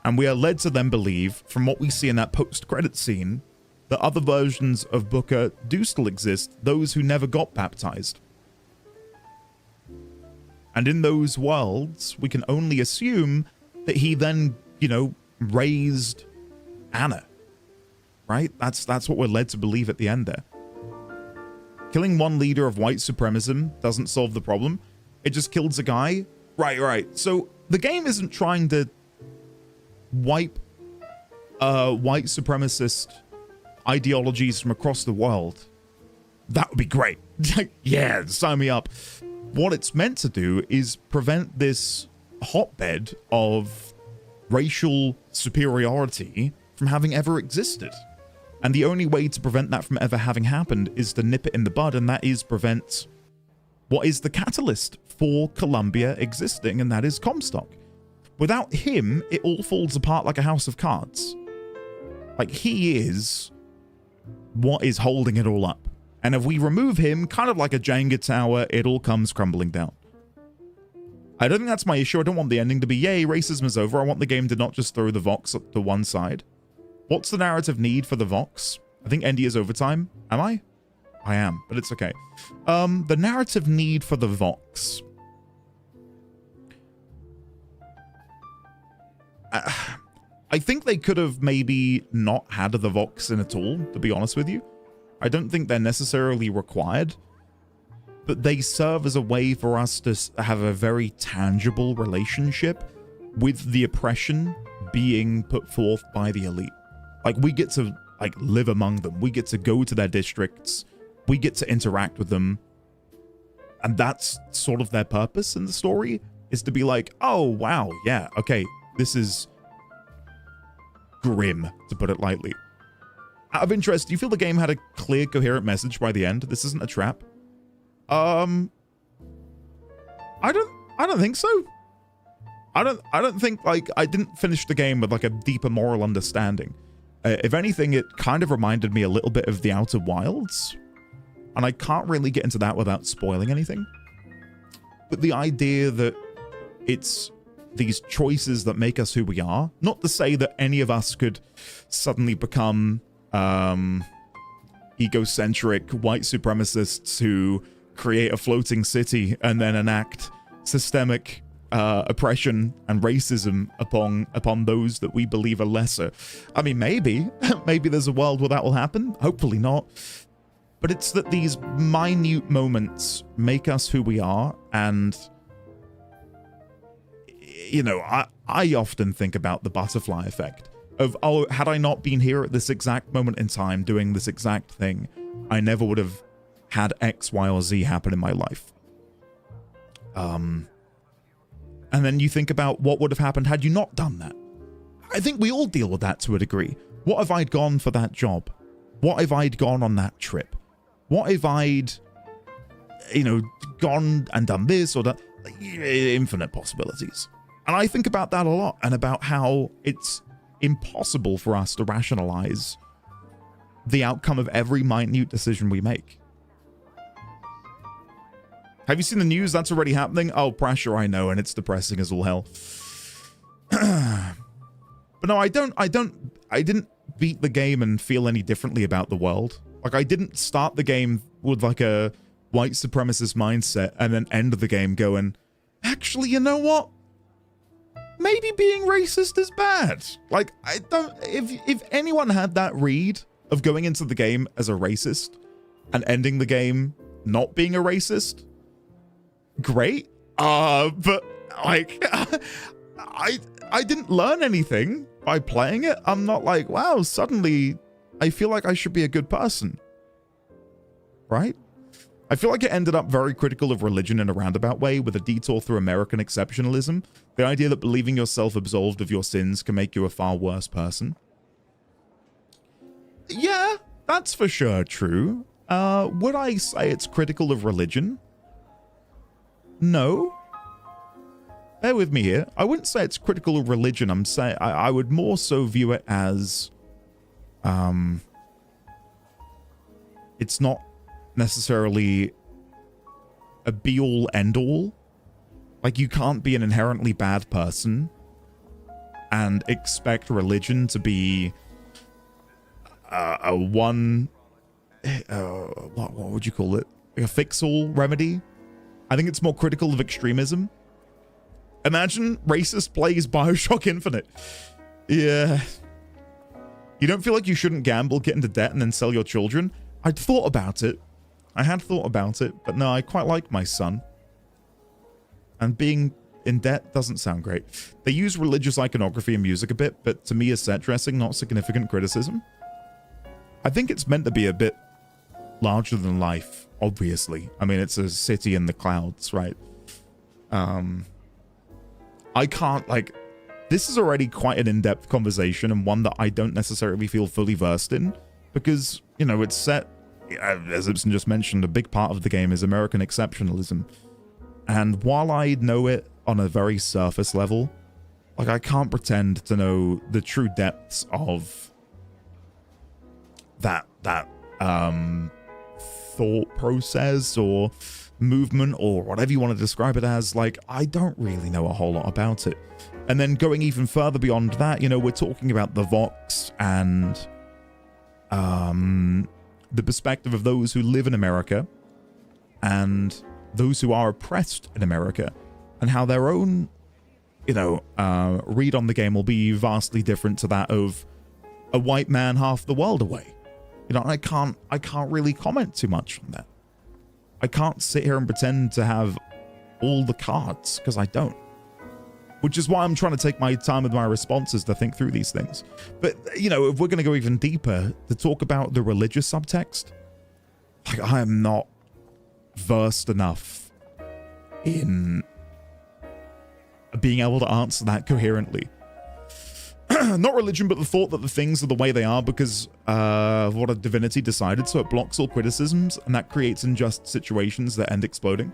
And we are led to then believe, from what we see in that post-credit scene, that other versions of Booker do still exist, those who never got baptized. And in those worlds, we can only assume that he then, you know, raised Anna. Right? That's what we're led to believe at the end there. Killing one leader of white supremacism doesn't solve the problem. It just kills a guy. Right. So the game isn't trying to wipe white supremacist ideologies from across the world. That would be great. Yeah, sign me up. What it's meant to do is prevent this hotbed of racial superiority from having ever existed. And the only way to prevent that from ever having happened is to nip it in the bud, and that is prevent what is the catalyst for Columbia existing, and that is Comstock. Without him, it all falls apart like a house of cards. Like, he is what is holding it all up. And if we remove him, kind of like a Jenga tower, it all comes crumbling down. I don't think that's my issue. I don't want the ending to be, yay, racism is over. I want the game to not just throw the Vox to one side. What's the narrative need for the Vox? I think ND is overtime. Am I? I am, but it's okay. The narrative need for the Vox. I think they could have maybe not had the Vox in at all, to be honest with you. I don't think they're necessarily required, but they serve as a way for us to have a very tangible relationship with the oppression being put forth by the elite. Like, we get to, like, live among them. We get to go to their districts. We get to interact with them. And that's sort of their purpose in the story, is to be like, oh, wow, yeah, okay, this is grim, to put it lightly. Out of interest, do you feel the game had a clear, coherent message by the end? This isn't a trap. I don't think so. I don't think, like, I didn't finish the game with like a deeper moral understanding. If anything, it kind of reminded me a little bit of the Outer Wilds. And I can't really get into that without spoiling anything. But the idea that it's these choices that make us who we are, not to say that any of us could suddenly become egocentric white supremacists who create a floating city and then enact systemic oppression and racism upon those that we believe are lesser. I mean, maybe there's a world where that will happen. Hopefully not. But it's that these minute moments make us who we are. And, you know, I often think about the butterfly effect of, oh, had I not been here at this exact moment in time doing this exact thing, I never would have had X, Y, or Z happen in my life. And then you think about what would have happened had you not done that. I think we all deal with that to a degree. What if I'd gone for that job? What if I'd gone on that trip? What if I'd, you know, gone and done this or that? Infinite possibilities. And I think about that a lot, and about how it's impossible for us to rationalize the outcome of every minute decision we make. Have you seen the news? That's already happening. Oh, pressure, I know, and it's depressing as all hell. But no, I didn't beat the game and feel any differently about the world. Like, I didn't start the game with like a white supremacist mindset and then end the game going, actually, you know what? Maybe being racist is bad. Like, I don't, if anyone had that read of going into the game as a racist and ending the game not being a racist, great. But like, I didn't learn anything by playing it. I'm not like, wow, suddenly I feel like I should be a good person. Right? I feel like it ended up very critical of religion in a roundabout way, with a detour through American exceptionalism. The idea that believing yourself absolved of your sins can make you a far worse person. Yeah, that's for sure true. Would I say it's critical of religion? No. Bear with me here. I wouldn't say it's critical of religion. I'm saying I would more so view it as it's not necessarily a be-all end-all. Like, you can't be an inherently bad person and expect religion to be a one what would you call it, like a fix-all remedy. I think it's more critical of extremism. Imagine racist plays BioShock Infinite. Yeah. You don't feel like you shouldn't gamble, get into debt, and then sell your children? I'd thought about it. I had thought about it, but no, I quite like my son. And being in debt doesn't sound great. They use religious iconography and music a bit, but to me is set dressing, not significant criticism. I think it's meant to be a bit larger than life, obviously. I mean, it's a city in the clouds, right? I can't, like, this is already quite an in-depth conversation, and one that I don't necessarily feel fully versed in, because, you know, it's set, as Ibsen just mentioned, a big part of the game is American exceptionalism. And while I know it on a very surface level, like, I can't pretend to know the true depths of that thought process or movement or whatever you want to describe it as. Like, I don't really know a whole lot about it. And then going even further beyond that, you know, we're talking about the Vox and the perspective of those who live in America and those who are oppressed in America, and how their own, you know, read on the game will be vastly different to that of a white man half the world away. You know, I can't really comment too much on that. I can't sit here and pretend to have all the cards, because I don't. Which is why I'm trying to take my time with my responses to think through these things. But, you know, if we're going to go even deeper, to talk about the religious subtext, like, I am not versed enough in being able to answer that coherently. Not religion, but the thought that the things are the way they are because of what a divinity decided, so it blocks all criticisms, and that creates unjust situations that end exploding.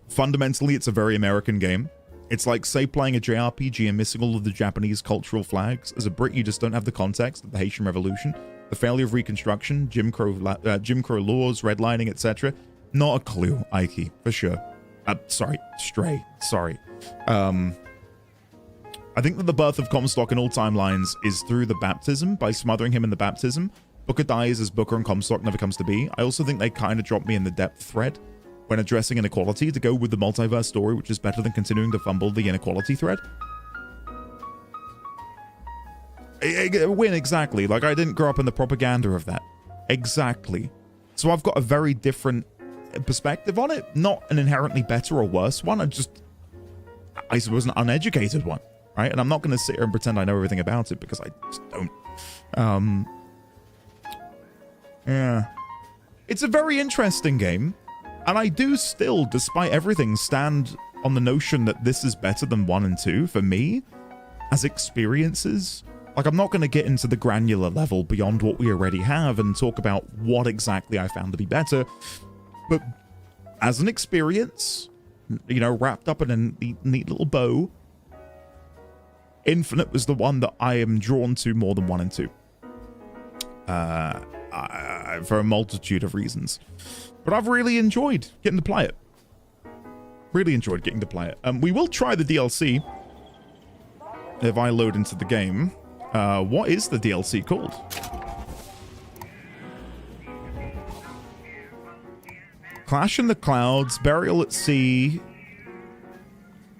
Fundamentally, it's a very American game. It's like, say, playing a JRPG and missing all of the Japanese cultural flags. As a Brit, you just don't have the context of the Haitian Revolution, the failure of Reconstruction, Jim Crow laws, redlining, etc. Not a clue, Ike, for sure. Sorry, Stray. Sorry. I think that the birth of Comstock in all timelines is through the baptism, by smothering him in the baptism. Booker dies as Booker and Comstock never comes to be. I also think they kind of dropped me in the depth thread when addressing inequality to go with the multiverse story, which is better than continuing to fumble the inequality thread. Win, exactly. Like, I didn't grow up in the propaganda of that. Exactly. So I've got a very different perspective on it. Not an inherently better or worse one. I suppose, an uneducated one, right? And I'm not going to sit here and pretend I know everything about it, because I just don't. Yeah. It's a very interesting game. And I do still, despite everything, stand on the notion that this is better than 1 and 2 for me as experiences. Like, I'm not going to get into the granular level beyond what we already have and talk about what exactly I found to be better. But as an experience, you know, wrapped up in a neat little bow, Infinite was the one that I am drawn to more than 1 and 2. For a multitude of reasons. But I've really enjoyed getting to play it. Really enjoyed getting to play it. We will try the DLC if I load into the game. What is the DLC called? Clash in the Clouds, Burial at Sea.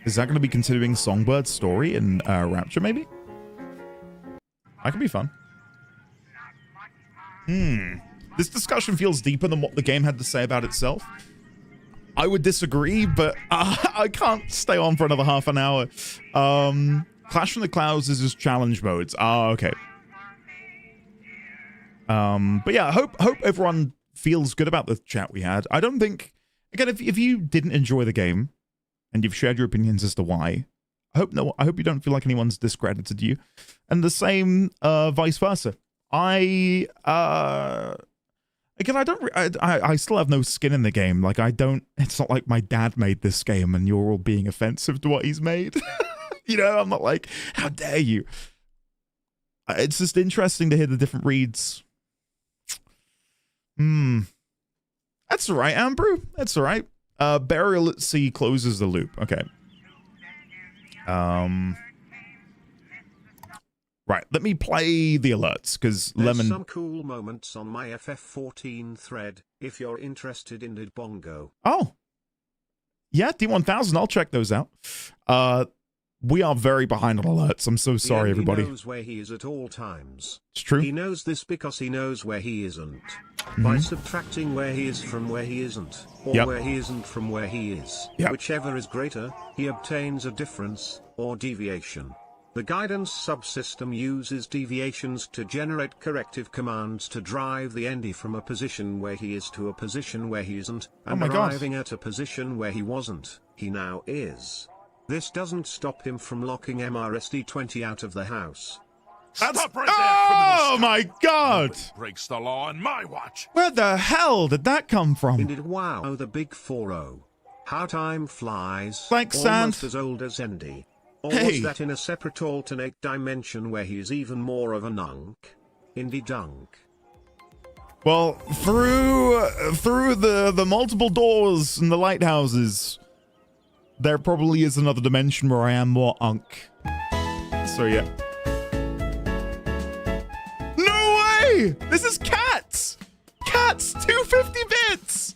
Is that going to be continuing Songbird's story in Rapture, maybe? That could be fun. This discussion feels deeper than what the game had to say about itself. I would disagree, but I can't stay on for another half an hour. Clash in the Clouds is just challenge modes. Okay. But yeah, I hope everyone feels good about the chat we had. I don't think, again, if you didn't enjoy the game and you've shared your opinions as to why, I hope you don't feel like anyone's discredited you, and the same vice versa. I still have no skin in the game. Like, it's not like my dad made this game and you're all being offensive to what he's made. You know, I'm not like, how dare you? It's just interesting to hear the different reads. That's all right, Ambrew. That's all right. Burial at Sea closes the loop. Okay. Right, let me play the alerts, because Lemon... There's some cool moments on my FF14 thread, if you're interested in it, Bongo. Oh. Yeah, D1000, I'll check those out. We are very behind on alerts. I'm so sorry, everybody. He knows where he is at all times. It's true. He knows this because he knows where he isn't. By subtracting where he is from where he isn't, or where he isn't from where he is, whichever is greater, he obtains a difference, or deviation. The guidance subsystem uses deviations to generate corrective commands to drive the ND from a position where he is to a position where he isn't, and arriving at a position where he wasn't, he now is. This doesn't stop him from locking MRSD-20 out of the house. Stop right there, oh my god! Breaks the law on my watch. Where the hell did that come from? Indeed, wow, the big 4-0. How time flies. Thanks, almost Sand. as old as Endy. Or Hey. was that in a separate alternate dimension where he is even more of a nunk? Indy dunk. Well, through the multiple doors and the lighthouses, there probably is another dimension where I am more unk. So yeah. No way! This is Cats! Cats 250 bits!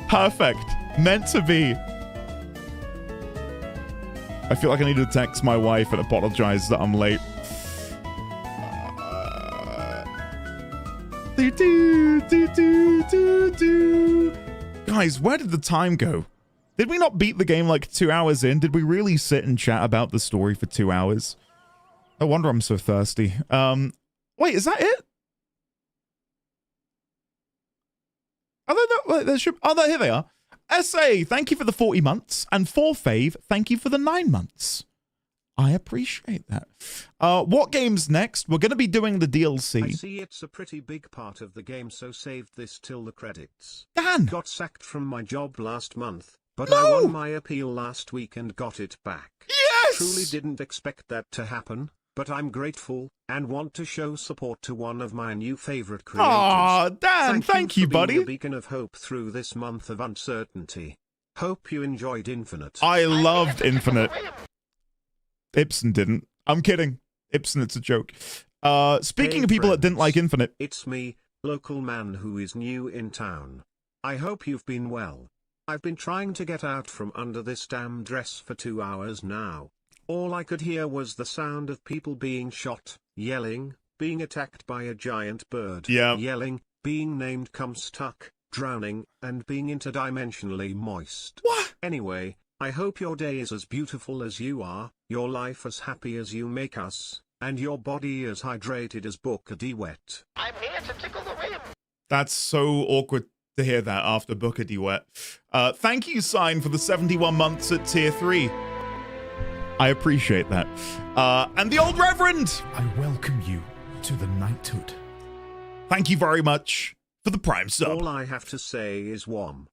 Perfect. Meant to be. I feel like I need to text my wife and apologize that I'm late. Guys, where did the time go? Did we not beat the game like 2 hours in? Did we really sit and chat about the story for 2 hours? No wonder I'm so thirsty. Wait, is that it? Here they are. SA, thank you for the 40 months. And 4Fave, thank you for the 9 months. I appreciate that. What game's next? We're going to be doing the DLC. I see it's a pretty big part of the game, so saved this till the credits. Dan! Got sacked from my job last month, But I won my appeal last week and got it back. Yes! Truly didn't expect that to happen, but I'm grateful, and want to show support to one of my new favorite creators. Aw, Dan, thank you, for being buddy. a beacon of hope through this month of uncertainty. Hope you enjoyed Infinite. I loved Infinite. Ibsen didn't. I'm kidding. Ibsen, it's a joke. Speaking Hey of people that friends, didn't like Infinite. It's me, local man who is new in town. I hope you've been well. I've been trying to get out from under this damn dress for 2 hours now. All I could hear was the sound of people being shot, yelling, being attacked by a giant bird, yelling, being named Comstuck, drowning, and being interdimensionally moist. What? Anyway, I hope your day is as beautiful as you are, your life as happy as you make us, and your body as hydrated as Booker D. Wet. I'm here to tickle the whim. That's so awkward to hear that after Booker D. Wet. Thank you, Sign, for the 71 months at tier 3. I appreciate that. And the Old Reverend! I welcome you to the knighthood. Thank you very much for the Prime sub. All I have to say is Wham.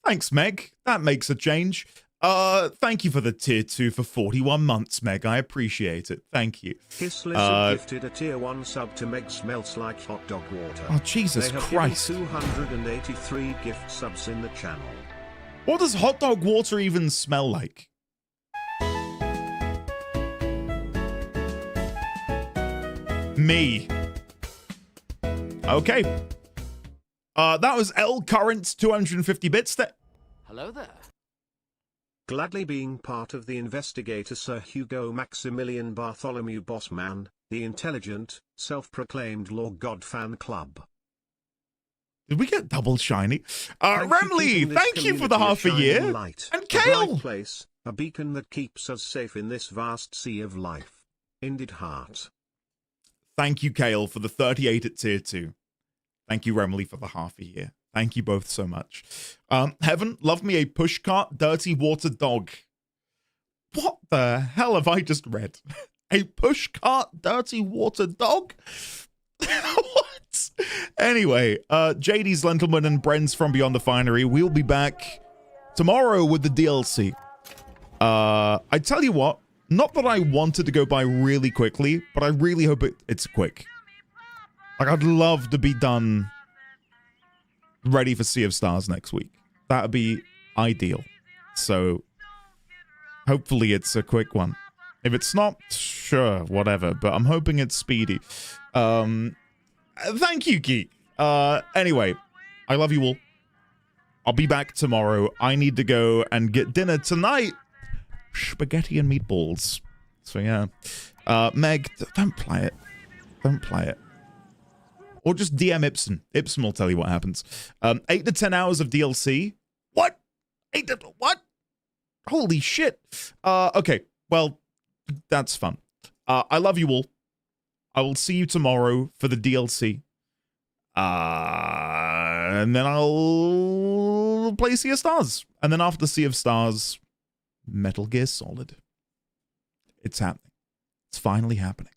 Thanks, Meg. That makes a change. Thank you for the tier 2 for 41 months, Meg. I appreciate it. Thank you. Kiss Lizard gifted a tier 1 sub to Meg Smells Like Hot Dog Water. Oh, Jesus they have Christ. Given 283 gift subs in the channel. What does hot dog water even smell like? Me. Okay. That was L Current 250 bits. Hello there. Gladly being part of the investigator Sir Hugo Maximilian Bartholomew Bossman, the intelligent, self-proclaimed Law God fan club. Did we get double shiny? Remley, thank you for the half a year. Light, And a Kale. bright place, a beacon that keeps us safe in this vast sea of life. Ended heart. Thank you, Kale, for the 38 at tier 2. Thank you, Remley, for the half a year. Thank you both so much. Heaven, love me a pushcart, dirty water dog. What the hell have I just read? A pushcart, dirty water dog? What? Anyway, JD's Lentilman and Bren's from Beyond the Finery. We'll be back tomorrow with the DLC. I tell you what, not that I wanted to go by really quickly, but I really hope it's quick. Like, I'd love to be done ready for Sea of Stars next week. That would be ideal. So, hopefully it's a quick one. If it's not, sure, whatever. But I'm hoping it's speedy. Thank you, Geek. Anyway, I love you all. I'll be back tomorrow. I need to go and get dinner tonight. Spaghetti and meatballs. So, yeah. Meg, don't play it. Don't play it. Or just DM Ibsen. Ibsen will tell you what happens. 8 to 10 hours of DLC. What? 8 to... What? Holy shit. Okay. Well, that's fun. I love you all. I will see you tomorrow for the DLC. And then I'll play Sea of Stars. And then after Sea of Stars, Metal Gear Solid. It's happening. It's finally happening.